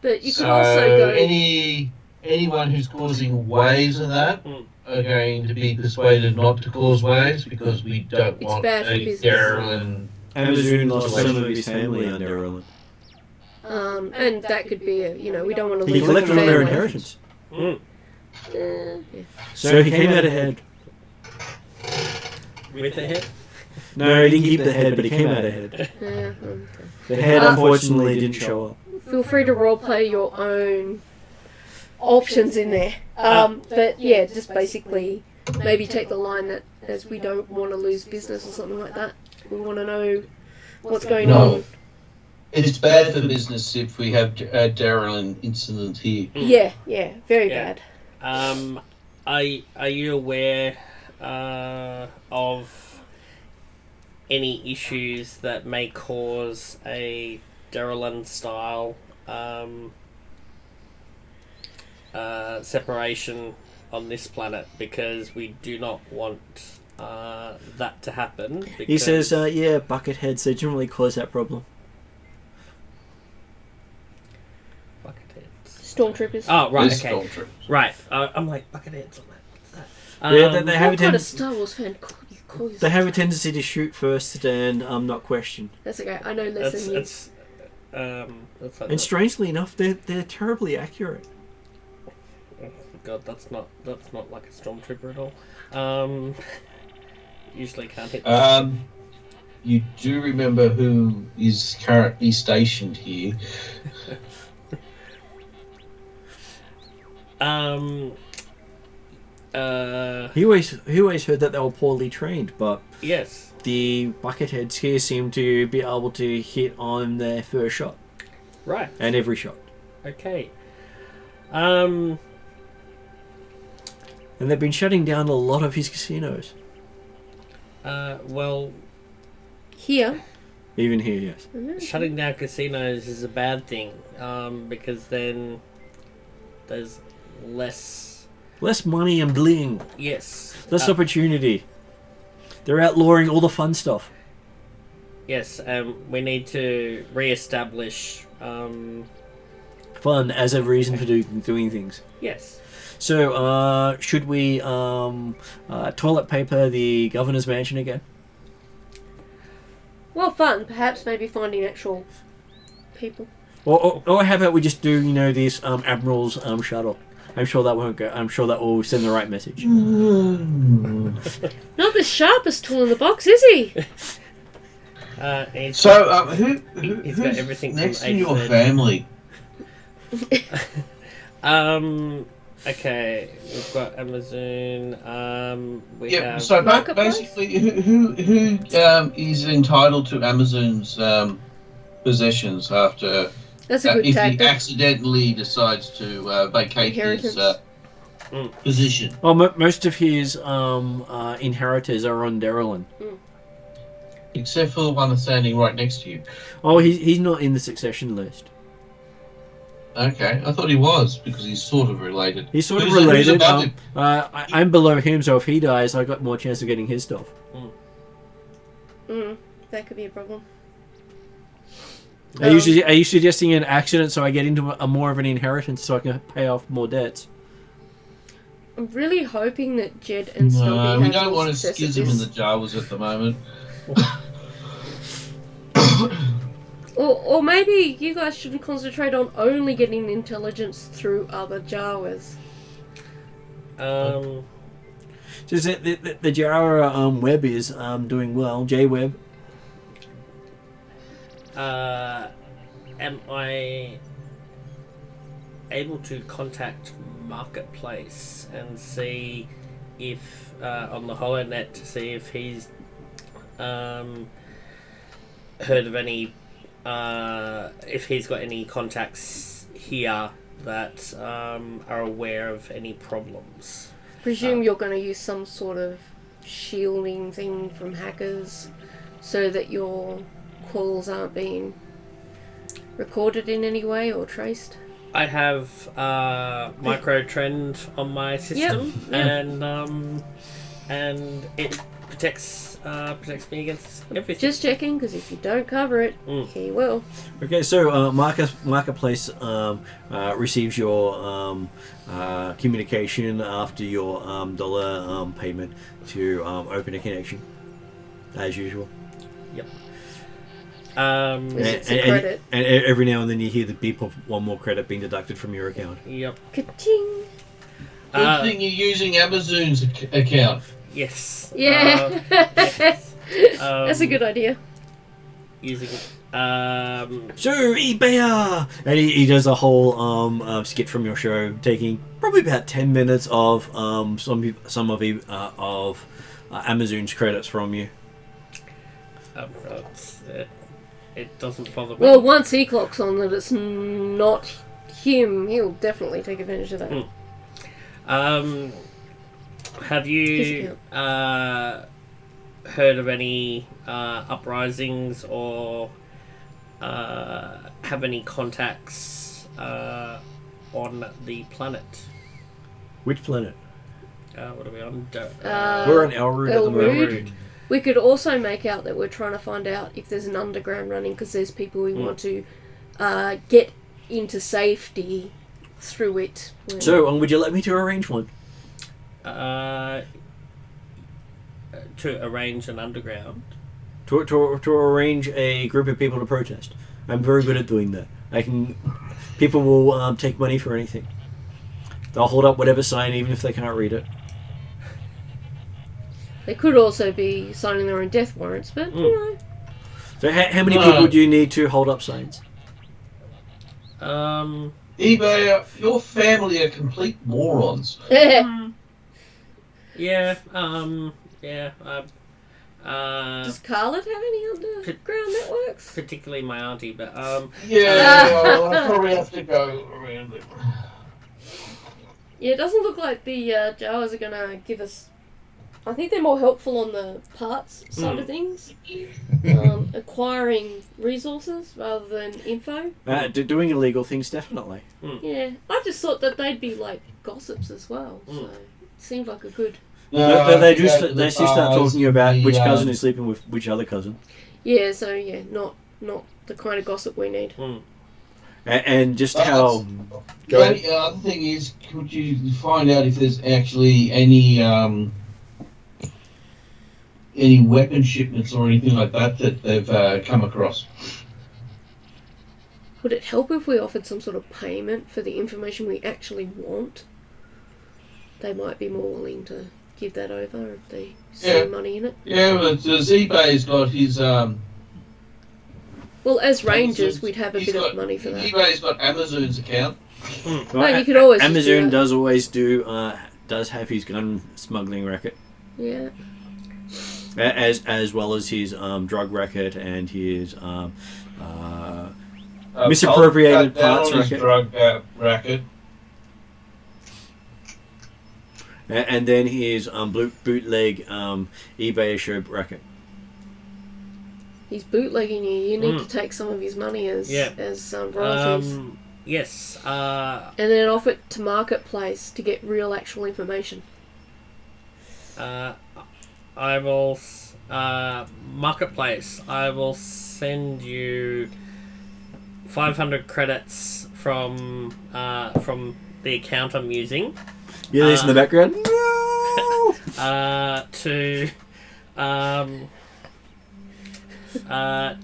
but you could So also go. anyone who's causing waves of that are going to be persuaded not to cause waves because we don't It's want bad for a business. Darren. Amazon lost some of his family on Derelin. And that could be we don't want to He lose collected the all their family. inheritance. Yeah. So he came out ahead. with the head. No, he didn't keep the head, but he came out ahead. Yeah, The head, unfortunately, didn't show up. Feel free to roleplay your own options in there. But yeah, just basically maybe take the line that as we don't want to lose business or something like that. We want to know what's going on. It's bad for business if we have a Darren incident here. Yeah, very Yeah. bad. Are you aware of any issues that may cause a Darylin style separation on this planet because we do not want that to happen. Because... He says, yeah, bucketheads, they generally cause that problem. Bucketheads. Stormtroopers. Oh, right, This okay. Stormtroopers. Right, I'm like, bucketheads, I'm like, what's that? Yeah, they have a What kind of tendency. Star Wars fan call you? They have a tendency to shoot first and not question. That's okay. I know less than you. It's that's like And strangely enough, they're terribly accurate. oh, God, that's not like a stormtrooper at all. Usually can't hit. You do remember who is currently stationed here? He always heard that they were poorly trained, but Yes. the bucketheads here seem to be able to hit on their first shot Right. and every shot. Okay. And they've been shutting down a lot of his casinos. Well, Here. Even here, yes. shutting down casinos is a bad thing, because then there's less. Less money and bling. Yes. Less opportunity. They're outlawing all the fun stuff. Yes, we need to re-establish. Fun as a reason for doing things. Yes. So, should we toilet paper the governor's mansion again? Well, fun. Perhaps maybe finding actual people. Or how about we just do, this Admiral's shuttle? I'm sure that won't go. I'm sure that will send the right message. Not the sharpest tool in the box, is he? He's So, he's who's got everything from next A in to your Z. family? Okay, we've got Amazon. We Yeah. have. So Marketplace? basically, who is entitled to Amazon's possessions after That's a good if he tactic. accidentally decides to vacate his Inheritance. position? Oh, most of his inheritors are on Derelin. Except for the one that's standing right next to you. Oh, he's not in the succession list. Okay, I thought he was because he's sort of related. He's sort of Who's related. above him? I'm below him, so if he dies, I got more chance of getting his stuff. That could be a problem. Are you suggesting an accident so I get into a more of an inheritance so I can pay off more debts? I'm really hoping that Jed and Stumpy No, have we don't more want a success at schism in this. the Jawas at the moment. Or maybe you guys should concentrate on only getting intelligence through other Jawas. Just the Jara web is doing well. J-Web. Am I able to contact Marketplace and see if on the HoloNet to see if he's heard of any if he's got any contacts here that are aware of any problems? Presume you're going to use some sort of shielding thing from hackers so that your calls aren't being recorded in any way or traced. I have microtrend on my system, and it protects me against everything. Just checking, because if you don't cover it, he will. Okay, so Marketplace receives your communication after your dollar payment to open a connection, as usual. Yep. It's a credit. And every now and then you hear the beep of one more credit being deducted from your account. Yep. Ka-ching! Good thing you're using Amazon's account. Yes. Yeah. Yes. That's a good idea. Using So eBayer, and he does a whole skit from your show, taking probably about 10 minutes of some of Amazon's credits from you. it doesn't bother me. Well, once he clocks on that it's not him, he'll definitely take advantage of that. Have you heard of any uprisings or have any contacts on the planet? Which planet? What are we on? We're on Elrood at the moment. Elrood. We could also make out that we're trying to find out if there's an underground running, because there's people we want to get into safety through it. So, would you like me to arrange one? To arrange an underground. To arrange a group of people to protest. I'm very good at doing that. People will take money for anything. They'll hold up whatever sign, even if they can't read it. They could also be signing their own death warrants, but you know. So how many people do you need to hold up signs? eBay, your family are complete morons. Yeah. Does Scarlet have any underground networks? Particularly my auntie, but well, I probably have to go around it. Yeah, it doesn't look like the Jawas are gonna give us. I think they're more helpful on the parts side of things, acquiring resources rather than info. Doing illegal things, definitely. Yeah, I just thought that they'd be like gossips as well. So it seemed like a good. They just start talking about which cousin is sleeping with which other cousin. Yeah, so not the kind of gossip we need. And just how. The other thing is, could you find out if there's actually any weapon shipments or anything like that they've come across? Would it help if we offered some sort of payment for the information we actually want? They might be more willing to give that over if they see money in it. Yeah, but eBay's got his... well, as rangers, we'd have a bit of money for that. eBay's got Amazon's account. No, you could always Amazon does have his gun smuggling racket. Yeah. As well as his drug racket and his misappropriated parts racket. Drug racket. And then his bootleg eBay show racket. He's bootlegging you. You need to take some of his money as royalties. Yes. And then offer it to Marketplace to get real actual information. I will Marketplace. I will send you 500 credits from the account I'm using. Yeah, there's in the background. No!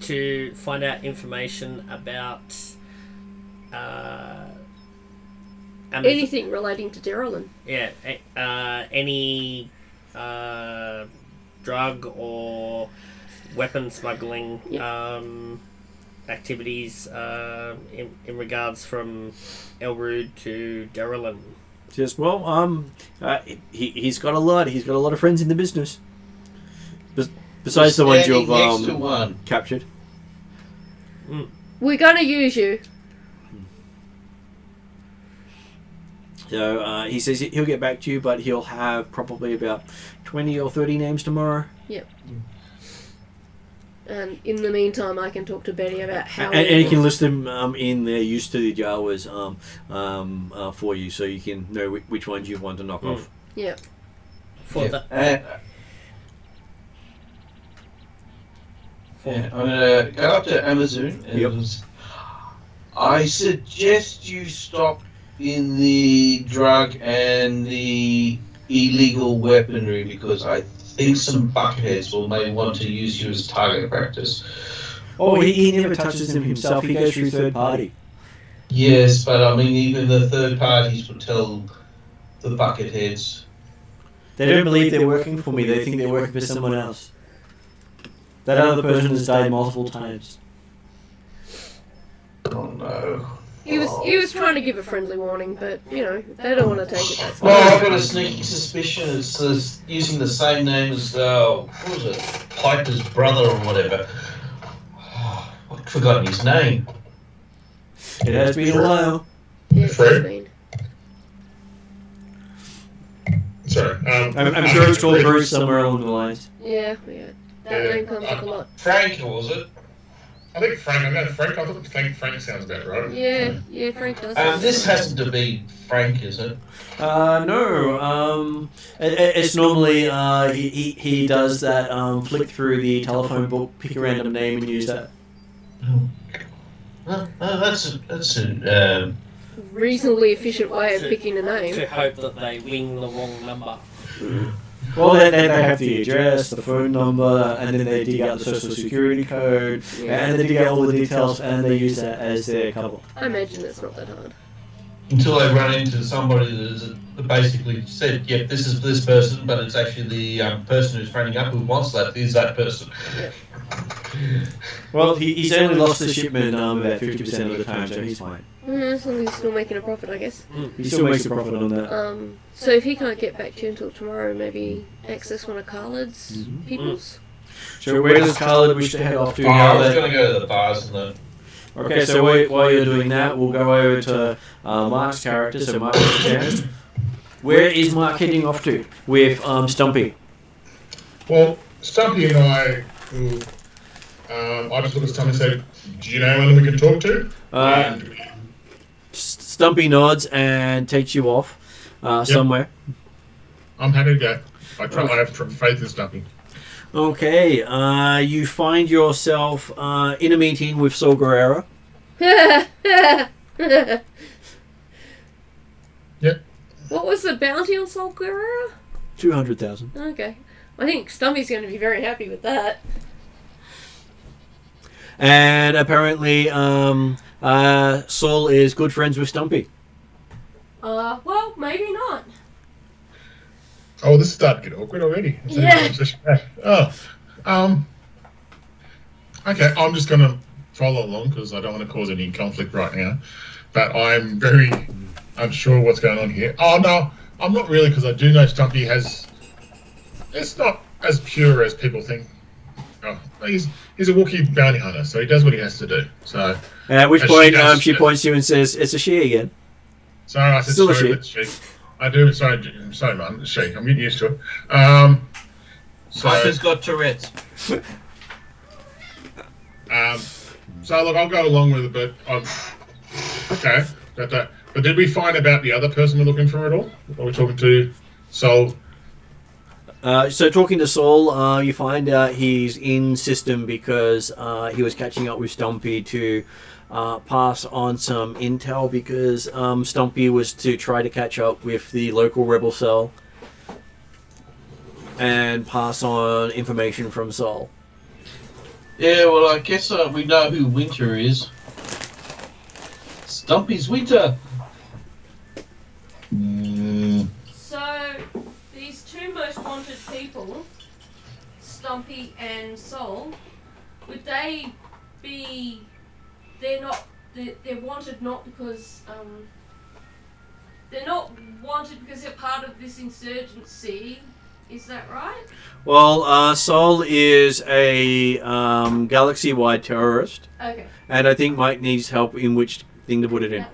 To find out information about anything relating to Derelin. Yeah, any drug or weapon smuggling activities in regards from Elrood to Derelin. Just he's got a lot. He's got a lot of friends in the business. Besides the ones you've captured. We're gonna use you. So he says he'll get back to you, but he'll have probably about 20 or 30 names tomorrow. Yep. And in the meantime, I can talk to Betty about how. And he can list them in their use to the Jawas for you, so you can know which ones you want to knock off. Yep. I'm gonna go up to Amazon and I suggest you stop in the drug and the illegal weaponry, because I think some buckheads may want to use you as target practice. Oh, he never touches them himself. He goes through third party. Yes, but I mean, even the third parties would tell the bucketheads. They don't believe they're working for me. They think they're working for someone else. That other person has died multiple times. Oh no. He was trying to give a friendly warning, but they don't want to take it that far. Well, I've got a sneaky suspicion it's using the same name as what was it, Piper's brother or whatever. I've forgotten his name. It has been a while. Yeah, it's been. Sorry. I'm sure it's called Bruce somewhere along the lines. Yeah. That name comes up a lot. Frank, was it? I think Frank. I'm going Frank. I think Frank sounds better, right? Yeah, Frank does. This hasn't to be Frank, is it? No. It's normally he does that. Flick through the telephone book, pick a random name, and use that. That's a Reasonably efficient way of picking a name. To hope that they wing the wrong number. Well, they have the address, the phone number, and then they dig out the social security code, and they dig out all the details, and they use that as their cover. I imagine that's not that hard. until they run into somebody that basically said, "Yep, this is this person," but it's actually the person who's phoning up who wants that is that person. Yeah. Well, he's only lost the shipment about 50% of the time, so he's fine. As long as he's still making a profit, I guess. He still makes a profit on that. So if he can't get back to you until tomorrow, maybe access one of Khaled's peoples. So where does Khaled wish to head off to? I was going to go to the bars and the... Okay, so while you're doing that, we'll go over to Mark's character. So Mark has a chance. Where is Mark heading off to with Stumpy? Well, Stumpy and I just looked at Stumpy and said, "Do you know anyone we can talk to?" Stumpy nods and takes you off somewhere. I'm happy to go. I have faith in Stumpy. Okay, you find yourself in a meeting with Saul Guerrero. Yep. What was the bounty on Saul Guerrero? 200,000. Okay. I think Stumpy's going to be very happy with that. And apparently, Saul is good friends with Stumpy. Well, maybe not. Oh, this is starting to get awkward already. Yeah. Okay, I'm just going to follow along because I don't want to cause any conflict right now. But I'm very unsure what's going on here. Oh, no, I'm not really, because I do know Stumpy has... It's not as pure as people think. Oh, he's a Wookiee bounty hunter, so he does what he has to do. So At which point, she points to you and says, "It's a she again." Sorry, I said Still a sorry, she. it's she. I do, sorry, man, it's she. I'm getting used to it. Piper's got Tourette's. So look, I'll go along with it, but okay. But did we find about the other person we're looking for at all? Are we talking to Saul? So talking to Saul, you find out he's in system because he was catching up with Stumpy to pass on some intel because Stumpy was to try to catch up with the local rebel cell and pass on information from Saul. Yeah, well, I guess we know who Winter is. Stumpy's Winter. So, these two most wanted people, Stumpy and Saul, would they be... They're wanted not because... they're not wanted because they're part of this insurgency. Is that right? Well, Saul is a galaxy-wide terrorist, Okay. and I think Mike needs help in which thing to put it in.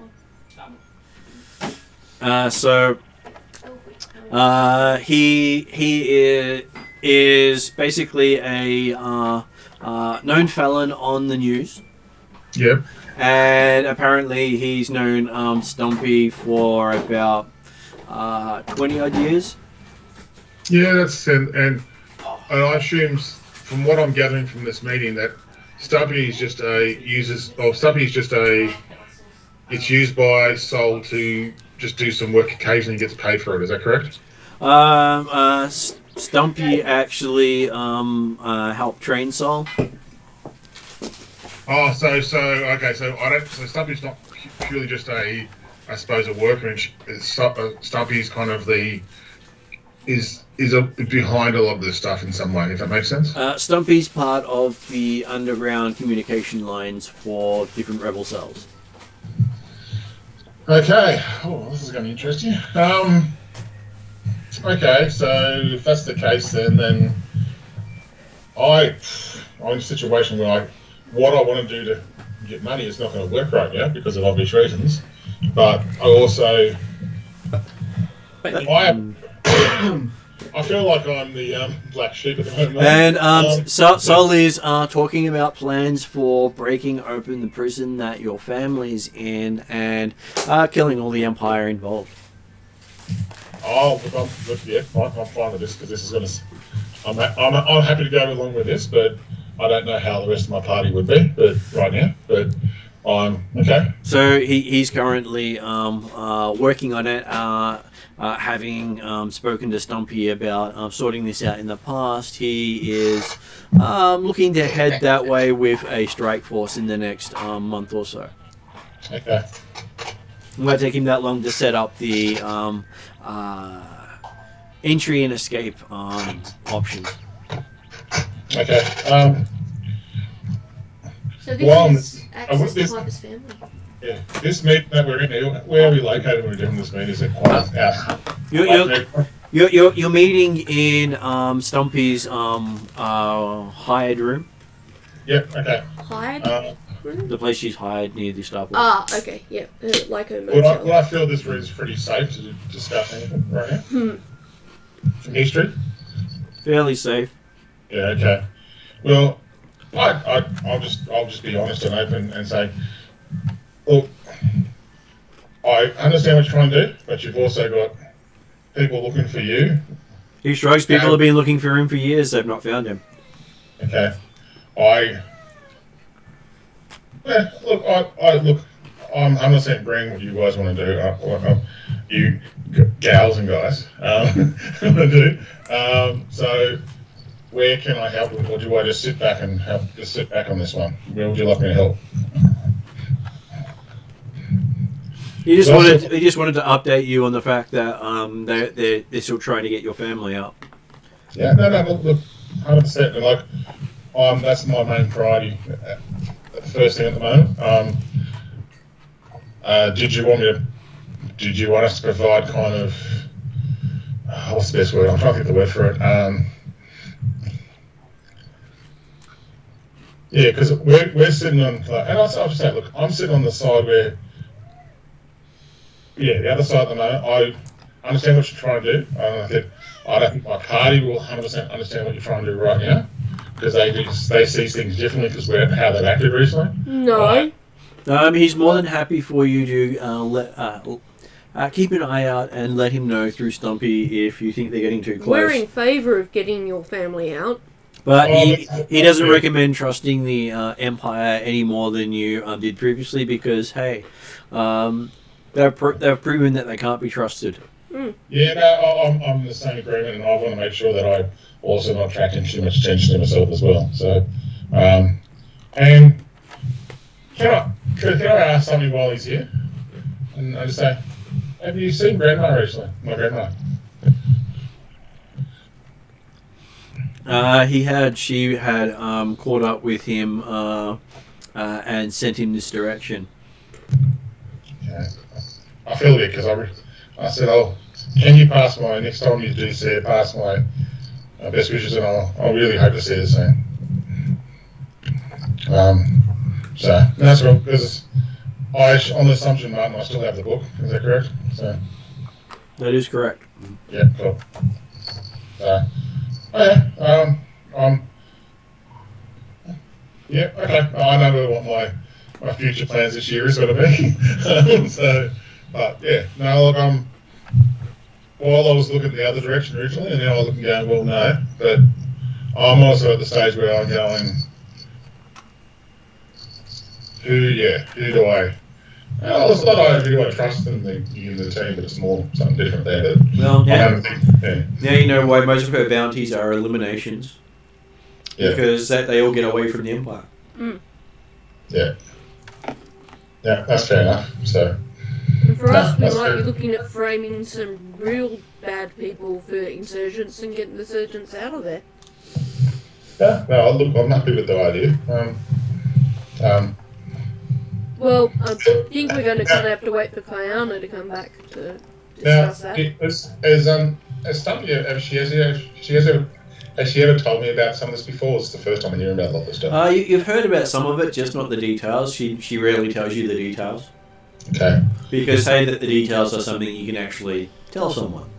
He is basically a known felon on the news. Yep. And apparently he's known Stumpy for about 20 odd years. Yeah, that's and I assume from what I'm gathering from this meeting that Stumpy is just it's used by Saul to just do some work occasionally and gets paid for it. Is that correct? Stumpy actually helped train Saul. Oh, so Stumpy's not purely just I suppose a worker. Stumpy's kind of is behind a lot of this stuff in some way, if that makes sense. Stumpy's part of the underground communication lines for different rebel cells. Okay. Oh, this is going to interest you. Okay, so if that's the case, then I'm in a situation where what I want to do to get money is not going to work right now because of obvious reasons. But I also I feel like I'm the black sheep at the moment. And Sol is talking about plans for breaking open the prison that your family's in and killing all the Empire involved. Oh, look, I'm fine with this because this is going to. I'm happy to go along with this, but I don't know how the rest of my party would be. But right now, I'm okay. So he's currently working on it. Having spoken to Stumpy about sorting this out in the past, he is looking to head that way with a strike force in the next month or so. Okay. It won't take him that long to set up the entry and escape options. Okay. So this is access to Piper's family. Yeah. This meeting that we're in, where are we located when we're doing this meeting? Is it quite out? You're meeting in Stumpy's hired room. Yep. Okay. Hired? The place she's hired near the Star Port. Ah, okay, yeah, like a Would motel. I feel this room is pretty safe to discuss anything right now? From history? Fairly safe. Yeah, okay. Well, I'll just be honest and open and say, look, I understand what you're trying to do, but you've also got people looking for you. He strikes people have been looking for him for years. They've not found him. Okay. I'm not saying agreeing what you guys want to do. You gals and guys want to do. So where can I help, or do I just sit back and help? Just sit back on this one. Where would you like me to help? He just wanted to update you on the fact that they're still trying to get your family out. Yeah, no, look, 100%. And that's my main priority. The first thing at the moment. Did you want us to provide kind of what's the best word? I'm trying to think of the word for it. Yeah, because we're sitting on, and I'll just say, look, I'm sitting on the side where, the other side at the moment. I understand what you're trying to do. I don't think my party will 100% understand what you're trying to do right now, because they see things differently because we're how they've acted recently. No. He's more than happy for you to keep an eye out and let him know through Stumpy if you think they're getting too close. We're in favour of getting your family out. But he doesn't recommend trusting the Empire any more than you did previously because, hey, they've proven that they can't be trusted. Yeah, no, I'm in the same agreement, and I want to make sure that I also not attracting too much attention to myself as well. So, and can I ask something while he's here? And I just say, have you seen Grandma recently? My grandma. She had caught up with him and sent him this direction. Okay. I feel it because I said, "Oh, can you pass my next time you do see it? Pass my best wishes, and I'll really hope to see it soon." So that's real because on the assumption, Martin, I still have the book. Is that correct? So that is correct. Yeah, cool. Yeah, okay. I know what my future plans this year is going to be. But yeah, no, look, while I was looking the other direction originally, and now I'm looking going, well, no, but I'm also at the stage where I'm going, who do I? Well, it's not who do I trust in the team, but it's more something different there. Well, now you know why most of her bounties are eliminations. Yeah. Because they all get away from the Empire. Yeah. Yeah, that's fair enough. So. And for us, we might be looking at framing some real bad people for insurgents and getting the insurgents out of there. Yeah, no, look, I'm happy with the idea. Well, I think we're going to kind of have to wait for Kayana to come back to discuss that. Has Stumpy has she ever told me about some of this before? It's the first time I'm hearing about a lot of this stuff. You've heard about some of it, just not the details. She rarely tells you the details. Okay. Because say that the details are something you can actually tell someone.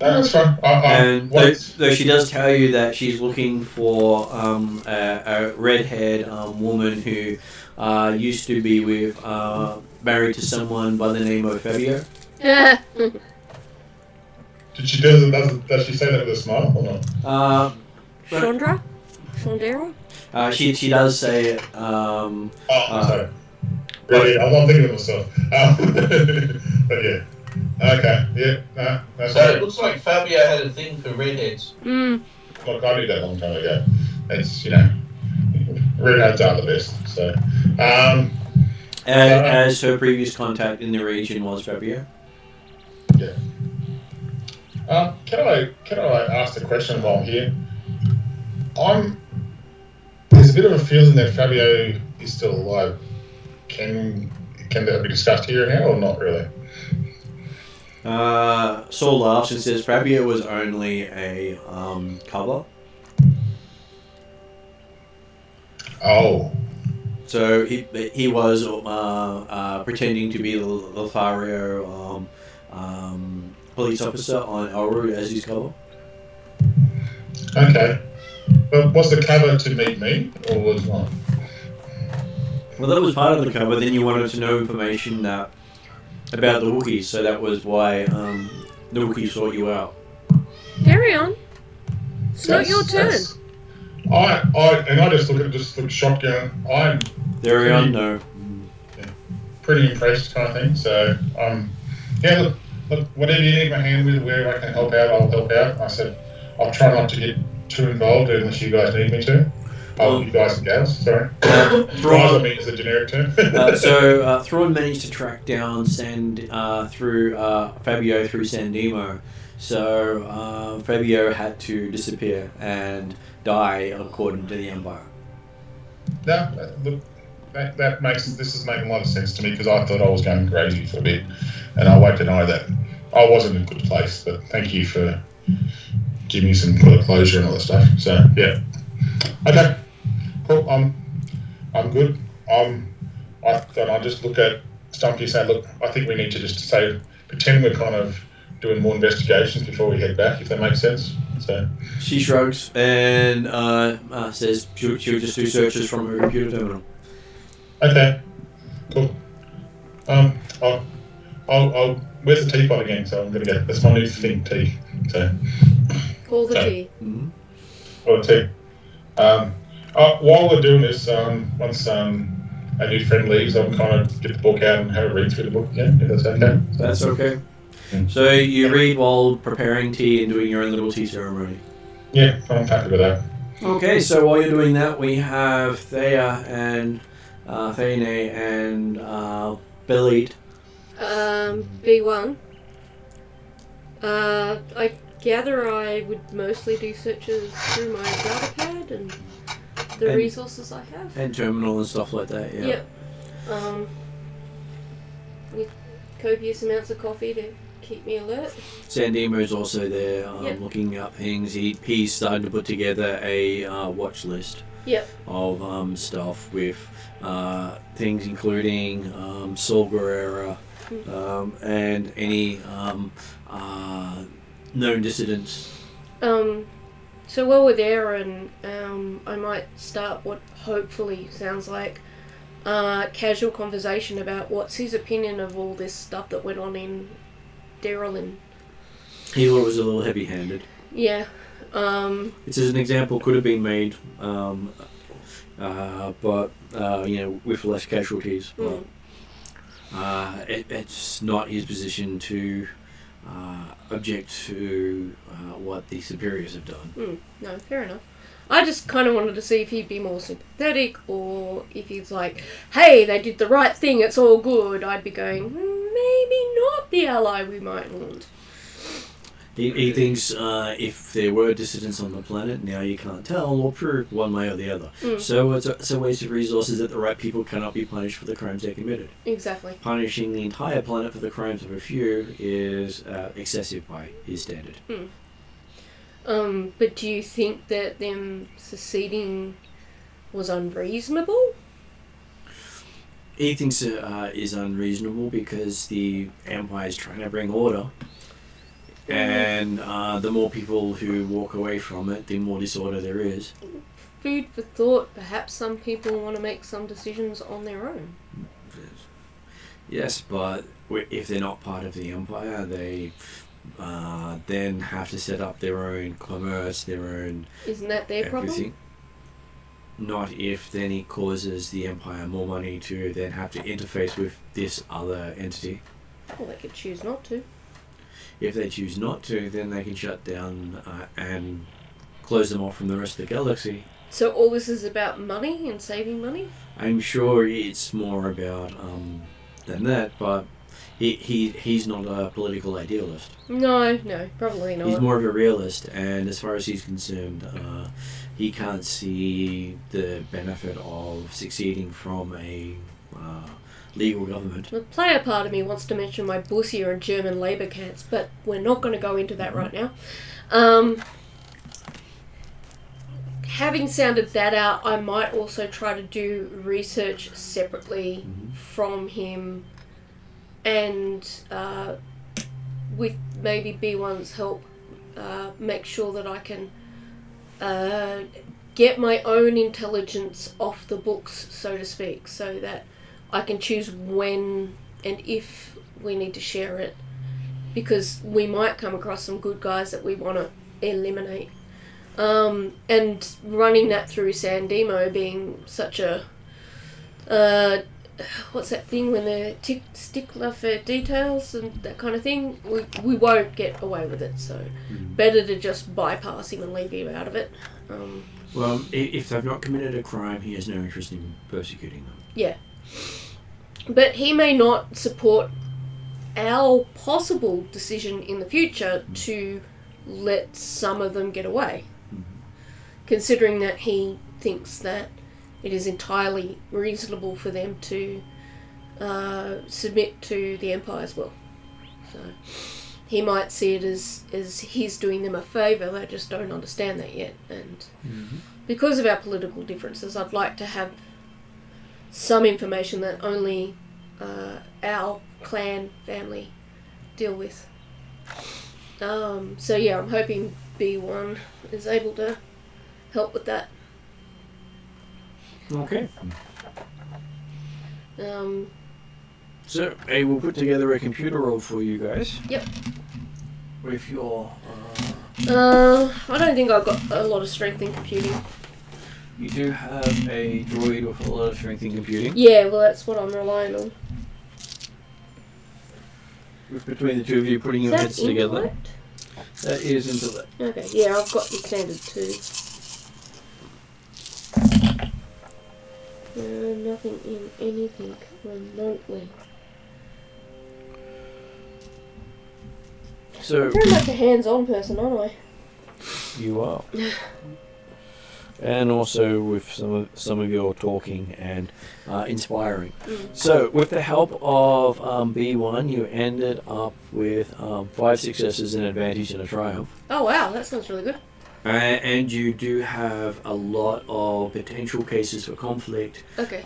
No, that's fine. And though she does tell you that she's looking for a red-haired woman who used to be married to someone by the name of Fabio. Yeah. Does she say that with a smile or not? Chandra? Chandera? She does say it. Sorry. Really, I'm thinking of myself. But yeah. Okay. Yeah. No, that's So right. it looks like Fabio had a thing for redheads. Mm. Look, I knew that a long time ago. It's, redheads are the best. So, And as her previous contact in the region was Fabio. yeah. Can I ask the question while I'm here? There's a bit of a feeling that Fabio is still alive. Can that be discussed here now or not really? Saul laughs and says Fabio was only a cover. Oh. So he was pretending to be the Lothario police officer on Elrood as his cover. Okay. But was the cover to meet me or was not? Well, that was part of the cover. Then you wanted to know information about the Wookiees, so that was why the Wookiees sought you out. Carry on. It's not your turn. I just look shocked. I'm Very no. pretty impressed, kind of thing. So yeah. Look, whatever you need my hand with, where I can help out, I'll help out. I said I'll try not to get too involved unless you guys need me to. You guys and gals, sorry. Guys, I mean, is a generic term. So Thrawn managed to track down through Fabio through San Dimo. So Fabio had to disappear and die according to the Empire. No, look, this is making a lot of sense to me because I thought I was going crazy for a bit, and I won't deny that I wasn't in a good place. But thank you for giving me some kind of closure and all that stuff. So yeah, okay, cool. I'm good. I just look at Stumpy and say, look, I think we need to just pretend we're kind of doing more investigations before we head back, if that makes sense. So she shrugs and says she'll just do searches from her computer terminal. Okay, cool. I'll where's the teapot again? So I'm gonna get that's my new thing, tea. So Call the tea. Mm-hmm. Or tea. While we're doing this, once a new friend leaves, I'll kind of get the book out and have a read through the book again, if that's okay. That's okay. So you read while preparing tea and doing your own little tea ceremony. Yeah, I'm happy with that. Okay, so while you're doing that, we have Thea and Thane and Belit. B1. I gather I would mostly do searches through my data pad and the resources I have. And terminal and stuff like that, yeah. Yep. With copious amounts of coffee to keep me alert. Sandimo's also there Yep. looking up things. He's starting to put together a watch list Yep. of stuff with things including Saul Guerrera and any known dissidents. So while we're there, and I might start what hopefully sounds like casual conversation about what's his opinion of all this stuff that went on in Derelin. He thought it was a little heavy-handed. Yeah. It's as an example could have been made, but with less casualties. But it's not his position to object to what the superiors have done. No, fair enough. I just kind of wanted to see if he'd be more sympathetic, or if he's like, hey, they did the right thing, it's all good. I'd be going, maybe not the ally we might want. He thinks if there were dissidents on the planet, now you can't tell or prove one way or the other. So it's a waste of resources that the right people cannot be punished for the crimes they committed. Exactly. Punishing the entire planet for the crimes of a few is excessive by his standard. But do you think that them seceding was unreasonable? He thinks it is unreasonable because the Empire is trying to bring order And the more people who walk away from it, the more disorder there is. Food for thought. Perhaps some people want to make some decisions on their own. Yes, but if they're not part of the Empire, they then have to set up their own commerce, their own Isn't that their everything. problem? Not if then it causes the Empire more money to then have to interface with this other entity. Well, they could choose not to. If they choose not to, then they can shut down and close them off from the rest of the galaxy. So all this is about money and saving money? I'm sure it's more about than that, but he's not a political idealist. No, probably not. He's more of a realist, and as far as he's concerned, he can't see the benefit of succeeding from a legal government. The player part of me wants to mention my Borussia and German labour camps, but we're not going to go into that right now. Having sounded that out, I might also try to do research separately from him, and with maybe B1's help, make sure that I can get my own intelligence off the books, so to speak, so that I can choose when and if we need to share it, because we might come across some good guys that we want to eliminate. And running that through San Demo being such a what's that thing when they're stickler for details and that kind of thing, we won't get away with it, so better to just bypass him and leave him out of it. Well, if they've not committed a crime, he has no interest in persecuting them. Yeah. But he may not support our possible decision in the future to let some of them get away, considering that he thinks that it is entirely reasonable for them to submit to the Empire's will. So he might see it as he's doing them a favour. They just don't understand that yet. And because of our political differences, I'd like to have some information that only our clan family deal with. So yeah, I'm hoping B1 is able to help with that. Okay. Um, So, I will put together a computer roll for you guys. Yep. With your... I don't think I've got a lot of strength in computing. You do have a droid with a lot of strength in computing. Yeah, well that's what I'm relying on. With between the two of you putting your heads together. Intellect? That is intellect. Okay, yeah, I've got the standard 2. Nothing in anything remotely. So, I'm very much a hands-on person, aren't I? you are. And also with some of your talking and inspiring. So, with the help of B1, you ended up with 5 successes, an advantage, and a triumph. Oh wow, that sounds really good. And you do have a lot of potential cases for conflict. Okay.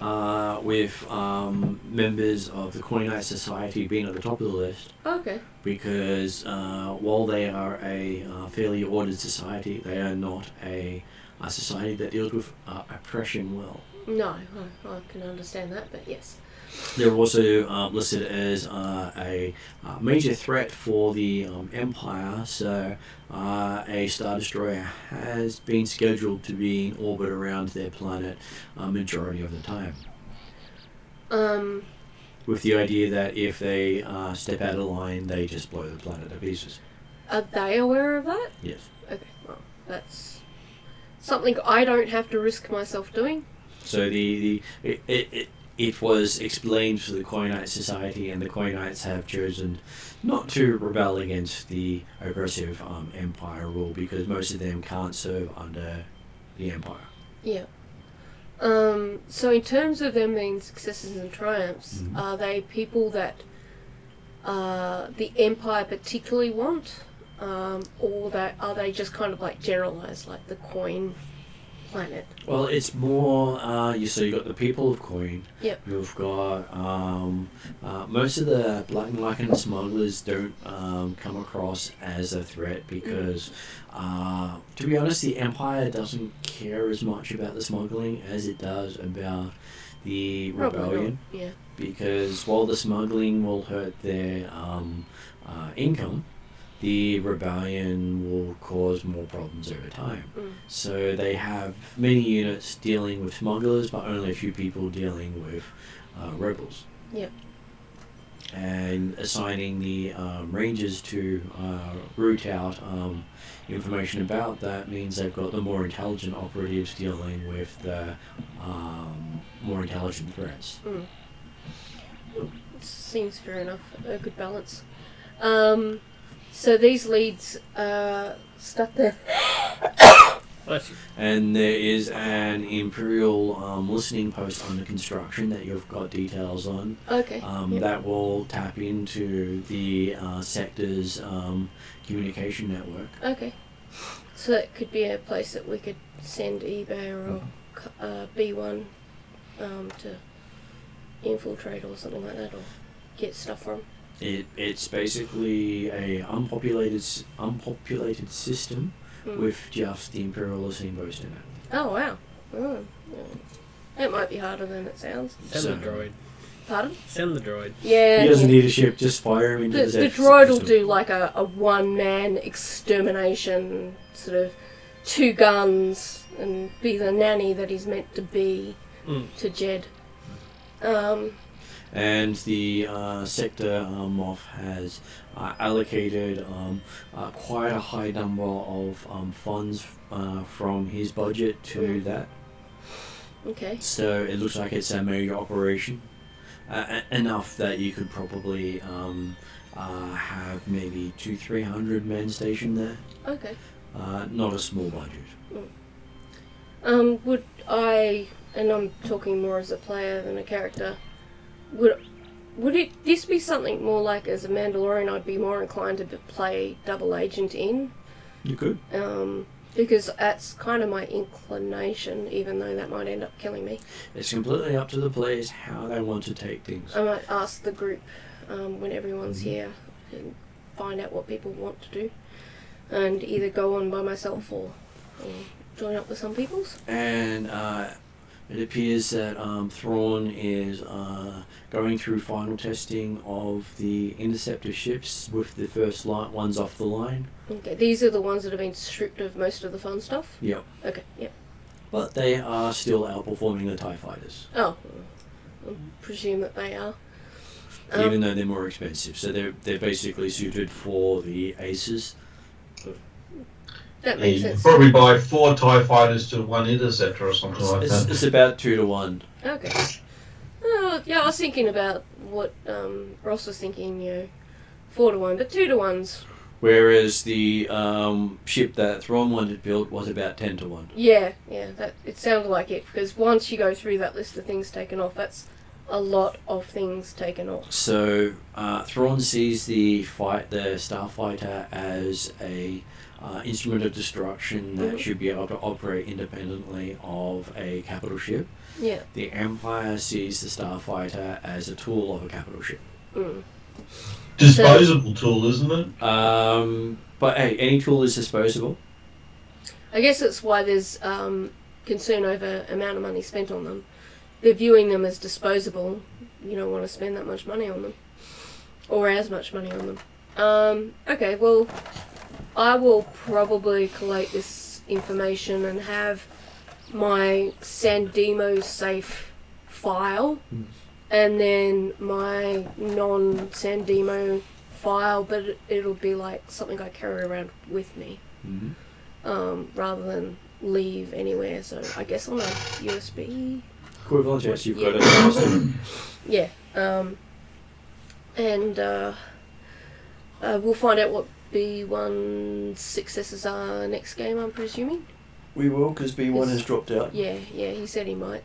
With members of the Coinite Society being at the top of the list. Okay. Because while they are a fairly ordered society, they are not a society that deals with oppression well. No, I can understand that, but yes. They're also listed as a major threat for the Empire, so a Star Destroyer has been scheduled to be in orbit around their planet majority of the time. With the idea that if they step out of line, they just blow the planet to pieces. Are they aware of that? Yes. Okay, well, that's something I don't have to risk myself doing. So it was explained to the Coinite Society, and the Coinites have chosen not to rebel against the aggressive Empire rule because most of them can't serve under the Empire. Yeah. So in terms of them being successes and triumphs, are they people that the Empire particularly want, or that are they just kind of like generalised, like the coin planet? Well, it's more. So you got the people of Coin. Yep. You've got most of the Black Lycan smugglers don't come across as a threat because, to be honest, the Empire doesn't care as much about the smuggling as it does about the rebellion. Yeah. Because while the smuggling will hurt their income, the rebellion will cause more problems over time. So they have many units dealing with smugglers, but only a few people dealing with rebels. Yep. And assigning the rangers to root out information about that means they've got the more intelligent operatives dealing with the more intelligent threats. Seems fair enough. A good balance. So these leads stuck there. Bless you. And there is an Imperial listening post under construction that you've got details on. Okay. Yep. That will tap into the sector's communication network. Okay. So that could be a place that we could send eBay or B1 to infiltrate or something like that, or get stuff from. It's basically a unpopulated system with just the Imperial listening post in it. Oh wow. Oh, yeah. It might be harder than it sounds. Send the droid. Pardon? Send the droid. Yeah. He doesn't need a ship, just fire him into The droid will do like a one-man extermination, sort of 2 guns, and be the nanny that he's meant to be to Jed. And the sector Moff has allocated quite a high number of funds from his budget to that. Okay. So it looks like it's a major operation. Enough that you could probably have maybe 200-300 men stationed there. Okay. Not a small budget. Would I, and I'm talking more as a player than a character, would this be something more like as a Mandalorian I'd be more inclined to play double agent in? You could. Because that's kind of my inclination, even though that might end up killing me. It's completely up to the players how they want to take things. I might ask the group when everyone's here and find out what people want to do, and either go on by myself or join up with some peoples. And it appears that Thrawn is going through final testing of the interceptor ships with the first ones off the line. Okay, these are the ones that have been stripped of most of the fun stuff? Yep. Okay, yep. But they are still outperforming the TIE fighters. Oh, I presume that they are. Even though they're more expensive. So they're basically suited for the aces. That makes You sense. could probably buy 4 TIE fighters to 1 interceptor or something like that. It's about 2 to 1. Okay. Yeah, I was thinking about what Ross was thinking, 4 to 1, but 2 to 1's. Whereas the ship that Thrawn wanted built was about 10 to 1. Yeah, that it sounded like it, because once you go through that list of things taken off, that's a lot of things taken off. So Thrawn sees the starfighter as a instrument of destruction that should be able to operate independently of a capital ship. Yeah. The Empire sees the starfighter as a tool of a capital ship. Disposable tool, isn't it? But hey, any tool is disposable. I guess that's why there's concern over amount of money spent on them. They're viewing them as disposable. You don't want to spend that much money on them. Or as much money on them. Okay, well, I will probably collate this information and have my San Demo safe file, and then my non-San Demo file, but it'll be like something I carry around with me, rather than leave anywhere. So I guess on a USB. Equivalent, yes, you've got it. Yeah, and we'll find out what B1's successes are next game, I'm presuming. We will, because B1 has dropped out. Yeah, he said he might.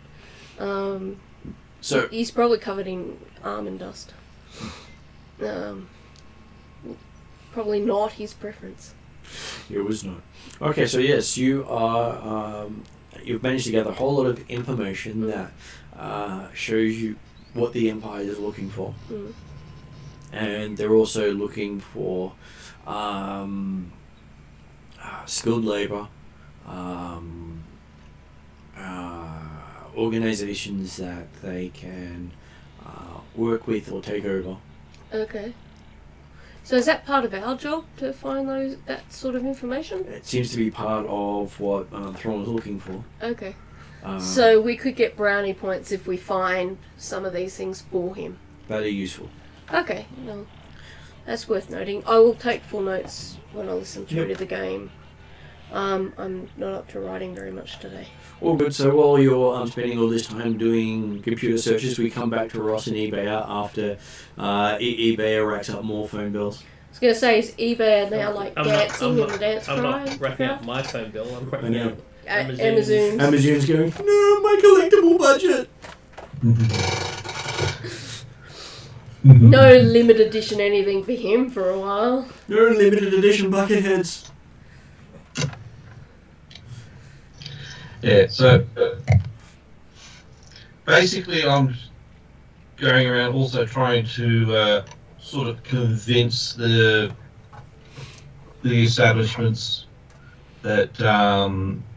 So he's probably covered in almond dust. Probably not his preference. it was not. Okay, so yes, you are you've managed to gather a whole lot of information that shows you what the Empire is looking for. Mm. And they're also looking for skilled labor, organizations that they can work with or take over. Okay. So is that part of our job to find that sort of information? It seems to be part of what Thrawn is looking for. Okay. So we could get brownie points if we find some of these things for him. That are useful. Okay, well, that's worth noting. I will take full notes when I listen through to the game. I'm not up to writing very much today. All good. So while you're spending all this time doing computer searches, we come back to Ross and eBay after eBay racks up more phone bills. I was going to say, is eBay now like dancing in the dance I'm crowd? not racking up my phone bill, I'm racking up Amazon's. Amazon's going, no, my collectible budget. No limited edition anything for him for a while. No limited edition bucketheads. Yeah, so basically I'm going around also trying to sort of convince the establishments that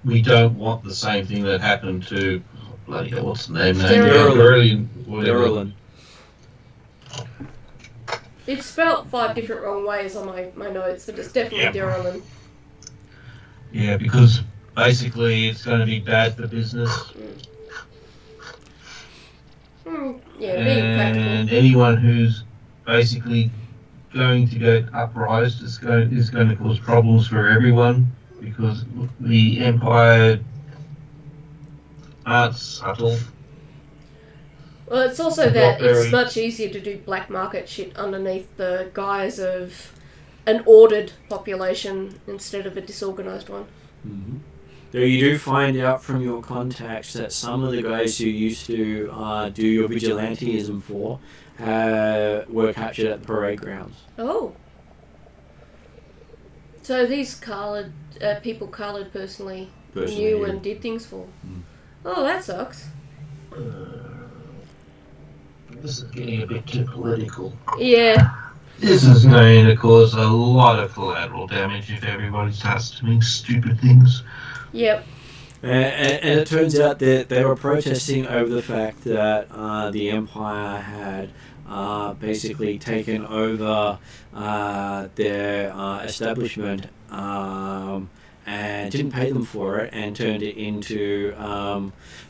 we don't want the same thing that happened to, bloody hell, what's the name now? Darylin. It's spelt 5 different wrong ways on my notes, but it's definitely Darylin. Yeah, because basically it's going to be bad for business. Yeah, being practical. And anyone who's basically going to get uprised is going to cause problems for everyone, because the Empire aren't subtle. Well, it's also that it's much easier to do black market shit underneath the guise of an ordered population instead of a disorganized one. Mm-hmm. Though you do find out from your contacts that some of the guys who used to do your vigilantism for were captured at the parade grounds. Oh. So these people Khalid personally knew and did things for. Mm. Oh, that sucks. This is getting a bit too political. Yeah. This is going to cause a lot of collateral damage if everybody starts doing stupid things. Yep. And it turns out that they were protesting over the fact that the Empire had basically taken over their establishment and didn't pay them for it and turned it into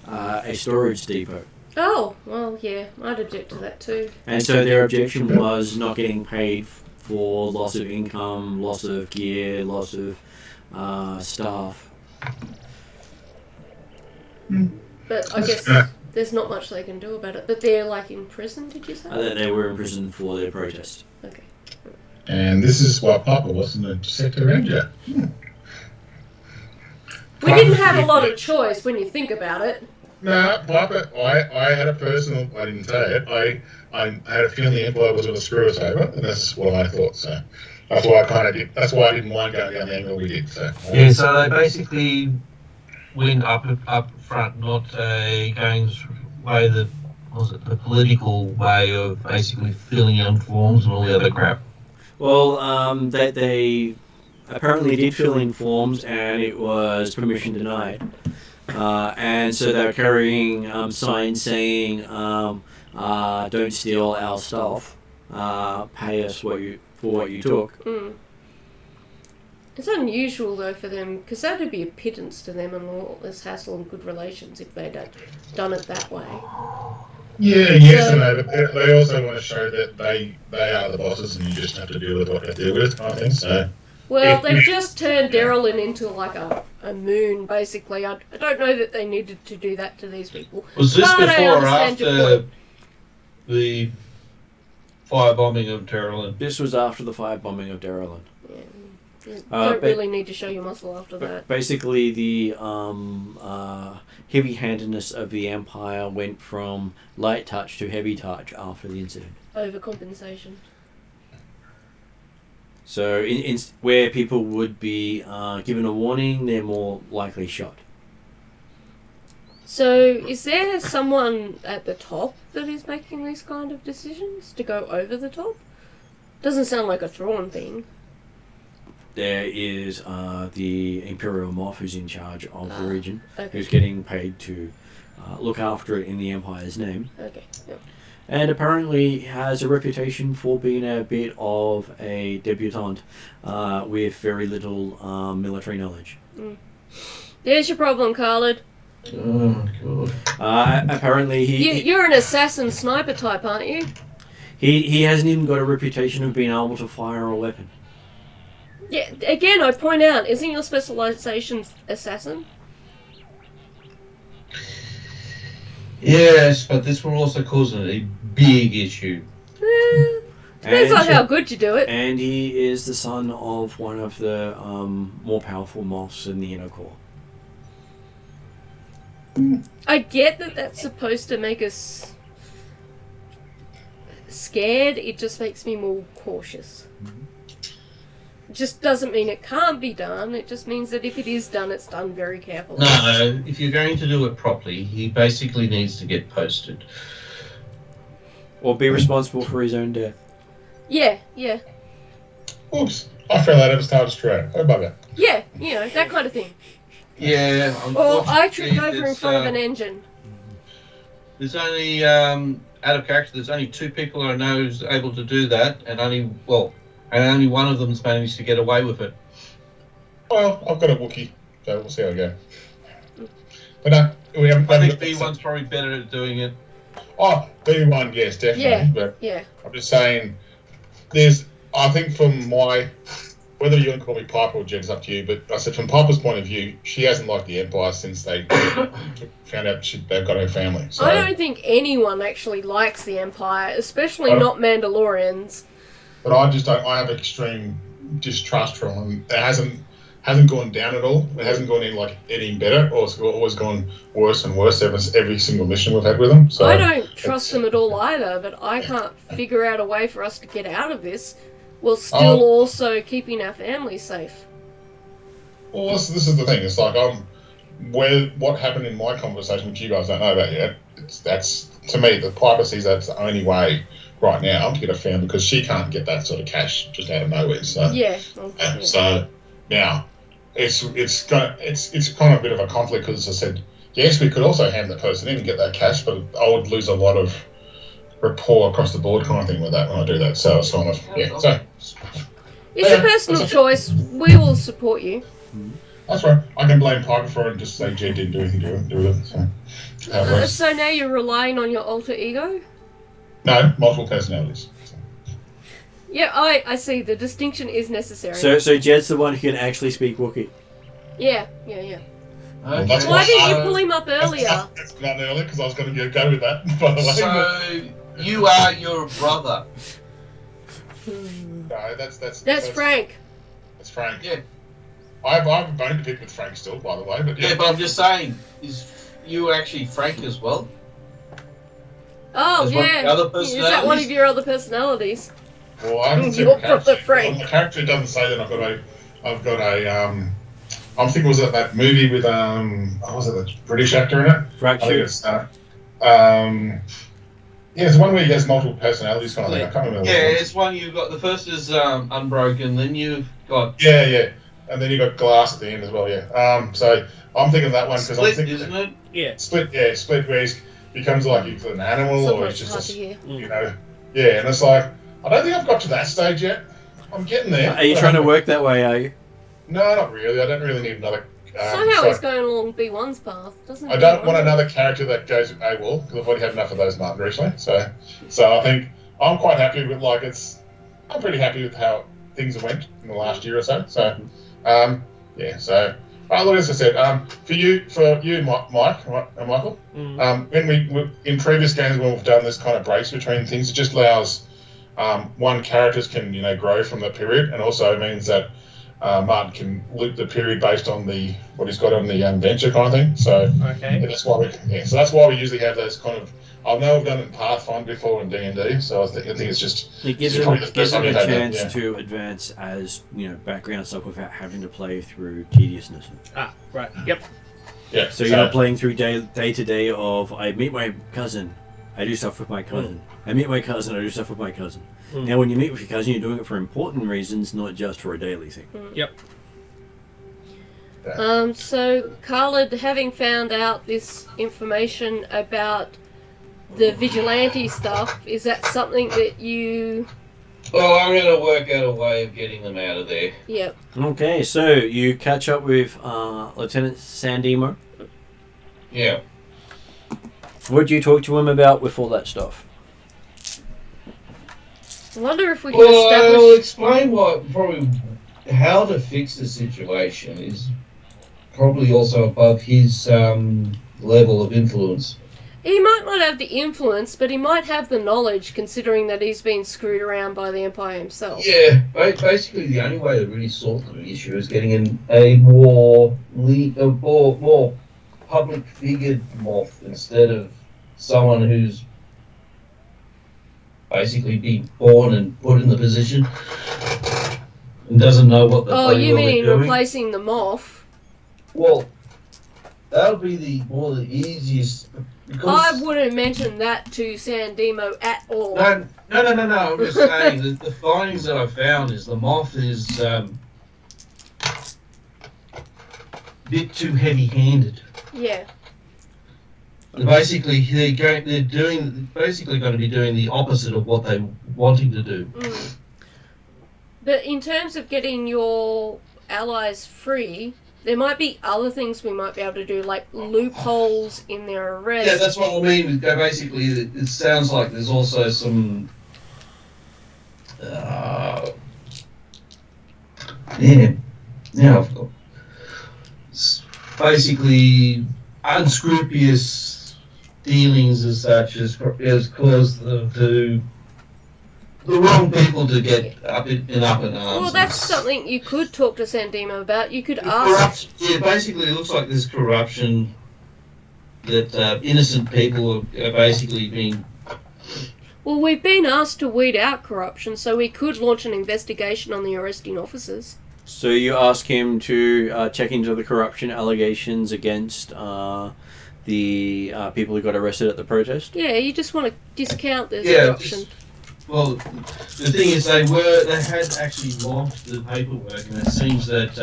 a storage depot. Oh, well, yeah, I'd object to that too. And so their objection was not getting paid for loss of income, loss of gear, loss of staff. But I guess there's not much they can do about it. But they're like in prison, did you say? They were in prison for their protest. Okay. And this is why Papa wasn't a sector ranger. We didn't have a lot of choice when you think about it. No, Papa, I had a personal, I didn't say it, I had a feeling the Empire was going to screw us over, and that's what I thought, so. That's why I kind of did, that's why I didn't mind going down the angle we did, so. Yeah, so they basically went up front, not going way the political way of basically filling in forms and all the other crap. Well, they apparently did fill in forms and it was permission denied. And so they're carrying signs saying, don't steal our stuff, pay us for what you took. Mm. It's unusual though for them, because that would be a pittance to them and all this hassle and good relations if they'd done it that way. Yeah, yes and no, but they also want to show that they are the bosses and you just have to deal with what they deal with, I think, so. Well, they've just turned Darylin into like a moon, basically. I don't know that they needed to do that to these people. Was this but I before or understand your after point. the firebombing of Terrinoth? This was after the firebombing of Darylin. Yeah. You don't really need to show your muscle after that. Basically, the heavy-handedness of the Empire went from light touch to heavy touch after the incident. Overcompensation. So, in where people would be given a warning, they're more likely shot. So, is there someone at the top that is making these kind of decisions to go over the top? Doesn't sound like a Thrawn thing. There is the Imperial Moff who's in charge of the region, Okay. who's getting paid to look after it in the Empire's name. Okay. Yep. And apparently has a reputation for being a bit of a debutante with very little military knowledge. There's your problem, Khalid. Oh god. Apparently You're an assassin sniper type, aren't you? he hasn't even got a reputation of being able to fire a weapon. Yeah, again, I point out, isn't your specialization assassin? Yes, but this will also cause a big issue. Depends on how good you do it. And he is the son of one of the more powerful moths in the inner core. I get that that's supposed to make us scared, it just makes me more cautious. It just doesn't mean it can't be done, it just means that if it is done, it's done very carefully. No, if you're going to do it properly, he basically needs to get posted. Or be responsible for his own death. Yeah. Oops, I fell out of a Star Destroyer. Oh, bugger. Yeah, that kind of thing. Yeah, Or I tripped unfortunately, over in it's, front of an engine. There's only, out of character, there's only 2 people I know who's able to do that, and only one of them's managed to get away with it. Well, I've got a Wookiee, so we'll see how we go. But no, we haven't. I think B1's probably better at doing it. Oh, B1, yes, definitely. Yeah, But yeah. I'm just saying, I think from whether you want to call me Piper or Jen, it's up to you, but I said from Piper's point of view, she hasn't liked the Empire since they found out they've got her family. So. I don't think anyone actually likes the Empire, especially I don't- not Mandalorians. But I just don't. I have extreme distrust for them. It hasn't gone down at all. It hasn't gone in like any better, or it's always gone worse and worse every single mission we've had with them. So I don't trust them at all either, but I can't figure out a way for us to get out of this while still also keeping our families safe. Well, this is the thing. It's like what happened in my conversation, which you guys don't know about yet. That's to me, the Piper sees that's the only way right now to get a family because she can't get that sort of cash just out of nowhere. So Yeah. So now it's kind of a bit of a conflict because I said yes, we could also hand that person in and get that cash, but I would lose a lot of rapport across the board kind of thing with that when I do that. So it's kind of So It's a personal choice. We will support you. that's right. I can blame Piper for it and just say Jed didn't do anything to do with it. So how it works. So now you're relying on your alter ego? No, multiple personalities. Yeah, I see. The distinction is necessary. So Jed's the one who can actually speak Wookiee. Yeah. Well, that's Why didn't you So- pull him up earlier? That's not earlier because I was going to go with that. By the way, So, you are your brother. no, That's Frank. That's Frank. Yeah. I have a bone to pick with Frank still, by the way. But Yeah, but I'm just saying, is you actually Frank as well? Oh, As one of yeah. the other Is that one of personalities? your other personalities? Well, I haven't seen Your the character. brother Frank. Well, the character doesn't say that. I've got a. I'm thinking was it that movie with was it the British actor in it? I think Fracture. it's yeah, it's one where he has multiple personalities kind of thing. I can't remember. Yeah, what it was. it's one you've got. The first is Unbroken, then you've got Yeah, and then you got Glass at the end as well. Yeah. So I'm thinking that one because I'm Split, thinking isn't it? Yeah. Split where he becomes like he's an animal or he's Sometimes it's hard just to hear. you know. Yeah, and it's like I don't think I've got to that stage yet. I'm getting there. Are you trying to work that way, are you? No, not really. I don't really need another. Somehow so he's going along B1's path, doesn't he? I don't want another character that goes AWOL because I've already had enough of those Martin recently. So I think I'm quite happy with I'm pretty happy with how things went in the last year or so. So yeah. So look, as I said, for you and Mike and Michael, when we in previous games when we've done this kind of breaks between things, it just allows one characters can grow from that period, and also means that Martin can loop the period based on what he's got on the adventure kind of thing. So Okay. that's why that's why we usually have those kind of. I know I've done it in Pathfinder before in D&D, so I think it's just It gives it's them, probably the gives first them time a you've had chance that, to advance as background stuff without having to play through tediousness. Ah, right. Yep. Yeah. So you're not playing through day to day of I meet my cousin, I do stuff with my cousin. I meet my cousin, I do stuff with my cousin. Now, when you meet with your cousin, you're doing it for important reasons, not just for a daily thing. Yep. So, Khalid, having found out this information about the vigilante stuff, is that something that you... Well, I'm going to work out a way of getting them out of there. Yep. Okay, so you catch up with Lieutenant Sandemo. Yeah. What do you talk to him about with all that stuff? I wonder if we can Well, I'll establish... explain probably how to fix the situation is probably also above his level of influence. He might not have the influence, but he might have the knowledge, considering that he's been screwed around by the Empire himself. Yeah, basically the only way to really sort the issue is getting in a more public figured Moff instead of someone who's basically been born and put in the position and doesn't know what the Oh, bloody you hell they're mean doing. replacing the Moff? Well, that'll be the easiest. Because I wouldn't mention that to Sandemo at all. No. I'm just saying that the findings that I found is the Moff is a bit too heavy-handed. Yeah. Basically, they're going to be doing the opposite of what they wanting to do. But in terms of getting your allies free, there might be other things we might be able to do, like loopholes in their arrest. Yeah, that's what I mean. Basically, it sounds like there's also some. I've got. Basically, unscrupulous dealings as such has caused the wrong people to get up in arms. Well, that's something you could talk to Sandemo about. You could ask... Yeah, basically it looks like there's corruption that innocent people are basically being... Well, we've been asked to weed out corruption, so we could launch an investigation on the arresting officers. So you ask him to check into the corruption allegations against the people who got arrested at the protest? Yeah, you just want to discount this Yeah, corruption. Well, the thing is, they had actually logged the paperwork, and it seems that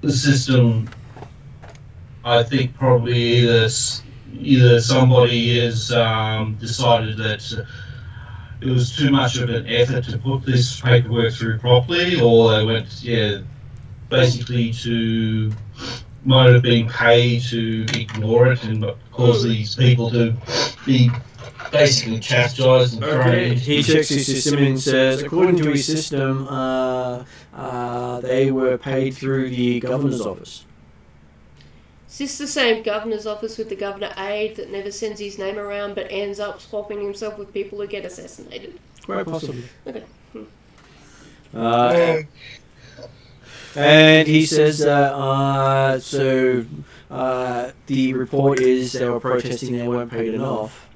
the system, I think, probably either somebody has decided that it was too much of an effort to put this paperwork through properly, or they went, basically might have been paid to ignore it and cause these people to be basically chastised and thrown in. He checks his system and says, according to his system, they were paid through the governor's office. Is this the same governor's office with the governor aide that never sends his name around but ends up swapping himself with people who get assassinated? Quite possibly. Okay. And he says that, the report is they were protesting they weren't paid enough.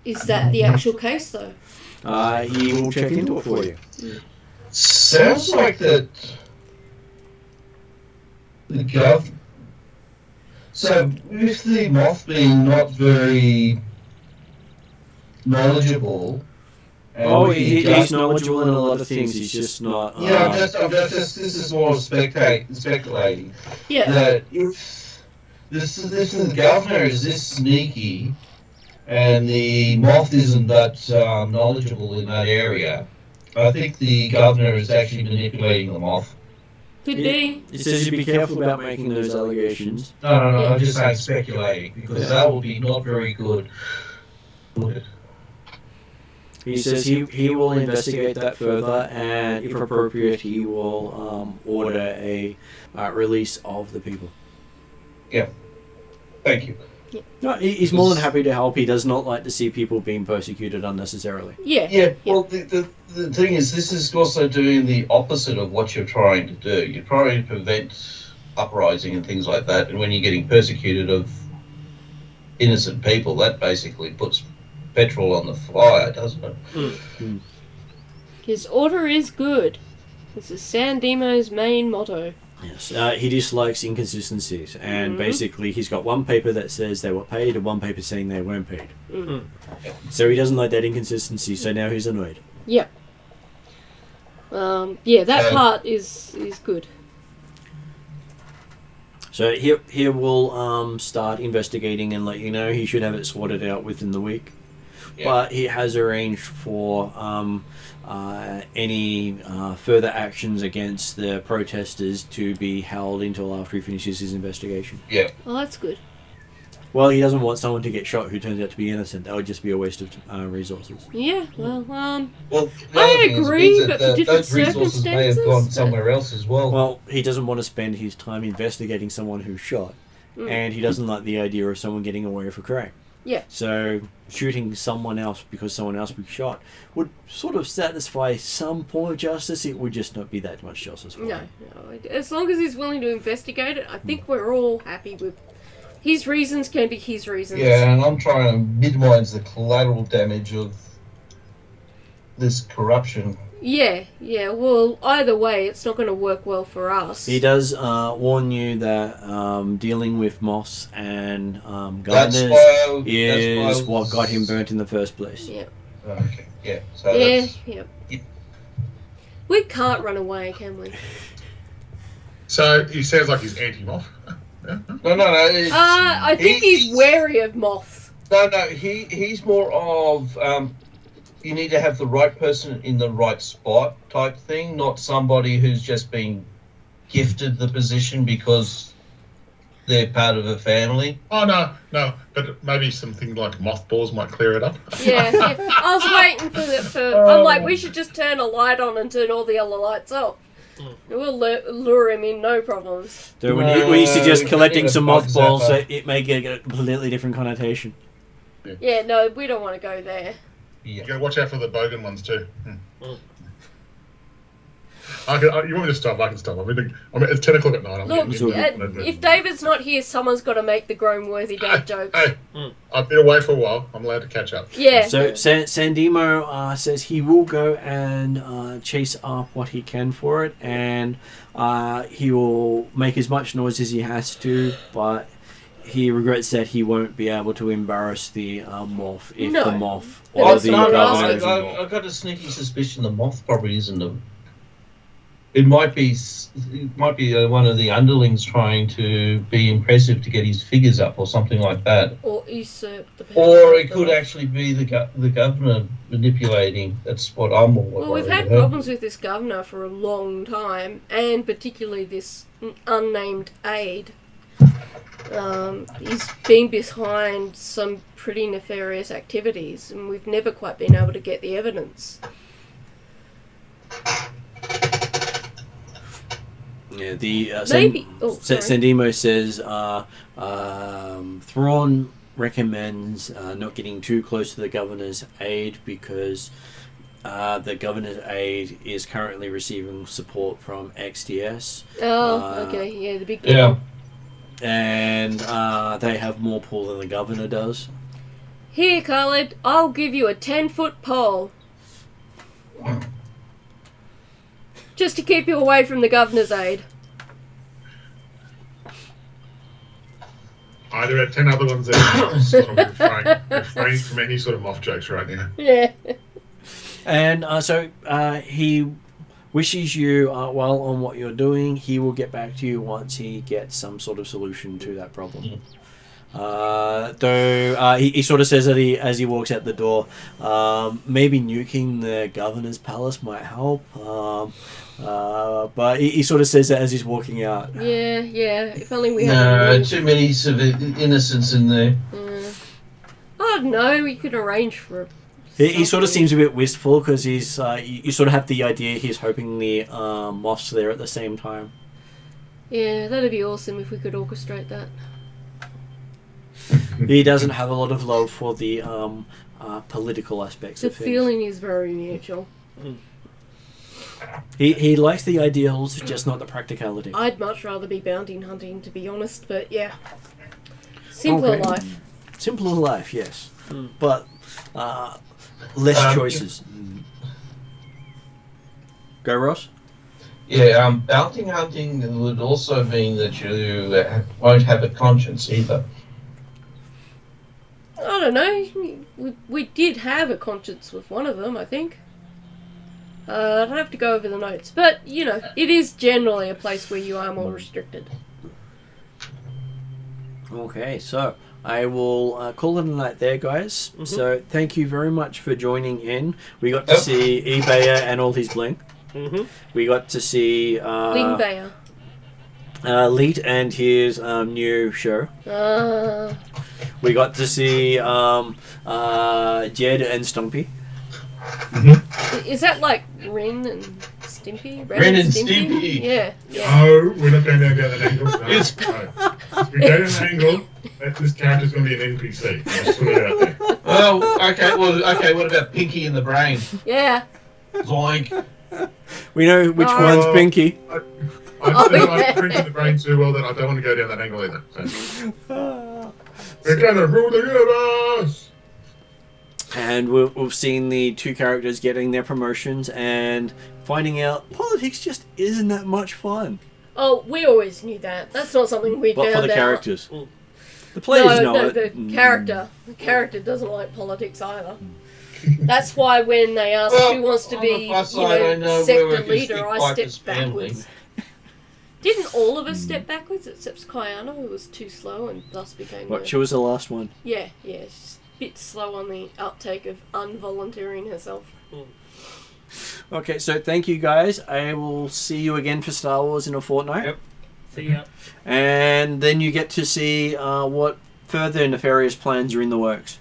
Is that the actual case, though? He will check into it for you. Sounds like that the gov. So with the Moth being not very knowledgeable. He's knowledgeable in a lot of things. He's just not. This is more speculating. Yeah. That if the governor is this sneaky, and the Moth isn't that knowledgeable in that area, I think the governor is actually manipulating the Moth. Could be. He says you be careful about making those allegations. No, I'm just saying speculating, because that will be not very good. He says he will investigate that further, and if appropriate, he will order a release of the people. Yeah. Thank you. No, he's more than happy to help. He does not like to see people being persecuted unnecessarily. Yeah. Well, the thing is, this is also doing the opposite of what you're trying to do. You're trying to prevent uprising and things like that, and when you're getting persecuted of innocent people, that basically puts petrol on the fire, doesn't it? His order is good. This is San Demo's main motto. Yes, he dislikes inconsistencies, and basically he's got one paper that says they were paid and one paper saying they weren't paid. So he doesn't like that inconsistency, so now he's annoyed. Yep. That part is good. So he will start investigating and let you know. He should have it sorted out within the week. Yeah. But he has arranged for any further actions against the protesters to be held until after he finishes his investigation. Yeah. Well, that's good. Well, he doesn't want someone to get shot who turns out to be innocent. That would just be a waste of resources. Yeah, well, Well, the I other thing is agree, that but for different those resources may have gone circumstances, somewhere else as well. Well, he doesn't want to spend his time investigating someone who's shot. And he doesn't like the idea of someone getting away with a crime. Yeah. So shooting someone else because someone else was shot would sort of satisfy some form of justice. It would just not be that much justice for him. No. As long as he's willing to investigate it, I think we're all happy with his reasons. Can be his reasons. Yeah, and I'm trying to minimise the collateral damage of this corruption. Yeah. Well, either way, it's not going to work well for us. He does warn you that dealing with moths and That's gardeners why is I what was- got him burnt in the first place. Yeah. Okay, yeah. So Yeah. that's, Yeah. We can't run away, can we? So he sounds like he's anti-moth. no. It's, I think he's wary of moths. No. He's more of you need to have the right person in the right spot type thing, not somebody who's just been gifted the position because they're part of a family. Oh no, but maybe something like mothballs might clear it up. Yeah. I was waiting for I'm like, we should just turn a light on and turn all the other lights off. We'll lure him in, no problems. So when you suggest we collecting need a some bug mothballs, zapper. it may get a completely different connotation. Yeah, no, we don't want to go there. You Yeah. gotta watch out for the bogan ones too. You want me to stop? I can stop. It's 10 o'clock at night. I'm Look, getting- if David's not here, someone's got to make the grown-worthy dad jokes. Hey, I've been away for a while. I'm allowed to catch up. Yeah. So Sandemo says he will go and chase up what he can for it, and he will make as much noise as he has to, but he regrets that he won't be able to embarrass the moth if No. the moth Yeah, or that's the not governor right. is involved. I've got a sneaky suspicion the moth probably isn't a. It might be one of the underlings trying to be impressive to get his figures up or something like that. Or usurp the power. Or of it the could moth. actually be the governor manipulating. That's what I'm more Well, worried we've had about. problems with this governor for a long time, and particularly this unnamed aide. He's been behind some pretty nefarious activities, and we've never quite been able to get the evidence. Yeah, the Maybe. Oh, sorry. Sandemo says Thrawn recommends not getting too close to the governor's aide because the governor's aide is currently receiving support from XTS. Oh, okay. Yeah, the big. Yeah. And they have more pull than the governor does. Here, Khalid, I'll give you a 10-foot pole. Just to keep you away from the governor's aide. I do have 10 other ones that sort of refrain from any sort of moth jokes right now. Yeah. And so he wishes you well on what you're doing. He will get back to you once he gets some sort of solution to that problem. Though he sort of says that as he walks out the door, maybe nuking the governor's palace might help. But he sort of says that as he's walking out. Yeah. If only we had No, a too many innocents in there. I don't know, we could arrange for He sort of something. seems a bit wistful because he's you sort of have the idea he's hoping the moths there at the same time. Yeah, that'd be awesome if we could orchestrate that. He doesn't have a lot of love for the political aspects The of things. feeling is very mutual. He likes the ideals, just not the practicality. I'd much rather be bounty hunting, to be honest, but yeah. Simpler Okay. life. Simpler life, yes, but less choices. Go, Ross. Yeah, bounty hunting would also mean that you won't have a conscience either. I don't know. We did have a conscience with one of them, I think. I'd have to go over the notes. But, you know, it is generally a place where you are more restricted. Okay, so I will call it a night there, guys. Mm-hmm. So thank you very much for joining in. We got to see eBayer and all his bling. Mm-hmm. We got to see Wingbayer. Leet and his new show. We got to see Jed and Stumpy. Is that like Ren and Stimpy? Ren and Stimpy. Yeah. No, we're not going down that angle. No, It's- no. If we go down that angle, this character's going to be an NPC. Just put it out there. Oh, okay. Well, okay. What about Pinky in the Brain? Yeah. Zoink. We know which one's Pinky. I'm drinking the brain too well that I don't want to go down that angle either. So. We're going to rule the universe! And we've seen the two characters getting their promotions and finding out politics just isn't that much fun. Oh, we always knew that. That's not something we But found for the out. characters. The players know no, it. the character. The character doesn't like politics either. That's why when they asked Well, who wants to on be, the plus you side, I know, know we're sector working leader, Street I Fighter's stepped family. backwards. Didn't all of us step backwards except Kayana, who was too slow and thus became What, the... she was the last one. Yeah, she's a bit slow on the uptake of unvolunteering herself. Okay, so thank you guys. I will see you again for Star Wars in a fortnight. Yep. See ya. And then you get to see what further nefarious plans are in the works.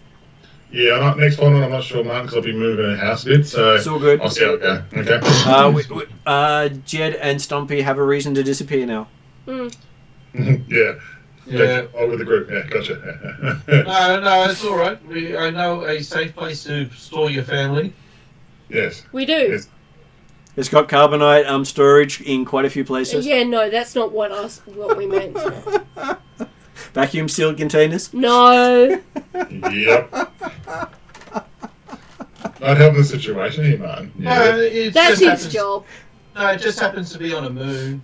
Yeah, next one I'm not sure, Mark, because I'll be moving a house a bit, so It's all good. I'll see how it goes. Okay. Jed and Stumpy have a reason to disappear now. Yeah. Yeah. Oh, with the group. Yeah, gotcha. No, it's all right. I know a safe place to store your family. Yes. We do. Yes. It's got carbonite storage in quite a few places. Yeah, no, that's not what we meant. Vacuum sealed containers. No. Yep. Not helping the situation here, man. No, Yeah. it That's just his happens- job. No, it just happens to be on a moon.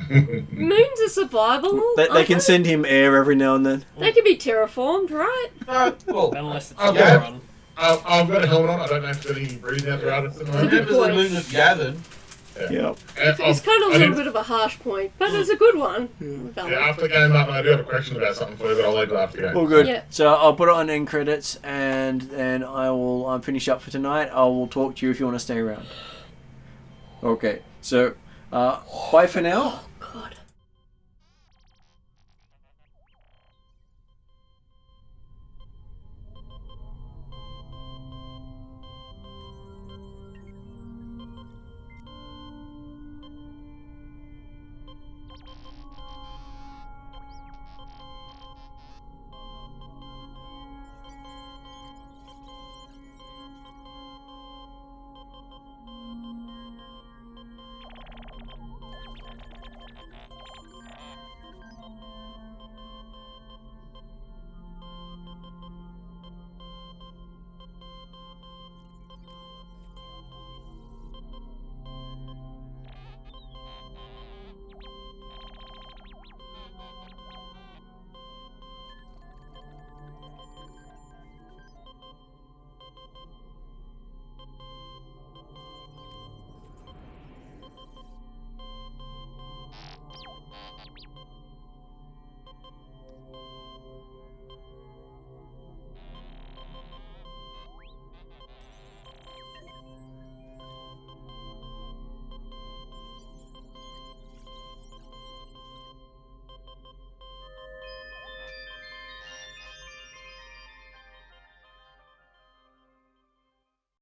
Moons are survivable. They can send him air every now and then. They can be terraformed, right? No, well, Unless it's Okay. Euron. I've got a helmet on. I don't know if there's any breathing apparatus at the moment. remember the moon of Yavin? Yep. It's kind of a little bit of a harsh point, but it's a good one. Valid. Yeah, after the game, Martin, I do have a question about something for you, but I'll leave it after the game. All good. Yeah. So I'll put it on end credits, and then I will finish up for tonight. I will talk to you if you want to stay around. Okay. So bye for now.